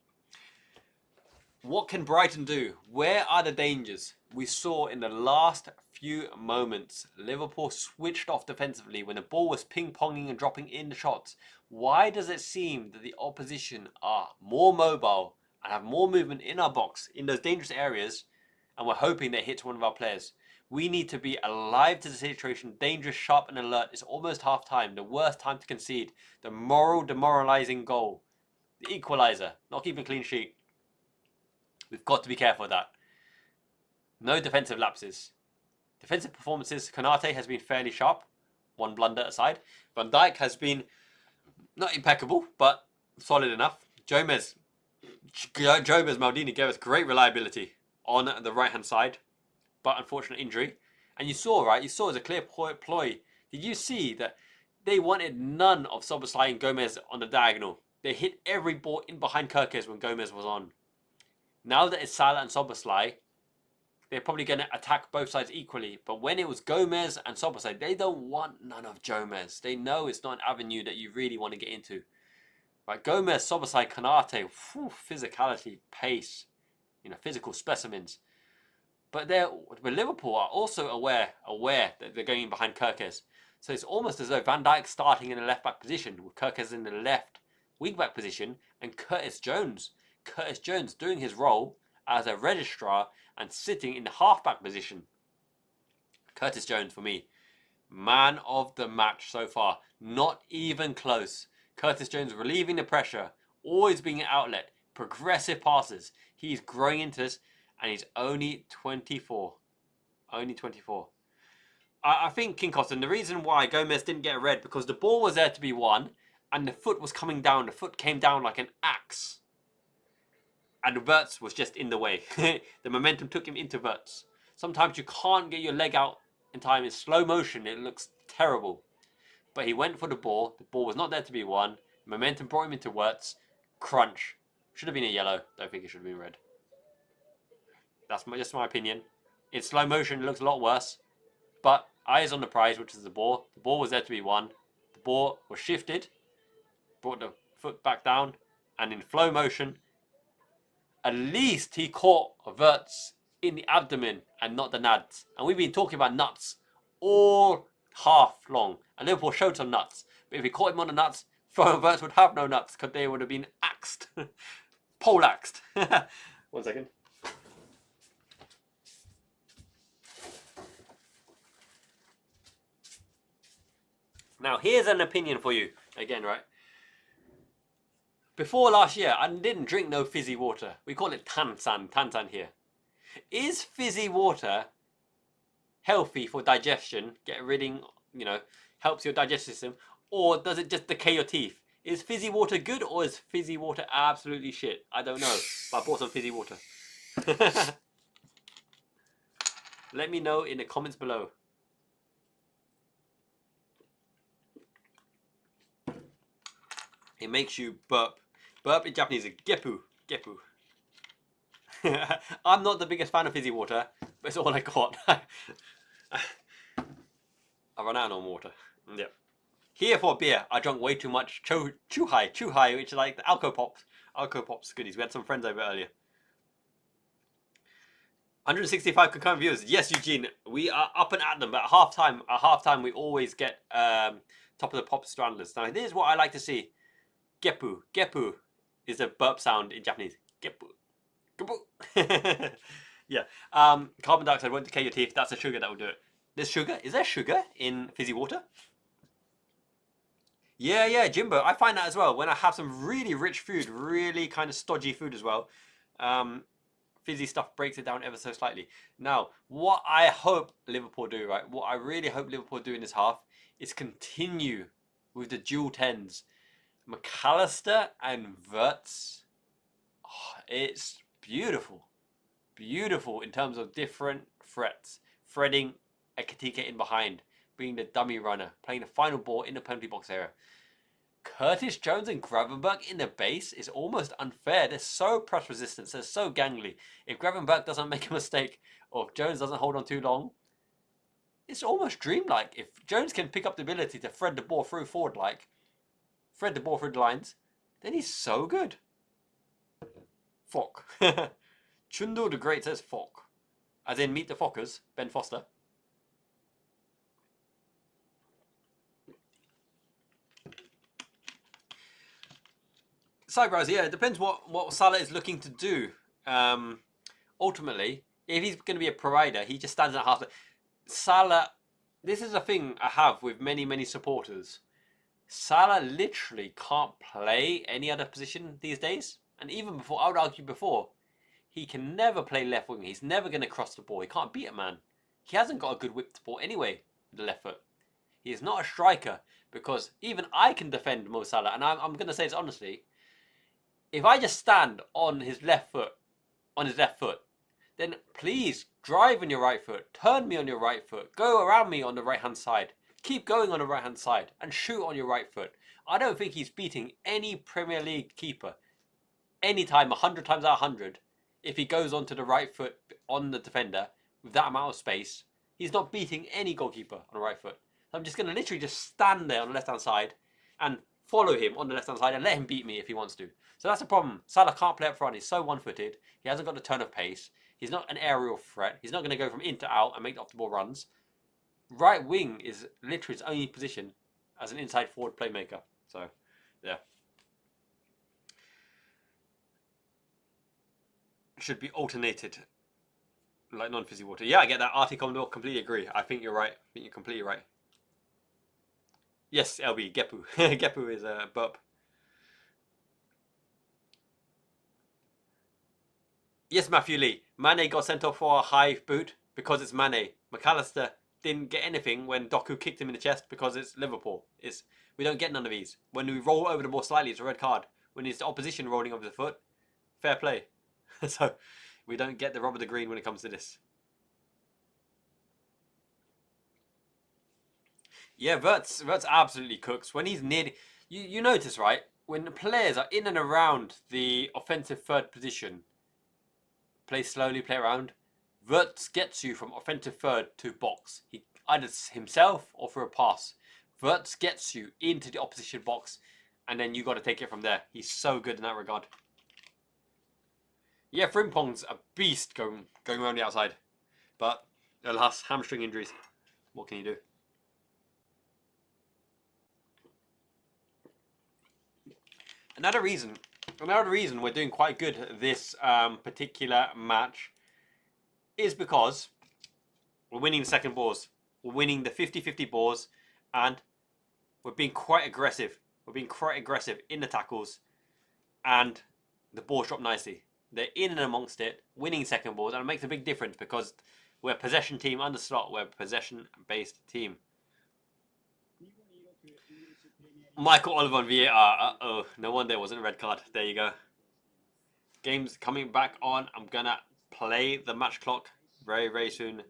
what can Brighton do? Where are the dangers? We saw in the last few moments, Liverpool switched off defensively when the ball was ping-ponging and dropping in the shots. Why does it seem that the opposition are more mobile and have more movement in our box, in those dangerous areas, and we're hoping they hit one of our players? We need to be alive to the situation, dangerous, sharp and alert. It's almost half time, the worst time to concede. The moral demoralising goal. The equaliser, not keeping a clean sheet. We've got to be careful of that. No defensive lapses. Defensive performances, Konate has been fairly sharp, one blunder aside. Van Dijk has been not impeccable, but solid enough. Gomez Maldini gave us great reliability on the right-hand side, but unfortunate injury. And you saw, right? You saw it was a clear ploy. Did you see that they wanted none of Szoboszlai and Gomez on the diagonal? They hit every ball in behind Kirkes when Gomez was on. Now that it's Salah and Szoboszlai, they're probably going to attack both sides equally. But when it was Gomez and Szoboszlai, they don't want none of Gomez. They know it's not an avenue that you really want to get into. Right, Gomez, Szoboszlai, Konate, physicality, pace, physical specimens. But Liverpool are also aware that they're going in behind Kirkes. So it's almost as though Van Dijk starting in the left back position with Kirkes in the left wing back position and Curtis Jones doing his role as a registrar and sitting in the half back position. Curtis Jones for me, man of the match so far. Not even close. Curtis Jones relieving the pressure, always being an outlet, progressive passes. He's growing into this, and he's only 24. Only 24. I think King Costin, the reason why Gomez didn't get a red, because the ball was there to be won, and the foot was coming down. The foot came down like an axe. And Wirtz was just in the way. The momentum took him into Wirtz. Sometimes you can't get your leg out in time. In slow motion, it looks terrible. But he went for the ball. The ball was not there to be won. Momentum brought him into Wirtz. Crunch. Should have been a yellow. Don't think it should have been red. That's just my opinion. In slow motion, it looks a lot worse. But eyes on the prize, which is the ball. The ball was there to be won. The ball was shifted. Brought the foot back down. And in slow motion, at least he caught Wirtz in the abdomen and not the nads. And we've been talking about nuts all half long. And Liverpool showed some nuts. But if he caught him on the nuts, Wirtz would have no nuts because they would have been axed. Poleaxed. 1 second. Now, here's an opinion for you. Again, right? Before last year, I didn't drink no fizzy water. We call it tansan here. Is fizzy water healthy for digestion, helps your digestive system, or does it just decay your teeth? Is fizzy water good, or is fizzy water absolutely shit? I don't know, but I bought some fizzy water. Let me know in the comments below. It makes you burp. Burp in Japanese is gepu. Gepu. I'm not the biggest fan of fizzy water, but it's all I got. I run out of water. Yep. Here for beer, I drank way too much Chuhai, which is like the Alco Pops goodies. We had some friends over earlier. 165 concurrent viewers. Yes, Eugene, we are up and at them, but at halftime we always get top of the pop strandlers. Now, this is what I like to see. Gepu. Gepu is a burp sound in Japanese. Gepu. Gepu. Yeah. Carbon dioxide won't decay your teeth. That's the sugar that will do it. There's sugar? Is there sugar in fizzy water? Yeah, Jimbo. I find that as well. When I have some really rich food, really kind of stodgy food as well, fizzy stuff breaks it down ever so slightly. Now, what I hope Liverpool do, right? What I really hope Liverpool do in this half is continue with the dual 10s. McAllister and Wirtz. Oh, it's beautiful. Beautiful in terms of different threats. Threading Ekitike in behind. Being the dummy runner. Playing the final ball in the penalty box area. Curtis Jones and Gravenberch in the base is almost unfair. They're so press resistant. They're so gangly. If Gravenberch doesn't make a mistake or if Jones doesn't hold on too long, it's almost dreamlike. If Jones can pick up the ability to thread the ball through forward thread the ball through the lines, then he's so good. Fock. Chundo the Great says Fock. As in Meet the Fockers, Ben Foster. Sidebrows, yeah, it depends what Salah is looking to do. Ultimately, if he's going to be a provider, he just stands at half. Salah, this is a thing I have with many supporters. Salah literally can't play any other position these days. And even before, I would argue before, he can never play left wing. He's never going to cross the ball. He can't beat a man. He hasn't got a good whip to ball anyway with the left foot. He is not a striker because even I can defend Mo Salah. And I'm going to say this honestly. If I just stand on his left foot, then please drive on your right foot, turn me on your right foot, go around me on the right hand side, keep going on the right hand side and shoot on your right foot. I don't think he's beating any Premier League keeper anytime 100 times out of 100 if he goes onto the right foot on the defender with that amount of space. He's not beating any goalkeeper on the right foot. So I'm just going to literally just stand there on the left hand side and follow him on the left hand side and let him beat me if he wants to. So that's the problem. Salah can't play up front. He's so one-footed. He hasn't got the turn of pace. He's not an aerial threat. He's not going to go from in to out and make off the ball runs. Right wing is literally his only position as an inside forward playmaker. So, yeah. Should be alternated like non-fizzy water. Yeah, I get that. Artie Commodore, completely agree. I think you're right. I think you're completely right. Yes, LB, Gepu. Gepu is a burp. Yes, Matthew Lee. Mane got sent off for a high boot because it's Mane. McAllister didn't get anything when Doku kicked him in the chest because it's Liverpool. We don't get none of these. When we roll over the ball slightly, it's a red card. When it's the opposition rolling over the foot, fair play. So we don't get the rub of the green when it comes to this. Yeah, Wirtz absolutely cooks. When he's near... You notice, right? When the players are in and around the offensive third position, play slowly, play around, Wirtz gets you from offensive third to box. He either himself or through a pass. Wirtz gets you into the opposition box, and then you got to take it from there. He's so good in that regard. Yeah, Frimpong's a beast going around the outside. But, alas, hamstring injuries. What can you do? Another reason we're doing quite good this particular match is because we're winning the second balls. We're winning the 50-50 balls, and we're being quite aggressive. We're being quite aggressive in the tackles, and the balls drop nicely. They're in and amongst it, winning second balls, and it makes a big difference because we're a possession team under slot. We're a possession-based team. Michael Oliver on VAR. Uh-oh. No wonder it wasn't a red card. There you go. Game's coming back on. I'm going to play the match clock very, very soon.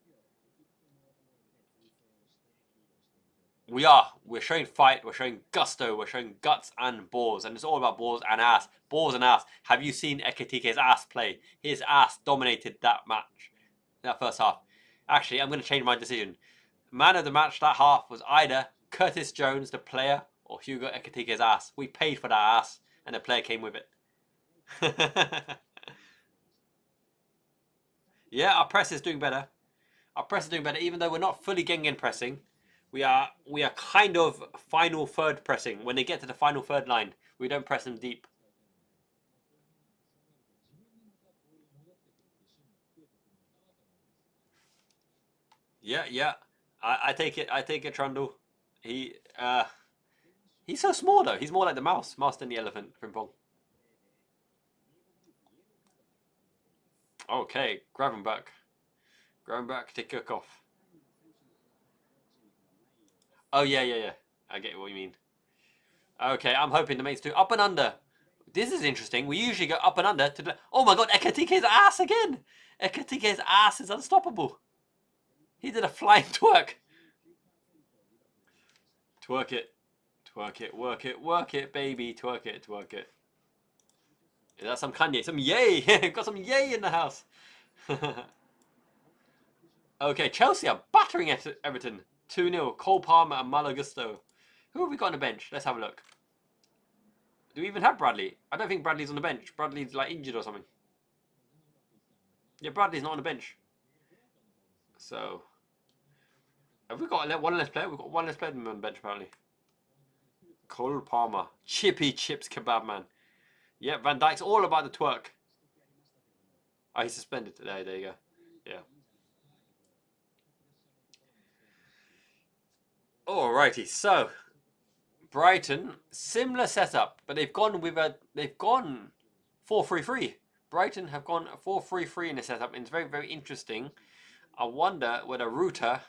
We're showing fight. We're showing gusto. We're showing guts and balls. And it's all about balls and ass. Balls and ass. Have you seen Ekitike's ass play? His ass dominated that match. That first half. Actually, I'm going to change my decision. Man of the match that half was either Curtis Jones, the player, or Hugo Ekitike's ass. We paid for that ass, and the player came with it. Yeah, our press is doing better. Our press is doing better, even though we're not fully Gengen pressing. We are kind of final third pressing. When they get to the final third line, we don't press them deep. Yeah. I take it, Trundle. He's so small though. He's more like the mouse than the elephant, Frimpong. Okay, grab him back. Grab him back to cook off. Oh, yeah. I get what you mean. Okay, I'm hoping the mates do up and under. This is interesting. We usually go up and under to the... Oh my god, Ekitike's ass again! Ekitike's ass is unstoppable. He did a flying twerk. Twerk it. Twerk it, work it, baby. Twerk it. Is that some Kanye? Some yay! Got some yay in the house. Okay, Chelsea are battering Everton. 2-0. Cole Palmer and Malo Gusto. Who have we got on the bench? Let's have a look. Do we even have Bradley? I don't think Bradley's on the bench. Bradley's like injured or something. Yeah, Bradley's not on the bench. So, have we got one less player? We've got one less player than on the bench apparently. Cole Palmer. Chippy Chips Kebab Man. Yeah, Van Dijk's all about the twerk. Oh, he's suspended today. There you go. Yeah. Alrighty, so Brighton, similar setup, but they've gone 4-3-3. Brighton have gone 4-3-3 in the setup, and it's very, very interesting. I wonder whether Ruta,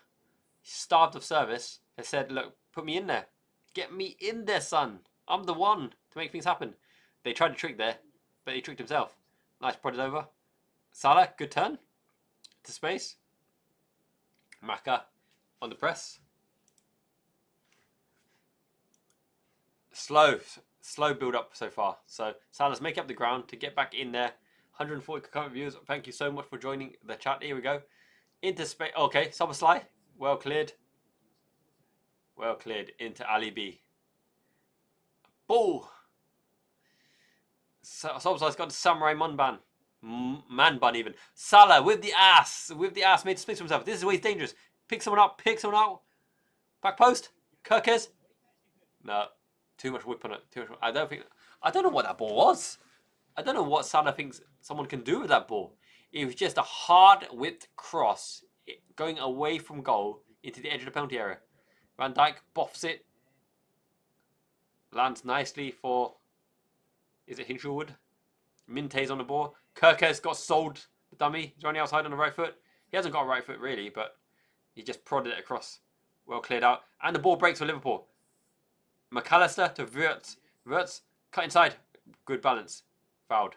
starved of service, has said, look, put me in there. Get me in there, son. I'm the one to make things happen. They tried to trick there, but he tricked himself. Nice prodded over. Salah, good turn to space. Maka on the press. Slow build up so far. So Salah's making up the ground to get back in there. 140 current viewers. Thank you so much for joining the chat. Here we go. Into space. Okay, Soboslai. Well cleared. Well cleared into Ali B. Ball. So Soboslai's got the Samurai Munban. Man bun even. Salah with the ass. Made space for himself. This is where he's dangerous. Pick someone up. Back post. Kirkes. No. Too much whip on it. I don't know what that ball was. I don't know what Salah thinks someone can do with that ball. It was just a hard whipped cross going away from goal into the edge of the penalty area. Van Dijk boffs it. Lands nicely for... Is it Hinshelwood? Minte's on the ball. Kirkes got sold. The dummy. He's running outside on the right foot. He hasn't got a right foot really, but he just prodded it across. Well cleared out. And the ball breaks for Liverpool. McAllister to Wirtz. Wirtz cut inside. Good balance. Fouled.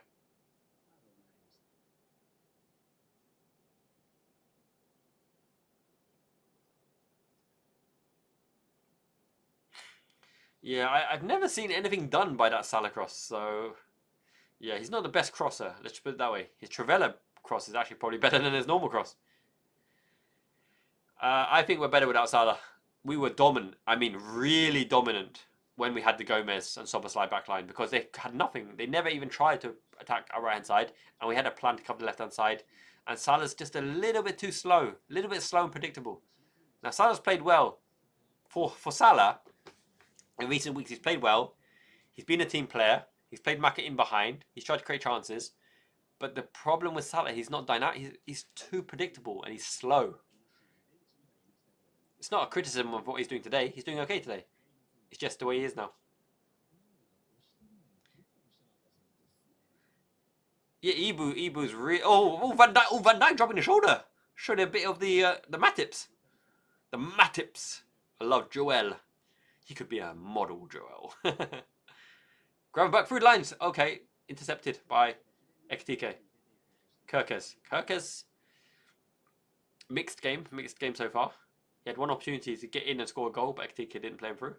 Yeah, I've never seen anything done by that Salah cross, so... Yeah, he's not the best crosser, let's put it that way. His Trivela cross is actually probably better than his normal cross. I think we're better without Salah. We were dominant, I mean really dominant, when we had the Gomez and Szoboszlai backline, because they had nothing. They never even tried to attack our right-hand side, and we had a plan to cover the left-hand side. And Salah's just a little bit too slow, a little bit slow and predictable. Now, Salah's played well. For Salah... In recent weeks, he's played well. He's been a team player. He's played Maka in behind. He's tried to create chances. But the problem with Salah, he's not dynamic. He's too predictable and he's slow. It's not a criticism of what he's doing today. He's doing okay today. It's just the way he is now. Yeah, Ibu's real. Oh, Van Dijk dropping the shoulder. Showed a bit of the Matips. The Matips. I love Joel. He could be a model, Joel. Grab back through the lines. Okay. Intercepted by Ekitike. Kirkes. Mixed game so far. He had one opportunity to get in and score a goal, but Ekitike didn't play him through.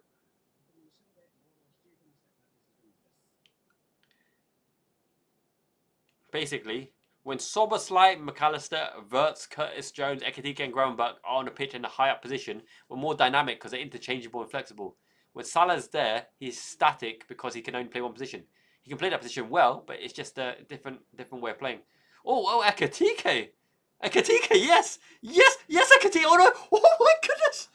Basically, when Szoboszlai, McAllister, Wirtz, Curtis Jones, Ekitike and Gravenberch are on the pitch in a high up position, we're more dynamic because they're interchangeable and flexible. When Salah's there, he's static because he can only play one position. He can play that position well, but it's just a different way of playing. Oh, Ekitike! Ekitike, yes! Yes, Ekitike! Oh no! Oh my goodness!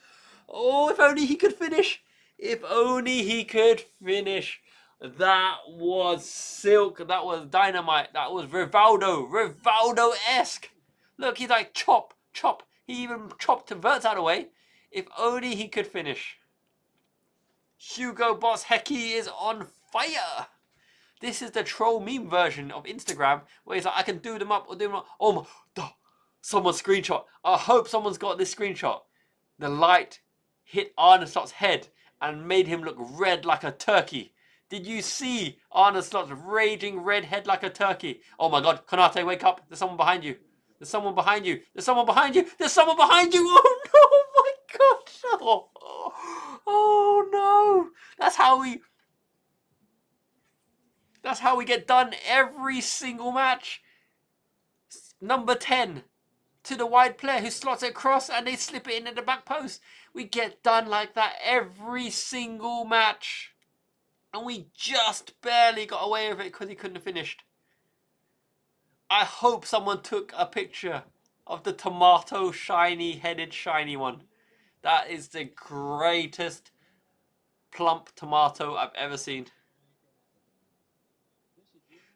Oh, if only he could finish! If only he could finish! That was silk. That was dynamite. That was Rivaldo-esque. Look, he's like chop. He even chopped to Wirtz out of the way. If only he could finish. Hugo Boss Heki is on fire. This is the troll meme version of Instagram where he's like, I can do them up or do them up. Oh my, someone's screenshot. I hope someone's got this screenshot. The light hit Arne Slot's head and made him look red like a turkey. Did you see Arne Slot's raging red head like a turkey? Oh my God, Konate, wake up. There's someone behind you. There's someone behind you. There's someone behind you. There's someone behind you. Oh no, my God. Oh no. That's how we get done every single match. Number 10 to the wide player who slots it across and they slip it in at the back post. We get done like that every single match. And we just barely got away with it because he couldn't have finished. I hope someone took a picture of the tomato headed shiny one. That is the greatest plump tomato I've ever seen.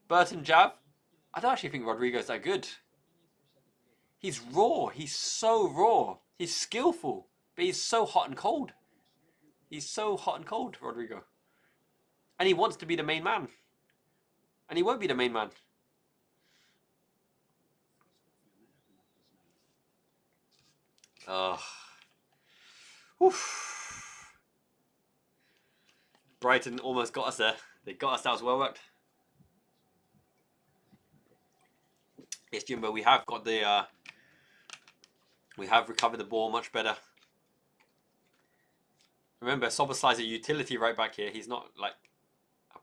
Burton Jav. I don't actually think Rodrigo's that good. He's raw. He's so raw. He's skillful. But he's so hot and cold. Rodrigo. And he wants to be the main man. And he won't be the main man. Brighton almost got us there. They got us. That was well worked. Yes, Jimbo, we have got the... we have recovered the ball much better. Remember, Szoboszlai's a utility right back here. He's not like...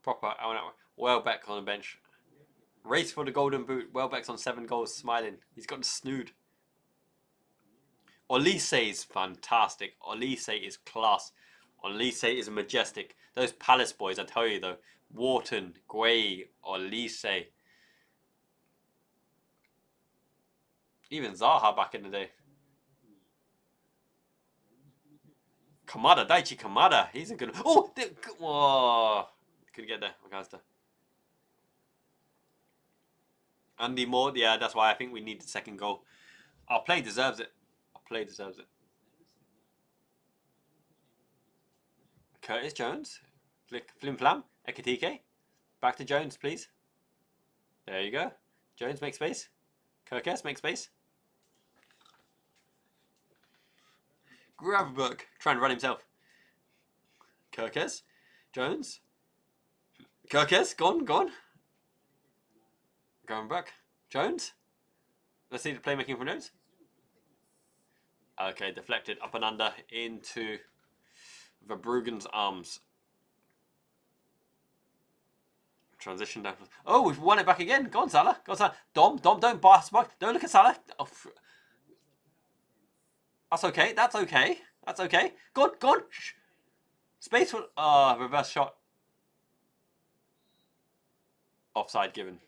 proper Welbeck on the bench. Race for the golden boot. Welbeck's on 7 goals, smiling. He's got the snood. Olise is fantastic. Olise is class. Olise is majestic. Those Palace boys, I tell you though. Wharton, Guay, Olise. Even Zaha back in the day. Kamada, Daichi Kamada. He's a good. Oh, whoa. Couldn't get there, McAllister. Andy Moore. Yeah, that's why I think we need the second goal. Our play deserves it. Our play deserves it. Curtis Jones. Flim Flam. Ekatike. Back to Jones, please. There you go. Jones, make space. Kirkes, make space. Gravenberg, trying to run himself. Kirkes. Jones. Kirkes, gone. Gravenberg. Jones. Let's see the playmaking from Jones. Okay, deflected up and under into Verbruggen's arms. Transition down. Oh, we've won it back again. Go on, Salah. Go on, Salah. Dom, don't pass. Don't look at Salah. Oh, that's okay. That's okay. Go on. Shh. Space for... reverse shot. Offside given.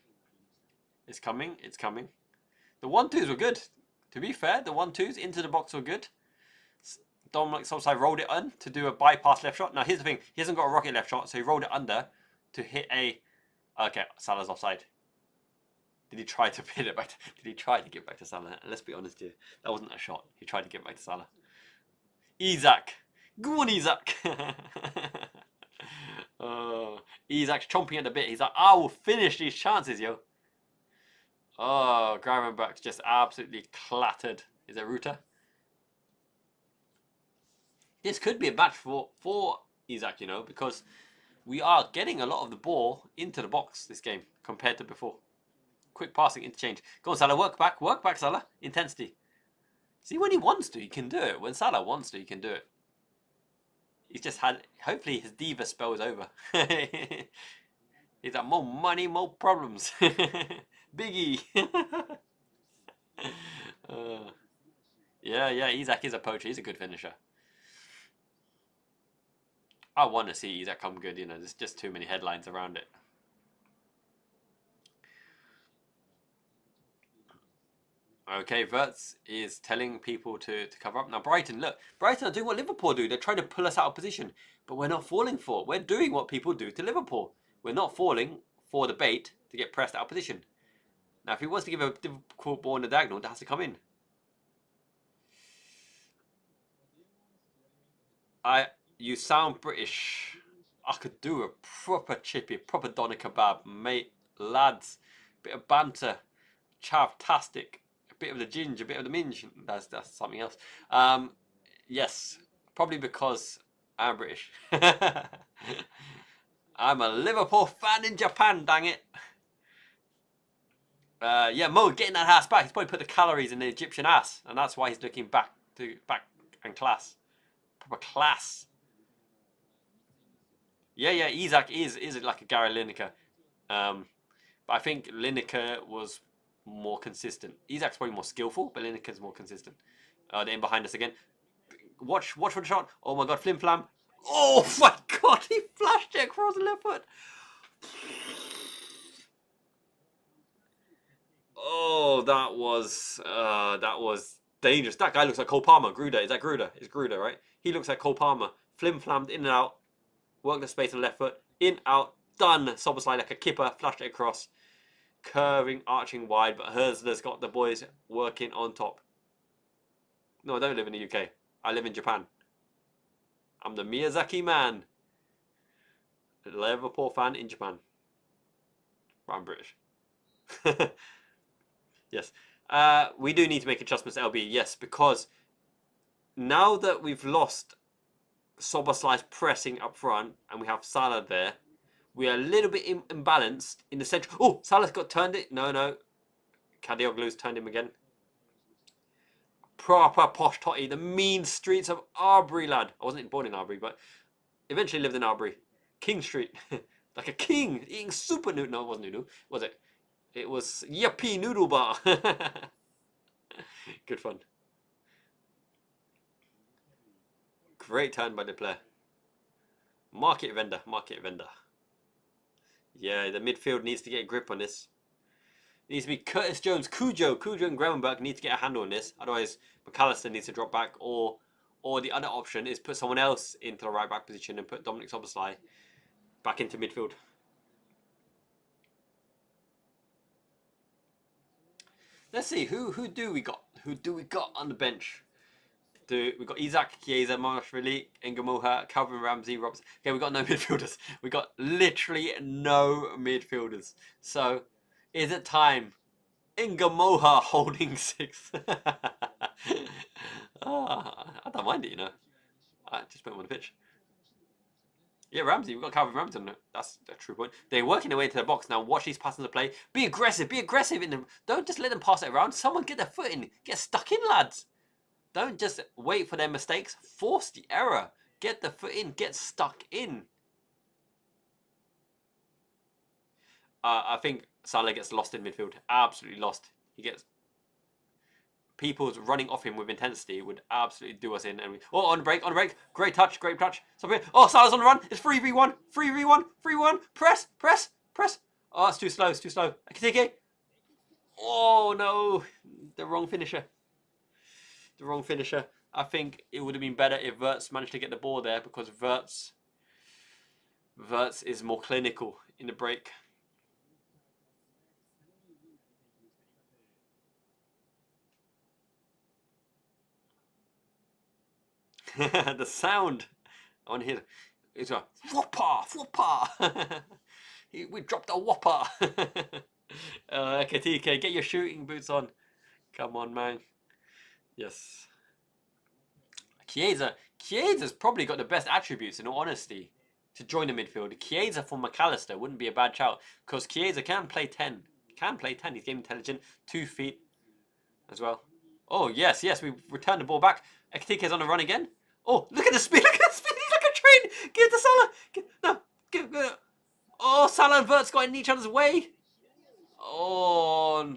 It's coming. The 1-2s were good. To be fair, the 1-2s into the box were good. Dominic Solskjaer rolled it on to do a bypass left shot. Now, here's the thing. He hasn't got a rocket left shot, so he rolled it under to hit a... Okay, Salah's offside. Did he try to pin it back? Did he try to get back to Salah? Let's be honest here. That wasn't a shot. He tried to get back to Salah. Isak. Go on, Isak. Isak's chomping at the bit. He's like, I will finish these chances, yo. Oh, Gravenberg's just absolutely clattered. Is it Ruta? This could be a match for Isak, you know, because we are getting a lot of the ball into the box this game compared to before. Quick passing interchange. Go on, Salah. Work back, Salah. Intensity. See, when he wants to, he can do it. When Salah wants to, he can do it. He's just had... Hopefully his diva spell is over. He's like, more money, more problems. Biggie. Yeah, Isak is a poacher. He's a good finisher. I want to see Isak come good, you know. There's just too many headlines around it. Okay, Wirtz is telling people to cover up. Now, Brighton, look. Brighton are doing what Liverpool do. They're trying to pull us out of position. But we're not falling for it. We're doing what people do to Liverpool. We're not falling for the bait to get pressed out of position. Now, if he wants to give a difficult ball in the diagonal, that has to come in. You sound British. I could do a proper chippy, proper doner kebab, mate, lads. Bit of banter, chavtastic, a bit of the ginge, a bit of the minge. That's something else. Yes, probably because I'm British. I'm a Liverpool fan in Japan. Dang it. Yeah, Mo getting that ass back. He's probably put the calories in the Egyptian ass, and that's why he's looking back and class, proper class. Yeah, Isak is like a Gary Lineker. But I think Lineker was more consistent. Isak's probably more skillful, but Lineker's more consistent. They're in behind us again. Watch for the shot. Oh my god, Flim Flam. Oh my god, he flashed it across the left foot. Oh, that was dangerous. That guy looks like Cole Palmer. Gruder. Is that Gruder? It's Gruder, right? He looks like Cole Palmer. Flim Flammed in and out. Worked the space on the left foot. In, out, done. Soberslide like a kipper. Flashed it across. Curving, arching wide. But Herzler's got the boys working on top. No, I don't live in the UK. I live in Japan. I'm the Miyazaki man. A Liverpool fan in Japan. But I'm British. Yes. We do need to make adjustments to LB. Yes, because now that we've lost Soberslide pressing up front and we have Salah there, we are a little bit imbalanced in the centre. Oh, Salah's got turned it. No. Kadioglu's turned him again. Proper posh totty. The mean streets of Arbery, lad. I wasn't born in Arbery, but eventually lived in Arbery. King Street. Like a king eating super noodle. No, it wasn't noodle. Was it? It was Yuppie Noodle Bar. Good fun. Great turn by the player. Market vendor. Yeah, the midfield needs to get a grip on this. It needs to be Curtis Jones, Cujo and Gravenberch need to get a handle on this. Otherwise, McAllister needs to drop back, or the other option is put someone else into the right back position and put Dominic Szoboszlai back into midfield. Let's see who do we got? Who do we got on the bench? We got Isaac, Chiesa, Marshvili, Ingamoha, Calvin Ramsey, Robson. Okay, we got no midfielders. We got literally no midfielders. So, is it time? Ingamoha holding 6. I don't mind it, you know. I just put him on the pitch. Yeah, Ramsey. We've got Calvin Ramsey on it. That's a true point. They're working their way into the box. Now watch these passes to play. Be aggressive. Be aggressive in them. Don't just let them pass it around. Someone get their foot in. Get stuck in, lads. Don't just wait for their mistakes. Force the error. Get the foot in. Get stuck in. I think Salah gets lost in midfield. Absolutely lost. He gets... People's running off him with intensity would absolutely do us in. And on break. Great touch. Oh, Salah's on the run. It's 3v1. 3v1. Press. Oh, it's too slow. Ekitike. Oh, no. The wrong finisher. I think it would have been better if Wirtz managed to get the ball there, because Wirtz is more clinical in the break. The sound. I want to hear it's a whopper. We dropped a whopper. Ekitike, get your shooting boots on. Come on, man. Yes. Chiesa's probably got the best attributes, in all honesty, to join the midfield. Chiesa for McAllister wouldn't be a bad shout, because Chiesa can play 10. He's game intelligent, 2 feet as well. Oh, yes, we returned the ball back. Ekitike's on the run again. Oh, look at the speed. He's like a train. Give it to Salah. Oh, Salah and Wirtz got in each other's way. Oh,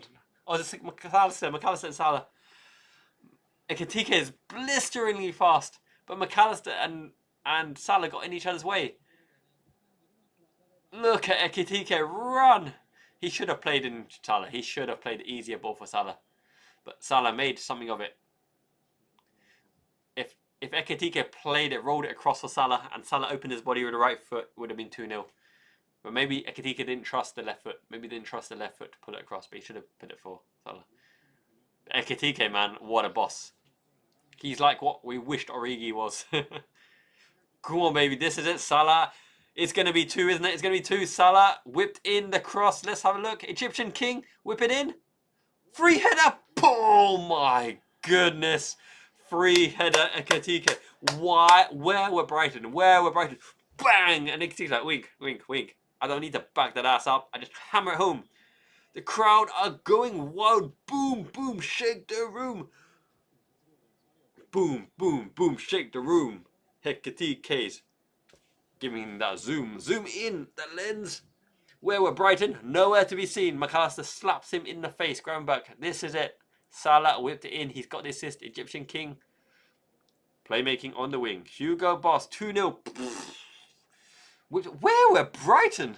it's McAllister and Salah. Ekitike is blisteringly fast, but McAllister and Salah got in each other's way. Look at Ekitike run. He should have played in Salah. He should have played the easier ball for Salah. But Salah made something of it. If Ekitike played it, rolled it across for Salah, and Salah opened his body with the right foot, it would have been 2-0. But maybe Ekitike didn't trust the left foot. Maybe didn't trust the left foot to pull it across, but he should have put it for Salah. Ekitike, man, what a boss. He's like what we wished Origi was. Come on, baby, this is it, Salah. It's going to be 2, isn't it? It's going to be 2. Salah whipped in the cross. Let's have a look. Egyptian King, whip it in. Free header. Oh, my goodness. Free header, Ekitike. Why? Where were Brighton? Bang! And Ekitike's like, wink. I don't need to back that ass up. I just hammer it home. The crowd are going wild. Boom, shake the room. Boom, shake the room. Ekitike's giving that zoom in the lens. Where were Brighton? Nowhere to be seen. McAllister slaps him in the face. Gravenberch, this is it. Salah whipped it in. He's got the assist. Egyptian King. Playmaking on the wing. Hugo Boss, 2-0. Where were Brighton?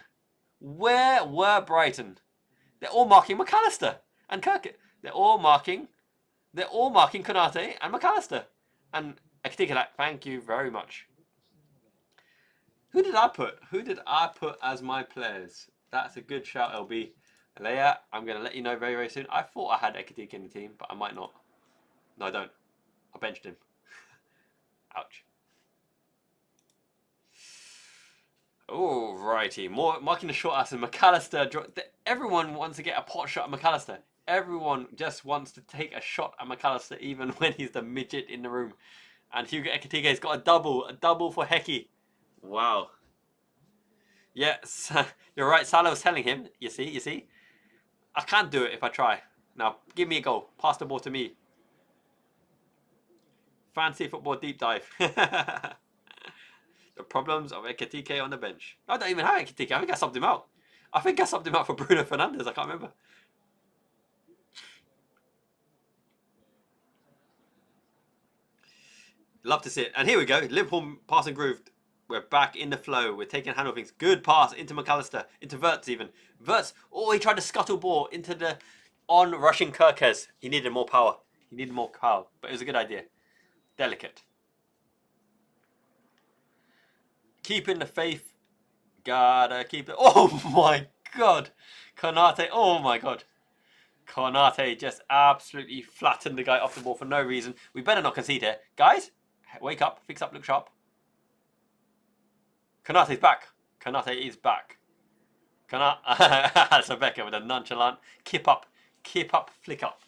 They're all marking McAllister and Kirk. They're all marking Konate and McAllister. And Ekitike like, thank you very much. Who did I put as my players? That's a good shout, LB. Alea, I'm going to let you know very, very soon. I thought I had Ekitike in the team, but I might not. No, I don't. I benched him. Ouch. Alrighty. More marking the short ass and McAllister. Everyone wants to get a pot shot at McAllister. Everyone just wants to take a shot at McAllister, even when he's the midget in the room. And Hugo Ekitike's got a double for Heki. Wow. Yes, you're right. Salah was telling him, you see, I can't do it if I try. Now, give me a goal. Pass the ball to me. Fancy football deep dive. The problems of Ekitike on the bench. I don't even have Ekitike. I think I subbed him out. For Bruno Fernandes. I can't remember. Love to see it. And here we go. Liverpool passing groove. We're back in the flow. We're taking handle things. Good pass into McAllister. Into Wirtz even. Wirtz. Oh, he tried to scuttle ball into the on-rushing Kirkes. He needed more power. He needed more power. But it was a good idea. Delicate. Keeping the faith. Gotta keep it. Oh my god. Konate. Oh my god. Konate just absolutely flattened the guy off the ball for no reason. We better not concede here. Guys, wake up. Fix up. Look sharp. Konate's back. Konate is back. Sabeka with a nonchalant keep up, flick up.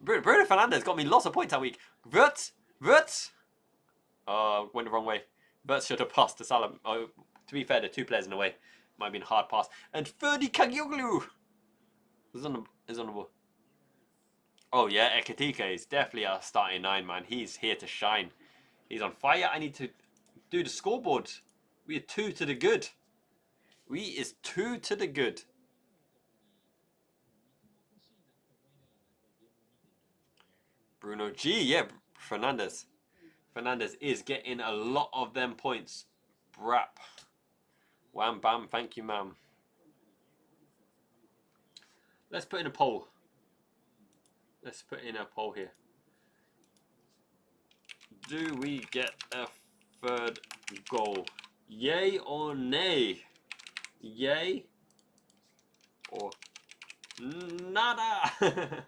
Bruno Fernandes got me lots of points that week. Wirtz. Went the wrong way. Wirtz should have passed to Salah. Oh, to be fair, the two players in the way. Might have been a hard pass. And Ferdi Kagioğlu is on the ball. Oh yeah, Ekitike is definitely our starting 9, man. He's here to shine. He's on fire. I need to do the scoreboard. We are 2 to the good. We is 2 to the good. Bruno G, yeah, Fernandes. Fernandes is getting a lot of them points. Brap. Wham bam, thank you, ma'am. Let's put in a poll. Let's put in a poll here. Do we get a 3rd goal? Yay or nay? Yay or nada?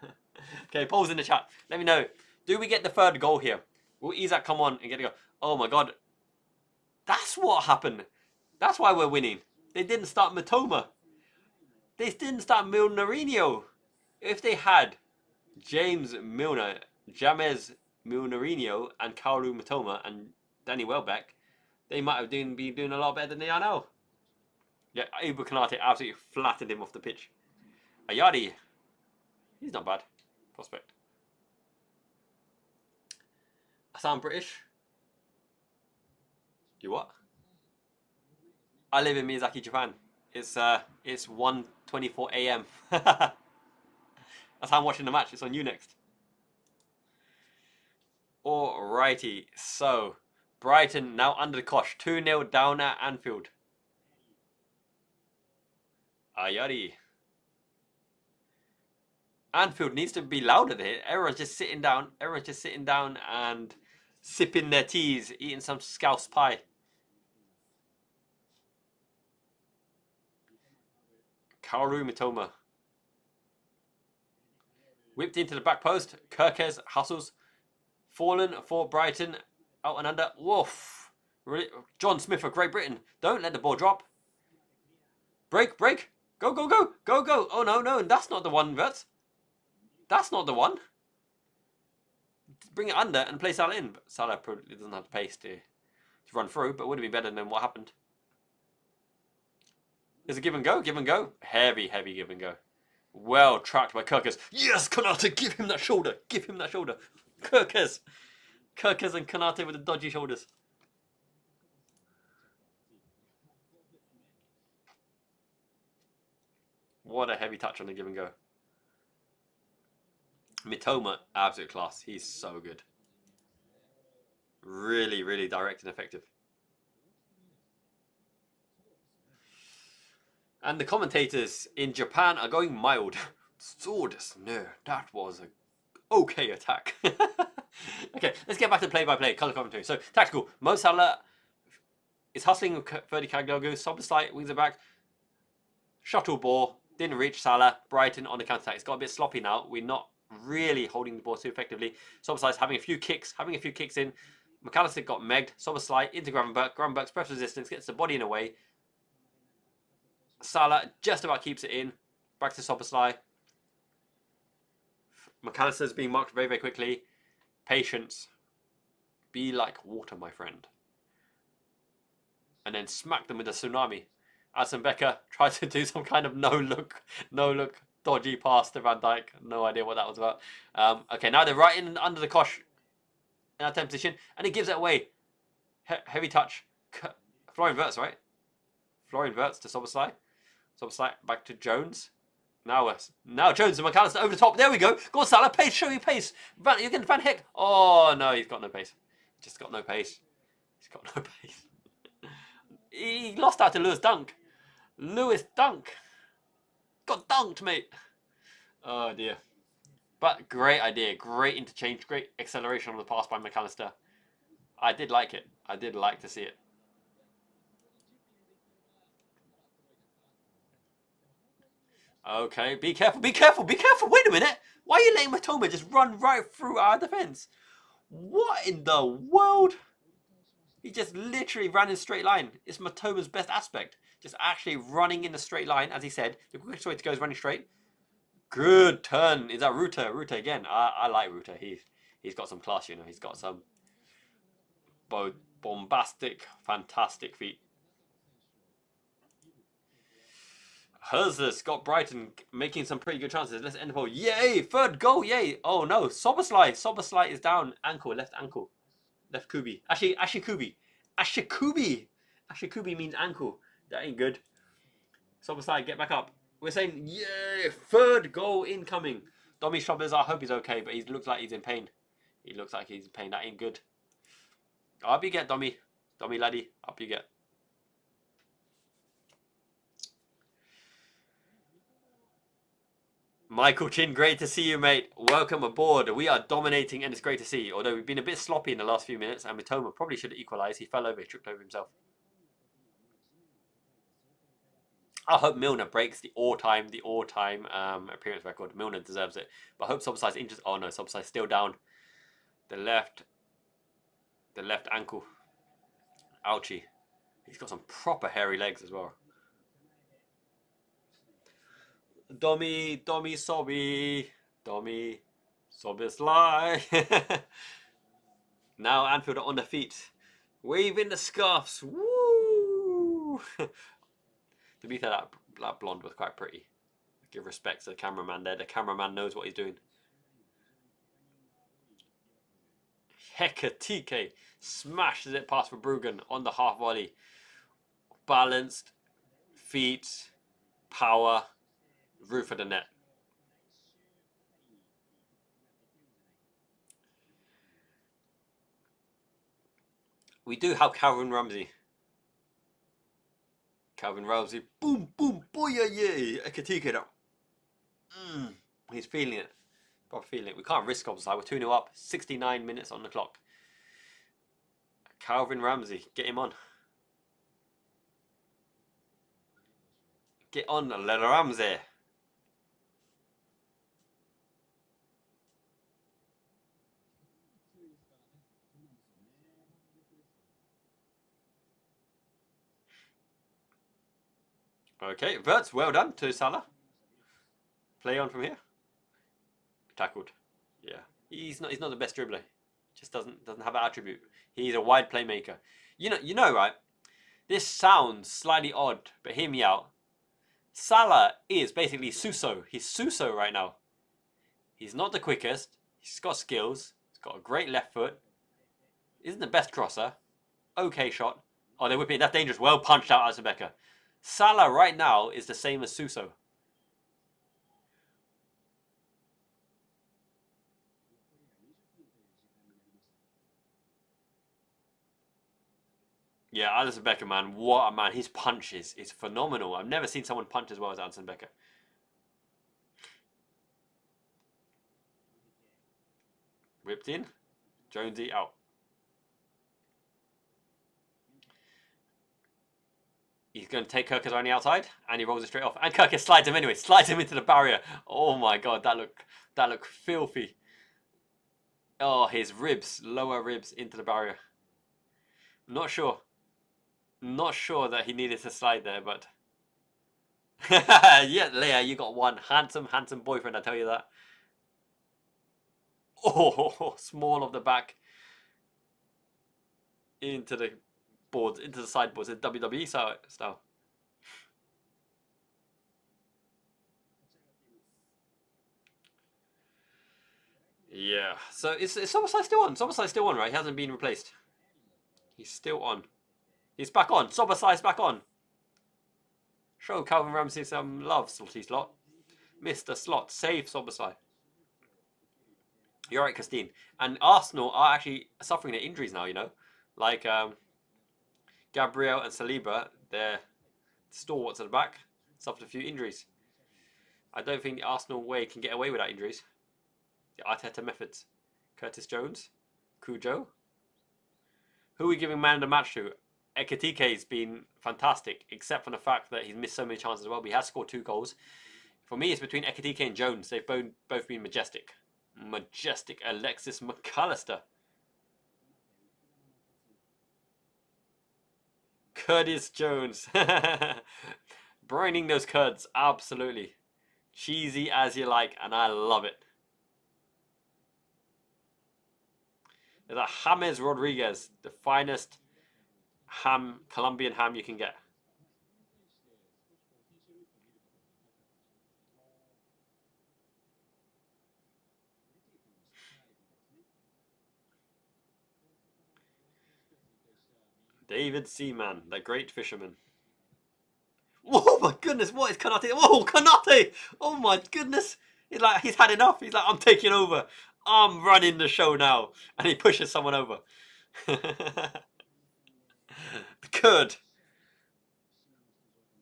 Okay, polls in the chat. Let me know. Do we get the 3rd goal here? Will Isak come on and get a goal? Oh my god. That's what happened. That's why we're winning. They didn't start Matoma. They didn't start Milnarinho. If they had James Milner, James Milnarinho, and Kaoru Matoma and Danny Welbeck, they might have been doing a lot better than they are now. Yeah, Ibu Konate absolutely flattened him off the pitch. Ayadi, he's not bad. Prospect. I sound British? You what? I live in Miyazaki, Japan. It's 1:24 AM. That's how I'm watching the match. It's on you next. Alrighty. So, Brighton now under the cosh. 2-0 down at Anfield. Ayari. Anfield needs to be louder here. Everyone's just sitting down. Everyone's just sitting down and sipping their teas, eating some scouse pie. Kaoru Mitoma. Whipped into the back post. Kirkes hustles. Fallen for Brighton. Out and under. Woof. John Smith of Great Britain. Don't let the ball drop. Break. Go. Oh, no. That's not the one, Wirtz. That's not the one. Bring it under and play Salah in. But Salah probably doesn't have the pace to run through, but would have been better than what happened. There's a give and go. Heavy give and go. Well tracked by Kirkes. Yes, Konate, give him that shoulder. Kirkes and Konate with the dodgy shoulders. What a heavy touch on the give and go. Mitoma, absolute class. He's so good. Really direct and effective. And the commentators in Japan are going mild. So no, that was an okay attack. Okay, let's get back to play-by-play, colour commentary. So, tactical. Mo Salah is hustling with Ferdi Kagioğlu. Soboslai, wings it back. Shuttle ball. Didn't reach Salah. Brighton on the counter-attack. It's got a bit sloppy now. We're not really holding the ball too effectively. Soboslai's having a few kicks in. McAllister got megged. Soboslai into Gravenberch. Gravenberch's press resistance gets the body in the way. Salah just about keeps it in. Back to Soboslai. McAllister's being marked very quickly. Patience. Be like water, my friend. And then smack them with a tsunami. Addison Becker tried to do some kind of no look dodgy pass to Van Dijk. No idea what that was about. Okay, now they're right in under the cosh in our 10 position, and he gives it away. Heavy touch. Florian Wirtz, right? Florian Wirtz to Soboslai. Soboslai back to Jones. Now Jones and McAllister over the top. There we go. Go on, Salah. Pace. Show your pace. You're getting Van Heck. Oh, no. He's got no pace. Just got no pace. He's got no pace. He lost out to Lewis Dunk. Lewis Dunk. Got dunked, mate. Oh, dear. But great idea. Great interchange. Great acceleration on the pass by McAllister. I did like it. I did like to see it. Okay, be careful, be careful, be careful. Wait a minute. Why are you letting Matoma just run right through our defence? What in the world? He just literally ran in a straight line. It's Matoma's best aspect. Just actually running in a straight line, as he said. The quickest way to go is running straight. Good turn. Is that Ruta? Ruta again. I like Ruta. He's got some class, you know. He's got some bombastic, fantastic feet. Hursless got Brighton making some pretty good chances. Let's end the ball. Yay! Third goal, yay! Oh no, Soboslai. Soboslai is down. Ankle, left ankle. Left kubi. Actually, Ashikubi. Ashikubi. Ashikubi means ankle. That ain't good. Soboslai, get back up. We're saying, yay! Third goal incoming. Domi Shobbers, I hope he's okay, but he looks like he's in pain. He looks like he's in pain. That ain't good. Up you get, Domi. Domi laddie. Up you get. Michael Chin, great to see you, mate. Welcome aboard. We are dominating and it's great to see. Although we've been a bit sloppy in the last few minutes and Mitoma probably should have equalised. He fell over, he tripped over himself. I hope Milner breaks the all-time appearance record. Milner deserves it. But I hope Soboslai's injured. Oh no, Soboslai's still down. The left ankle. Ouchie. He's got some proper hairy legs as well. Domi Sobi. Domi Soboslai. Now Anfield are on their feet. Waving the scarves. Woo! To be fair, that blonde was quite pretty. Give respect to the cameraman there. The cameraman knows what he's doing. Hekatike smashes it past Verbruggen on the half volley. Balanced, feet, power, roof of the net. We do have Calvin Ramsey. Calvin Ramsey, boom, boom, booyah, yay, Ekatike. He's feeling it. Proper feeling it. We can't risk offside. We're 2-0 up. 69 minutes on the clock. Calvin Ramsey, get him on. Get on, little Ramsey. Okay, Verts, well done to Salah. Play on from here. Tackled. Yeah, he's not the best dribbler. Just doesn't have that attribute. He's a wide playmaker. You know, right? This sounds slightly odd, but hear me out. Salah is basically Suso. He's Suso right now. He's not the quickest. He's got skills. He's got a great left foot. Isn't the best crosser. Okay shot. Oh, they're whipping it. That's dangerous. Well punched out, Alisson Becker. Salah right now is the same as Suso. Yeah, Alisson Becker, man. What a man. His punch is phenomenal. I've never seen someone punch as well as Alisson Becker. Whipped in. Jonesy out. He's going to take Kirkus on the outside, and he rolls it straight off. And Kirkus slides him anyway. Slides him into the barrier. Oh my god, that looked filthy. Oh, his ribs, lower ribs into the barrier. Not sure that he needed to slide there, but... yeah, Leia, you got one. Handsome boyfriend, I tell you that. Oh, small of the back. Into the boards, into the sideboards, in WWE style. Yeah, so is Soboslai still on? Soboslai's still on, right? He hasn't been replaced. He's still on. He's back on. Soboslai's back on. Show Calvin Ramsey some love, salty slot. Mr. Slot. Save Soboslai. You're right, Christine. And Arsenal are actually suffering their injuries now, you know. Like Gabriel and Saliba, they're stalwarts at the back, suffered a few injuries. I don't think the Arsenal way can get away without injuries. The Arteta methods. Curtis Jones. Cujo. Who are we giving man of the match to? Ekitike's been fantastic, except for the fact that he's missed so many chances as well. But he has scored 2 goals. For me, it's between Ekitike and Jones. They've both been majestic. Majestic Alexis McAllister. Curtis Jones. Brining those curds, absolutely. Cheesy as you like, and I love it. There's a James Rodriguez, the finest ham, Colombian ham you can get. David Seaman, the great fisherman. Oh my goodness, what is Kanate? Oh, Kanate! Oh my goodness. He's had enough. He's like, I'm taking over. I'm running the show now. And he pushes someone over. The Kurd.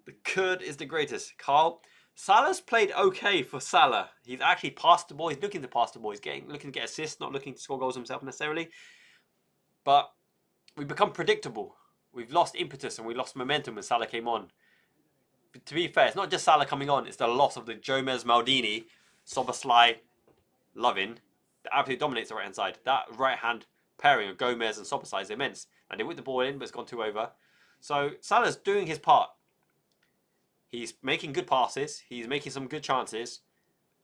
The Kurd is the greatest. Carl, Salah's played okay for Salah. He's actually passed the ball. He's looking to pass the ball. He's looking to get assists, not looking to score goals himself necessarily. But we've become predictable. We've lost impetus and we lost momentum when Salah came on. But to be fair, it's not just Salah coming on. It's the loss of the Gomez, Maldini, Soboslai, Lovin that absolutely dominates the right-hand side. That right-hand pairing of Gomez and Soboslai is immense. And they whipped the ball in, but it's gone 2 over. So Salah's doing his part. He's making good passes. He's making some good chances.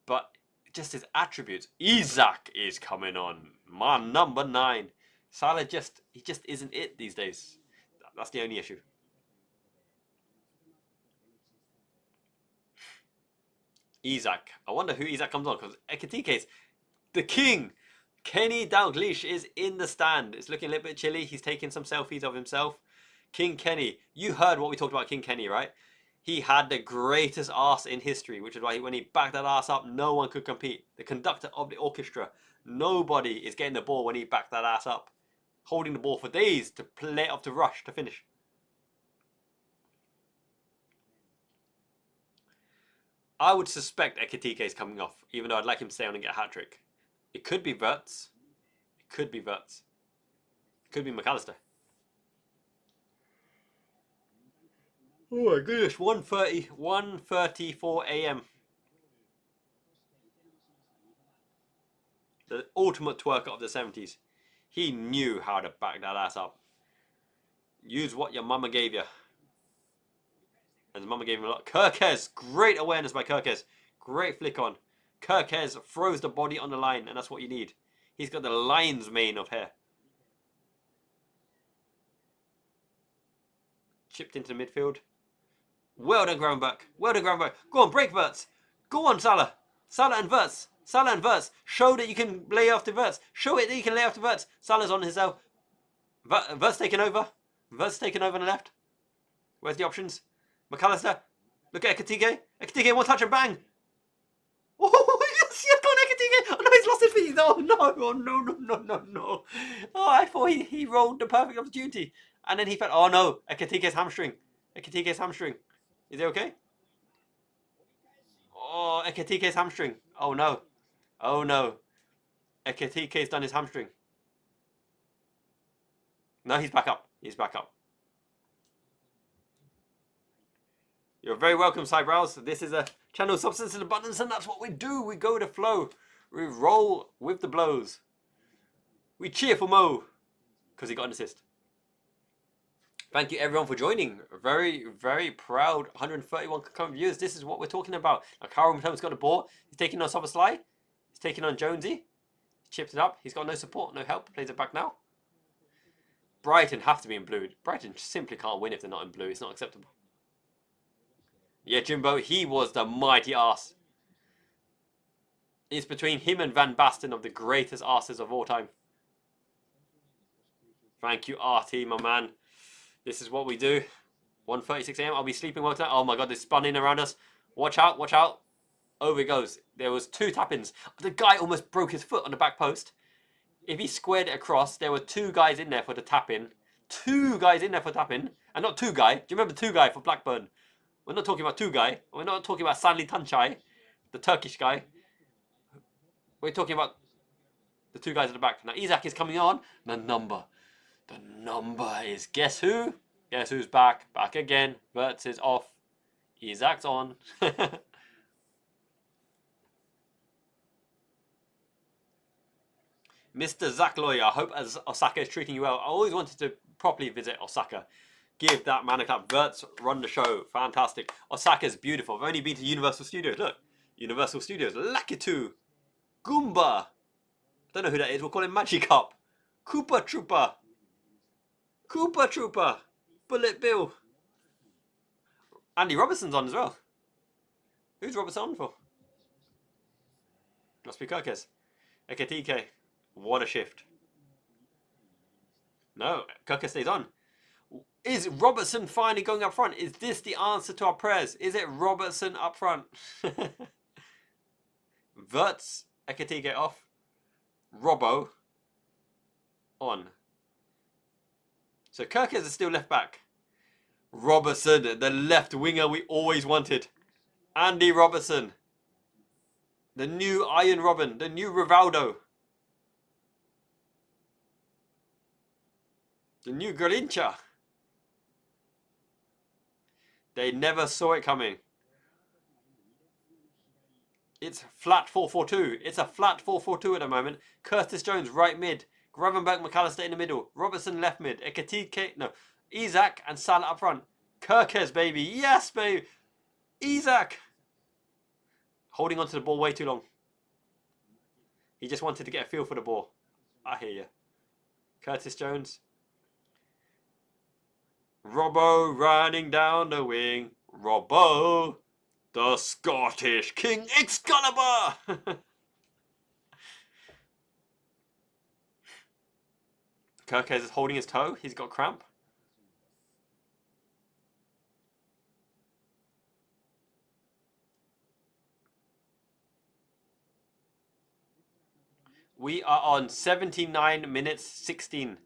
But just his attributes. Isak is coming on. My number 9. Salah he just isn't it these days. That's the only issue. Isak. I wonder who Isak comes on, because Ekitike's the king. Kenny Dalglish is in the stand. It's looking a little bit chilly. He's taking some selfies of himself. King Kenny. You heard what we talked about King Kenny, right? He had the greatest arse in history, which is why when he backed that arse up, no one could compete. The conductor of the orchestra. Nobody is getting the ball when he backed that ass up. Holding the ball for days to play it off to Rush to finish. I would suspect Ekitike is coming off, even though I'd like him to stay on and get a hat-trick. It could be Wirtz. It could be Wirtz. It could be McAllister. Oh my goodness, 1:34 a.m. The ultimate twerker of the 70s. He knew how to back that ass up. Use what your mama gave you. And his mama gave him a lot. Kirkez, great awareness by Kirkez. Great flick on. Kirkez throws the body on the line, and that's what you need. He's got the lion's mane of hair. Chipped into the midfield. Well done, ground back. Well done, ground back. Go on, break Wirtz. Go on, Salah. Salah and Wirtz. Salah and Wirtz. Show that you can lay off to Wirtz. Show it that you can lay off to Wirtz. Salah's on his own. Wirtz taking over. Wirtz taking over on the left. Where's the options? McAllister. Look at Ekitike. Ekitike, one touch and bang. Oh, yes, he's gone Ekitike. Oh no, he's lost his feet. Oh no, oh no, no, no, no, no. Oh, I thought he rolled the perfect opportunity. And then he felt, oh no, Ekitike's hamstring. Ekitike's hamstring. Is it okay? Oh, Ekitike's hamstring. Oh no. Oh no. Ekitike's done his hamstring. No, he's back up. He's back up. You're very welcome, Cybrows. This is a channel of substance and abundance, and that's what we do. We go with the flow. We roll with the blows. We cheer for Mo because he got an assist. Thank you everyone for joining. Very, very proud. 131 concurrent viewers. This is what we're talking about. Now, Carl Matone's got the ball. He's taking on Soboslai. He's taking on Jonesy. He chipped it up. He's got no support, no help. Plays it back now. Brighton have to be in blue. Brighton simply can't win if they're not in blue. It's not acceptable. Yeah, Jimbo, he was the mighty arse. It's between him and Van Basten of the greatest arses of all time. Thank you, RT, my man. This is what we do. 1:36 a.m. I'll be sleeping well tonight. Oh my god, they're spun in around us. Watch out, watch out. Over it goes. There was 2 tap-ins. The guy almost broke his foot on the back post. If he squared it across, there were 2 guys in there for the tap-in. 2 guys in there for tap-in. And not 2 guy. Do you remember 2 guy for Blackburn? We're not talking about 2 guy. We're not talking about Sanli Tanchai, the Turkish guy. We're talking about the 2 guys at the back. Now Isak is coming on. The number is, guess who? Guess who's back? Back again. Wirtz is off. Isak's on. Mr. Zakloy, I hope as Osaka is treating you well. I always wanted to properly visit Osaka. Give that man a clap. Wirtz, run the show. Fantastic. Osaka's beautiful. I've only been to Universal Studios. Look. Universal Studios. Lakitu. Goomba. I don't know who that is. We'll call him Magikarp. Koopa Trooper. Koopa Trooper. Bullet Bill. Andy Robertson's on as well. Who's Robertson on for? Must be Kirkes. Ekatike. What a shift. No, Kirkes stays on. Is Robertson finally going up front? Is this the answer to our prayers? Is it Robertson up front? Wirtz, Ekatike off. Robbo on. So Kirkes is still left back. Robertson, the left winger we always wanted. Andy Robertson. The new Iron Robin. The new Rivaldo. The new Garincha. They never saw it coming. It's flat 4-4-2. It's a flat 4-4-2 at the moment. Curtis Jones right mid. Gravenberch, McAllister in the middle. Robertson left mid. Ekatike, no. Isak and Salah up front. Kirkes, baby. Yes, baby. Isak. Holding onto the ball way too long. He just wanted to get a feel for the ball. I hear you. Curtis Jones. Robbo running down the wing. Robbo. The Scottish King Excalibur. Kirkes is holding his toe. He's got cramp. We are on 79 minutes 16.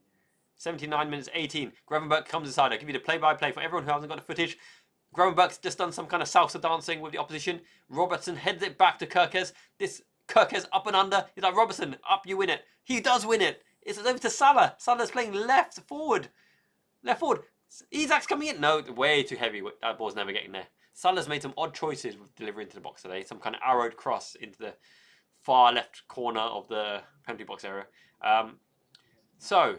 79 minutes 18. Gravenberch comes inside. I'll give you the play-by-play for everyone who hasn't got the footage. Gravenberch's just done some kind of salsa dancing with the opposition. Robertson heads it back to Kirkes. This Kirkes up and under. He's like, Robertson, up, you win it. He does win it. It's over to Salah. Salah's playing left forward. Left forward. Isak's coming in. No, way too heavy. That ball's never getting there. Salah's made some odd choices with delivering to the box today. Some kind of arrowed cross into the far left corner of the penalty box area. So,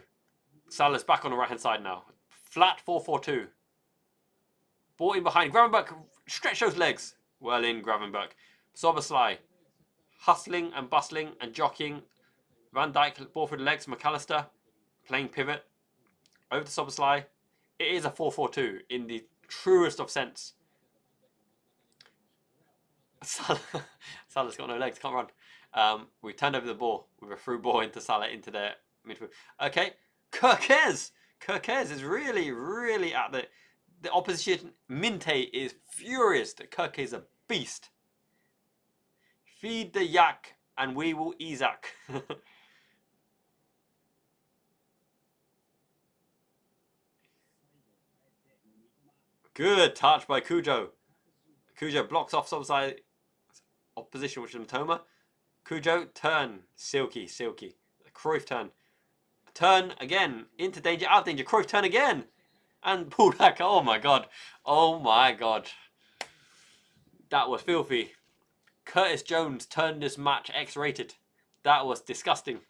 Salah's back on the right-hand side now. Flat 4-4-2. Ball in behind. Gravenberch, stretch those legs. Well in, Gravenberch. Szoboszlai, hustling and bustling and jockeying. Van Dijk, ball through the legs. McAllister, playing pivot. Over to Szoboszlai. It is a 4-4-2 in the truest of sense. Salah's got no legs, can't run. We turned over the ball with a through ball into Salah, into their midfield. Okay, Kirkes is really, really at the opposition. Minte is furious that Kirkes is a beast. Feed the yak and we will Isak. Good touch by Cujo. Cujo blocks off Szoboszlai opposition, which is Matoma. Cujo, turn. Silky. Cruyff turn. Turn again. Into danger, out of danger. Cruyff turn again. And pulled back. Oh my god. That was filthy. Curtis Jones turned this match X-rated. That was disgusting.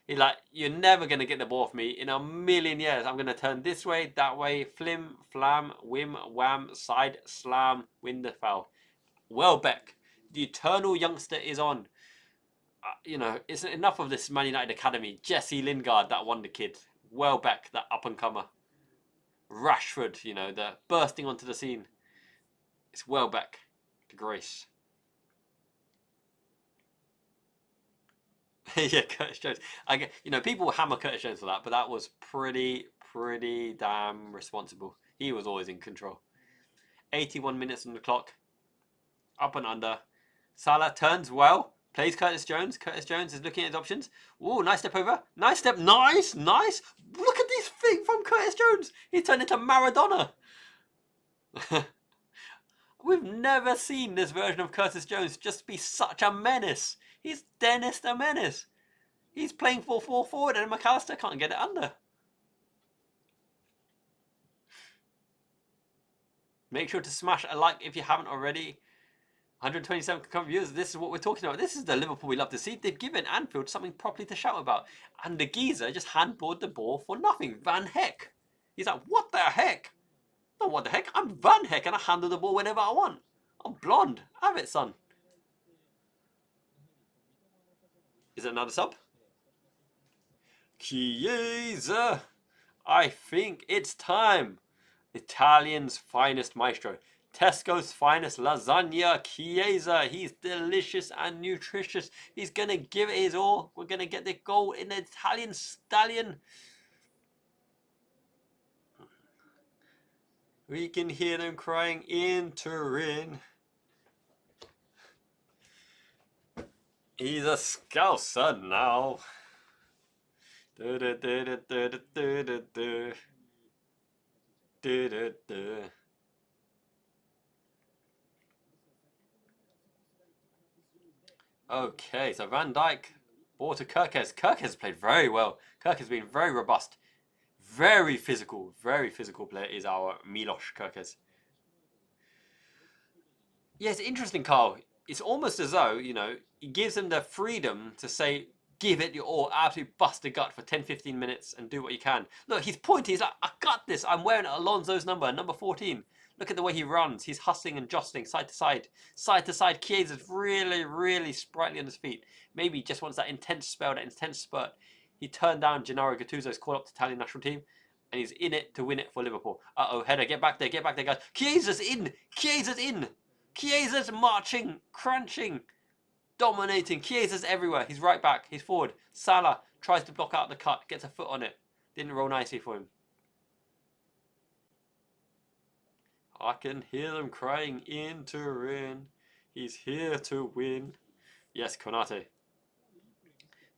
He's like, you're never going to get the ball off me in a million years. I'm going to turn this way, that way, flim, flam, whim, wham, side, slam, win the foul. Welbeck, the eternal youngster is on. It's enough of this Man United academy. Jesse Lingard, that wonder kid. Welbeck, that up-and-comer. Rashford, the bursting onto the scene. It's Welbeck, the grace. Yeah, Curtis Jones. People hammer Curtis Jones for that, but that was pretty damn responsible. He was always in control. 81 minutes on the clock. Up and under. Salah turns well. Plays Curtis Jones. Curtis Jones is looking at his options. Ooh, nice step over. Nice step. Nice. Nice. Look at this thing from Curtis Jones. He turned into Maradona. We've never seen this version of Curtis Jones just be such a menace. He's Dennis the Menace. He's playing 4-4 forward and McAllister can't get it under. Make sure to smash a like if you haven't already. 127 concurrent viewers. This is what we're talking about. This is the Liverpool we love to see. They've given Anfield something properly to shout about. And the geezer just handballed the ball for nothing. Van Heck. He's like, what the heck? No, what the heck? I'm Van Heck and I handle the ball whenever I want. I'm blonde. Have it, son. Is it another sub? Chiesa. I think it's time. Italian's finest maestro. Tesco's finest lasagna, Chiesa. He's delicious and nutritious. He's going to give it his all. We're going to get the goal in the Italian stallion. We can hear them crying in Turin. He's a Scouser now. Du, du, du, du, du, du, du, du. Du, du, du. Okay, so Van Dijk, ball to Kirkes. Kirkes played very well. Kirk has been very robust. Very physical player is our Milos Kirkes. Yeah, it's interesting, Carl. It's almost as though, you know, he gives them the freedom to say, give it your all, absolutely bust a gut for 10-15 minutes and do what you can. Look, he's pointy. He's like, I got this. I'm wearing Alonso's number 14. Look at the way he runs. He's hustling and jostling side to side. Side to side. Chiesa's really, really sprightly on his feet. Maybe he just wants that intense spell, that intense spurt. He turned down Gennaro Gattuso's call up to Italian national team. And he's in it to win it for Liverpool. Uh-oh, header. Get back there, guys. Chiesa's in. Chiesa's in. Chiesa's marching, crunching, dominating. Chiesa's everywhere. He's right back. He's forward. Salah tries to block out the cut. Gets a foot on it. Didn't roll nicely for him. I can hear them crying in Turin. He's here to win. Yes, Konate.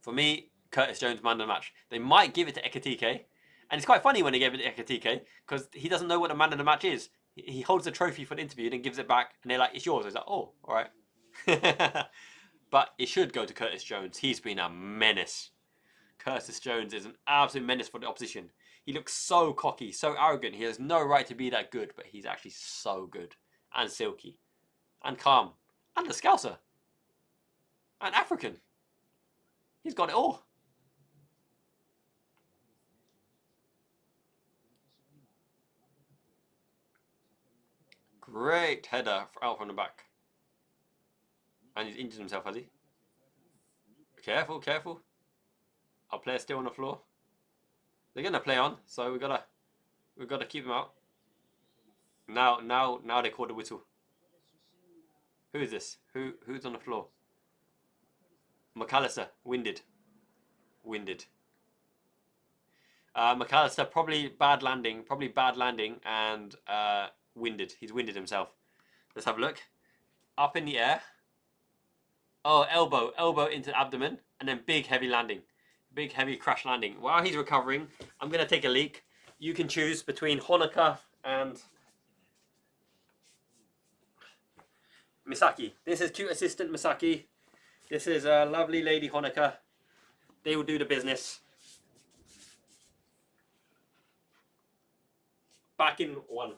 For me, Curtis Jones man of the match. They might give it to Ekitike. And it's quite funny when they gave it to Ekitike because he doesn't know what a man of the match is. He holds the trophy for an interview and gives it back. And they're like, it's yours. He's like, oh, all right. But it should go to Curtis Jones. He's been a menace. Curtis Jones is an absolute menace for the opposition. He looks so cocky, so arrogant. He has no right to be that good, but he's actually so good. And silky. And calm. And a Scouser. And African. He's got it all. Great header out from the back. And he's injured himself, has he? Careful, careful. Our player's still on the floor. They're gonna play on, so we've gotta keep them out. Now they call the whistle. Who is this? Who's on the floor? McAllister, winded. McAllister probably bad landing and winded. He's winded himself. Let's have a look. Up in the air. Oh, elbow into the abdomen, and then big heavy landing. Big heavy crash landing. While he's recovering, I'm going to take a leak. You can choose between Honoka and Misaki. This is cute assistant Misaki. This is a lovely lady Honoka. They will do the business. Back in one.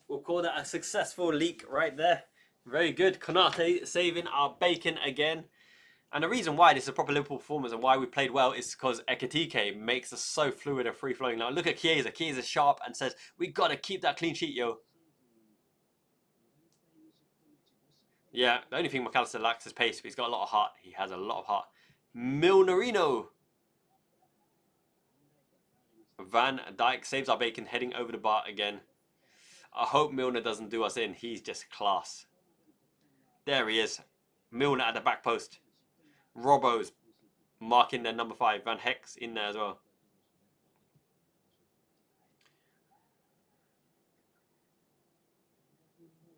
We'll call that a successful leak right there. Very good. Konate saving our bacon again. And the reason why this is a proper Liverpool performance and why we played well is because Ekitike makes us so fluid and free-flowing. Now look at Chiesa. Chiesa's sharp and says, we got to keep that clean sheet, yo. Yeah, the only thing McAllister lacks is pace, but he's got a lot of heart. He has a lot of heart. Milnerino. Van Dijk saves our bacon, heading over the bar again. I hope Milner doesn't do us in. He's just class. There he is. Milner at the back post. Robbo's marking their number 5. Van Heck's in there as well.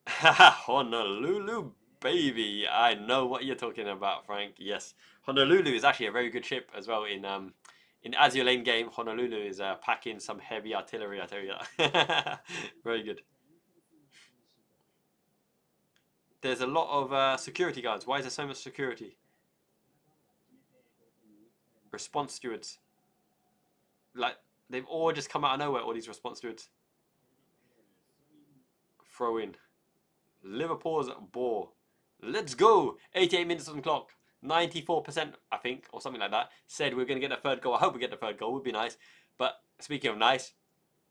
Honolulu, baby. I know what you're talking about, Frank. Yes. Honolulu is actually a very good ship as well in Azure Lane game. Honolulu is packing some heavy artillery, I tell you that. Very good. There's a lot of security guards. Why is there so much security? Response stewards. Like, they've all just come out of nowhere, all these response stewards. Throw in. Liverpool's ball. Let's go! 88 minutes on the clock. 94%, I think, or something like that, said we're going to get the third goal. I hope we get the third goal. Would be nice. But speaking of nice,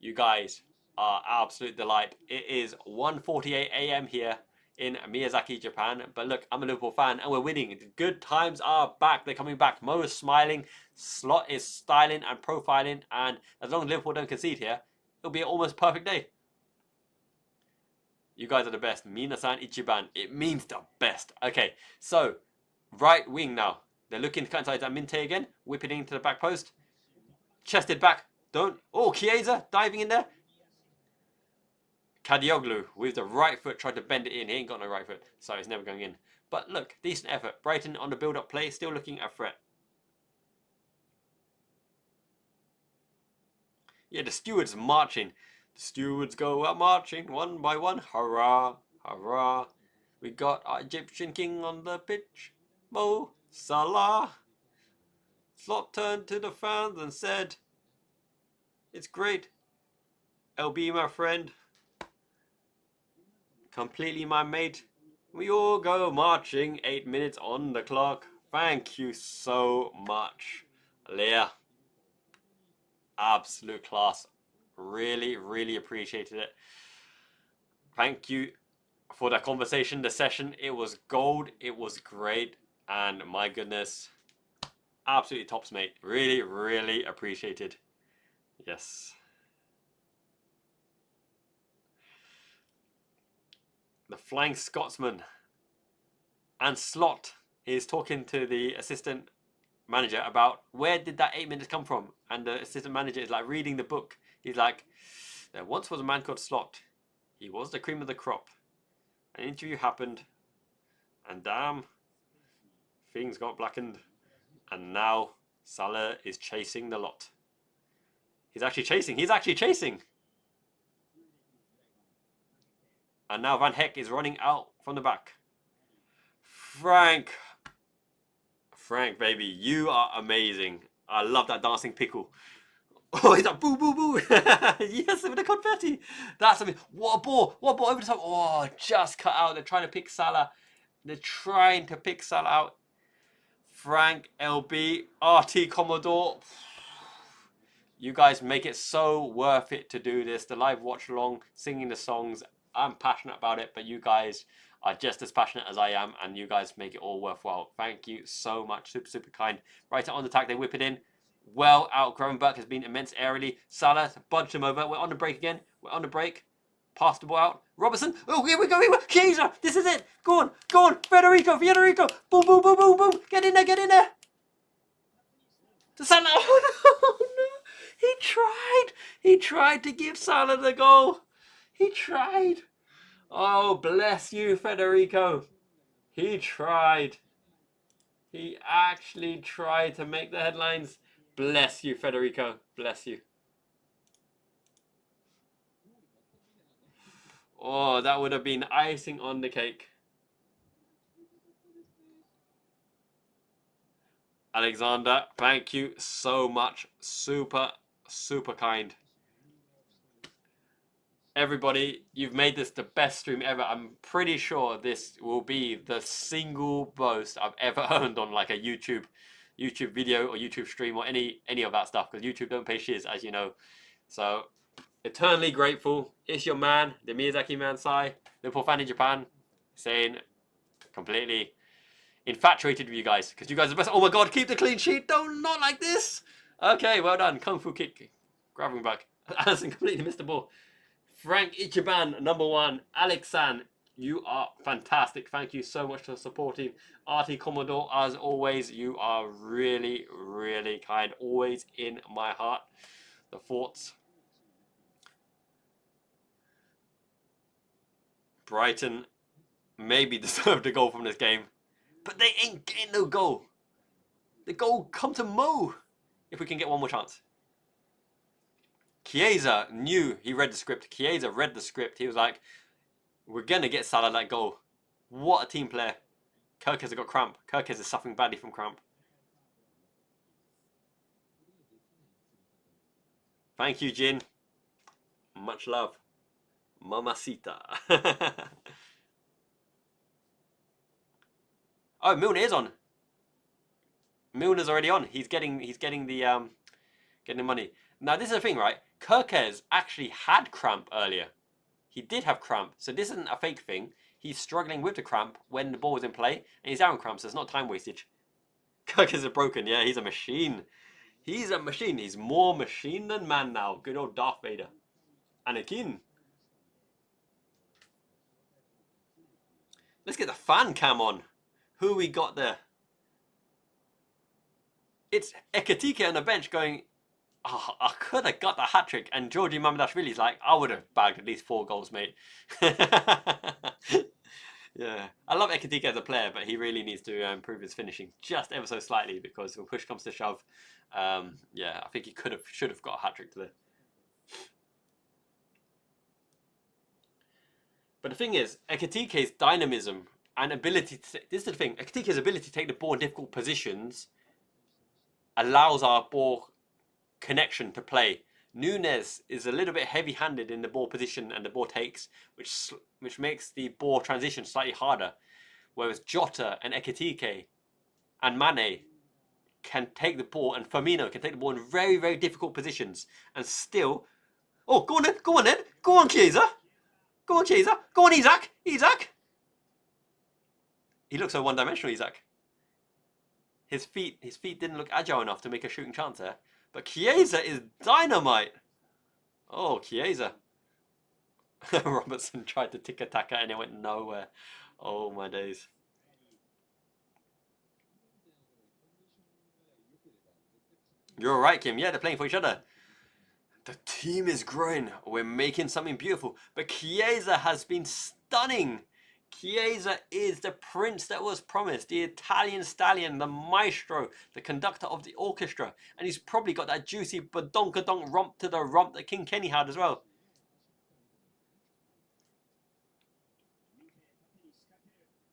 you guys are absolute delight. It is 1:48 a.m. here in Miyazaki, Japan. But look, I'm a Liverpool fan and we're winning. The good times are back. They're coming back. Mo is smiling. Slot is styling and profiling. And as long as Liverpool don't concede here, it'll be an almost perfect day. You guys are the best. Minasan Ichiban. It means the best. Okay, so right wing now. They're looking to cut inside that Minte again. Whipping into the back post. Chested back. Don't. Oh, Chiesa diving in there. Kadioglu with the right foot tried to bend it in. He ain't got no right foot, so it's never going in. But look, decent effort. Brighton on the build-up play, still looking a threat. Yeah, the stewards marching. The stewards go out marching one by one. Hurrah, hurrah. We got our Egyptian king on the pitch. Mo Salah. Slot turned to the fans and said, it's great. LB, my friend. Completely my mate. We all go marching. 8 minutes on the clock. Thank you so much, Leah. Absolute class. Really, really appreciated it. Thank you for the conversation, the session. It was gold. It was great. And my goodness, absolutely tops, mate. Really, really appreciated. Yes. The Flying Scotsman and Slot is talking to the assistant manager about where did that 8 minutes come from, and the assistant manager is like reading the book. He's like, there once was a man called Slot. He was the cream of the crop. An interview happened, and damn, things got blackened, and now Salah is chasing the lot. He's actually chasing. And now Van Heck is running out from the back. Frank, baby, you are amazing. I love that dancing pickle. Oh, he's like, boo, boo, boo. Yes, with the confetti. That's amazing. What a ball over the top. Oh, just cut out. They're trying to pick Salah. Out. Frank, LB, RT Commodore. You guys make it so worth it to do this. The live watch along, singing the songs. I'm passionate about it, but you guys are just as passionate as I am, and you guys make it all worthwhile. Thank you so much. Super, super kind. Right on the attack, they whip it in. Well out. Gravenberch has been immense aerially. Salah budged him over. We're on the break again. Pass the ball out. Robertson. Oh, here we go. Chiesa. This is it. Go on. Federico. Boom, boom, boom, boom, boom. Get in there. To Salah. Oh, no. He tried to give Salah the goal. He tried. Oh, bless you, Federico. He tried. He actually tried to make the headlines. Bless you, Federico. Bless you. Oh, that would have been icing on the cake. Alexander, thank you so much. Super, super kind. Everybody, you've made this the best stream ever. I'm pretty sure this will be the single most I've ever earned on like a YouTube video or YouTube stream or any of that stuff, because YouTube don't pay shiz, as you know. So eternally grateful. It's your man, the Miyazaki man, Sai, Liverpool fan in Japan, saying completely infatuated with you guys, because you guys are the best. Oh my god, keep the clean sheet. Don't, not like this. Okay, well done. Kung Fu kick, grabbing back. Allison completely missed the ball. Frank Ichiban, #1. Alex San, you are fantastic. Thank you so much for supporting. Artie Commodore, as always, you are really, really kind. Always in my heart. The thoughts. Brighton maybe deserved a goal from this game, but they ain't getting no goal. The goal come to Mo if we can get one more chance. Chiesa knew, he read the script. Chiesa read the script. He was like, we're going to get Salah that goal. What a team player. Kirkes has got cramp. Kirkes is suffering badly from cramp. Thank you, Jin. Much love. Mamacita. Oh, Milner is on. Milner's already on. He's getting the money. Now this is the thing, right? Kirkes actually had cramp earlier. He did have cramp, so this isn't a fake thing. He's struggling with the cramp when the ball was in play, and he's out on cramp, so it's not time wastage. Kirkes is broken. Yeah, he's a machine. He's a machine. He's more machine than man now. Good old Darth Vader. Anakin. Let's get the fan cam on. Who we got there? It's Ekatike on the bench going, oh, I could have got the hat-trick. And Georgi Mamadashvili's like, I would have bagged at least 4 goals, mate. Yeah. I love Ekatike as a player, but he really needs to improve his finishing just ever so slightly, because when push comes to shove, yeah, I think he should have got a hat-trick today. But the thing is, Ekatike's dynamism and ability to... This is the thing. Ekatike's ability to take the ball in difficult positions allows our ball connection to play. Nunes is a little bit heavy-handed in the ball position and the ball takes, which makes the ball transition slightly harder. Whereas Jota and Ekatike and Mane can take the ball, and Firmino can take the ball in very, very difficult positions and still... Oh, go on then, go on then, go on Chiesa. Go on, Chiesa. Go on, Isak. Isak. He looks so one-dimensional, Isak. His feet didn't look agile enough to make a shooting chance there. But Chiesa is dynamite. Oh, Chiesa. Robertson tried to tick-a-tack and it went nowhere. Oh, my days. You're right, Kim. Yeah, they're playing for each other. The team is growing. We're making something beautiful. But Chiesa has been stunning. Chiesa is the prince that was promised. The Italian stallion, the maestro, the conductor of the orchestra. And he's probably got that juicy badonkadonk romp to the rump that King Kenny had as well.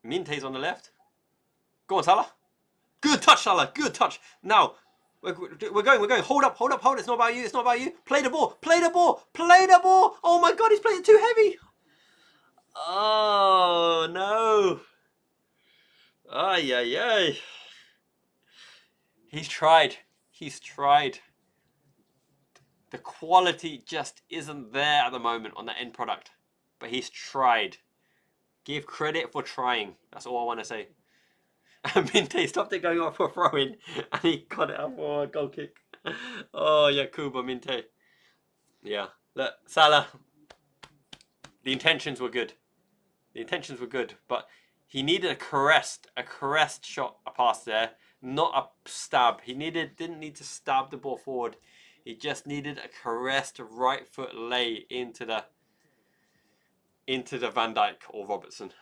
Minte's on the left. Go on, Salah. Good touch, Salah. Good touch. Now... We're going. Hold up. It's not about you. Play the ball. Oh my god, he's playing it too heavy. Oh no. Ay. He's tried. The quality just isn't there at the moment on the end product. But he's tried. Give credit for trying. That's all I want to say. And Minte stopped it going off for a throw-in, and he got it up for a goal kick. Oh, Yakuba Minte. Yeah. Look, Salah, the intentions were good. But he needed a caressed shot, a pass there, not a stab. He didn't need to stab the ball forward. He just needed a caressed right foot lay into the Van Dijk or Robertson.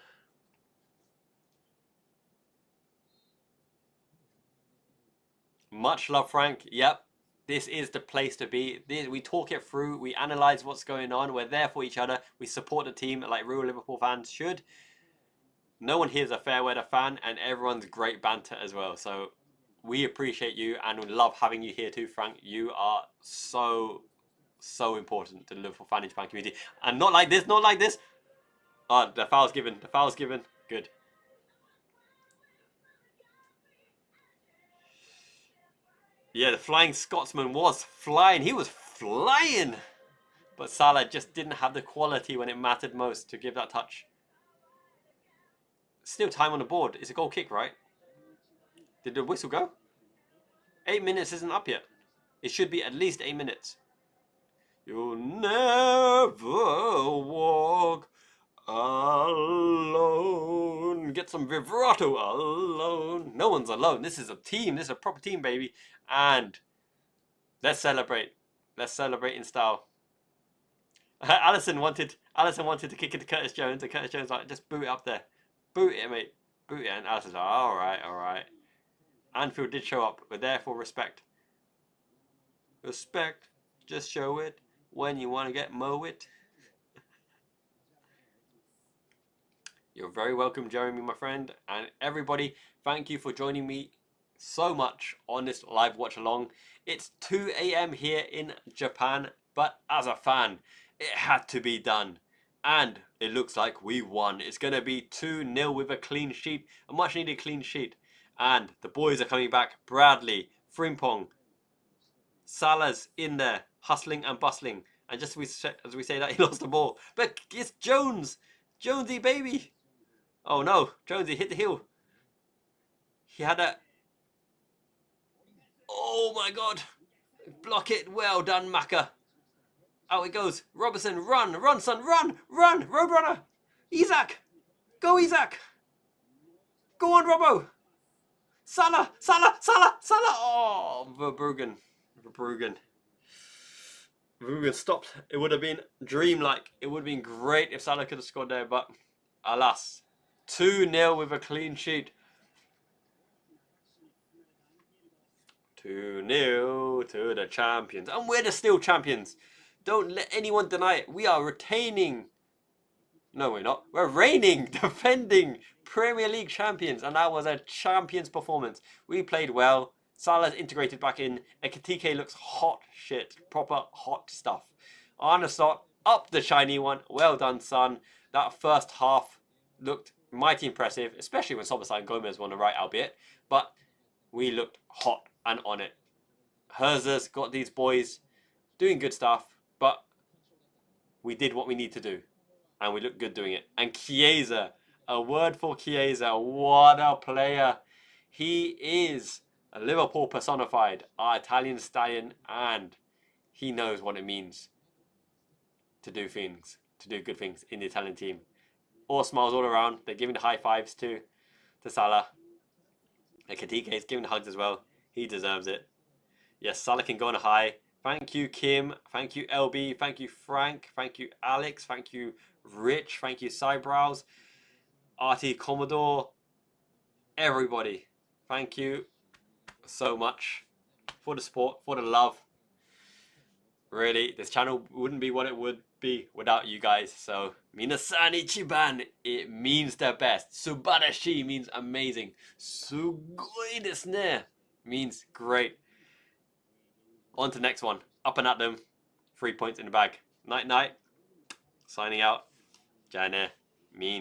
Much love, Frank. Yep, this is the place to be. We talk it through. We analyse what's going on. We're there for each other. We support the team like real Liverpool fans should. No one here is a fair weather fan, and everyone's great banter as well. So we appreciate you and we love having you here too, Frank. You are so So important to the Liverpool fan community. And not like this, not like this. Oh, the foul's given. The foul's given. Good. Yeah, the Flying Scotsman was flying. He was flying. But Salah just didn't have the quality when it mattered most to give that touch. Still time on the board. It's a goal kick, right? Did the whistle go? 8 minutes isn't up yet. It should be at least 8 minutes. You'll never walk alone. Get some vibrato alone. No one's alone. This is a team. This is a proper team, baby. And let's celebrate. Let's celebrate in style. Alisson wanted to kick it to Curtis Jones, and Curtis Jones like, just boot it up there. Boot it, mate. Boot it. And Alisson's like, alright, alright. Anfield did show up. We're there for respect. Respect. Just show it when you want to get mowed. You're very welcome, Jeremy, my friend. And everybody, thank you for joining me so much on this live watch along. It's 2 AM here in Japan, but as a fan, it had to be done. And it looks like we won. It's going to be 2-0 with a clean sheet, a much needed clean sheet. And the boys are coming back. Bradley, Frimpong, Salah's in there, hustling and bustling. And just as we say that, he lost the ball. But it's Jones. Jonesy, baby. Oh no, Jonesy hit the heel. He had a... Oh my God. Block it. Well done, Maka. Out it goes. Robertson, run, run, son, run, run, Roadrunner. Isak. Go, Isak. Go on, Robbo. Salah, Salah, Salah, Salah. Oh, Verbruggen. Verbruggen stopped. It would have been dreamlike. It would have been great if Salah could have scored there, but alas. 2-0 with a clean sheet. 2-0 to the champions. And we're the still champions. Don't let anyone deny it. We are retaining. No, we're not. We're reigning, defending Premier League champions. And that was a champions performance. We played well. Salah's integrated back in. Ekitike looks hot shit. Proper hot stuff. Arneslot, up the shiny one. Well done, son. That first half looked mighty impressive, especially when Sobosai and Gomez were on the right, albeit. But we looked hot and on it. Herzer's got these boys doing good stuff, but we did what we need to do. And we looked good doing it. And Chiesa, a word for Chiesa. What a player. He is a Liverpool personified, our Italian stallion, and he knows what it means to do things, to do good things in the Italian team. All smiles all around. They're giving the high fives to Salah. And Katike is giving the hugs as well. He deserves it. Yes, Salah can go on a high. Thank you, Kim. Thank you, LB. Thank you, Frank. Thank you, Alex. Thank you, Rich. Thank you, Cybrows. RT Commodore. Everybody. Thank you so much for the support, for the love. Really, this channel wouldn't be what it would be without you guys. So, minasan ichiban, it means the best. Subarashi means amazing. Sugoi desu ne means great. On to the next one. Up and at them. 3 points in the bag. Night night. Signing out. Jane. Mean.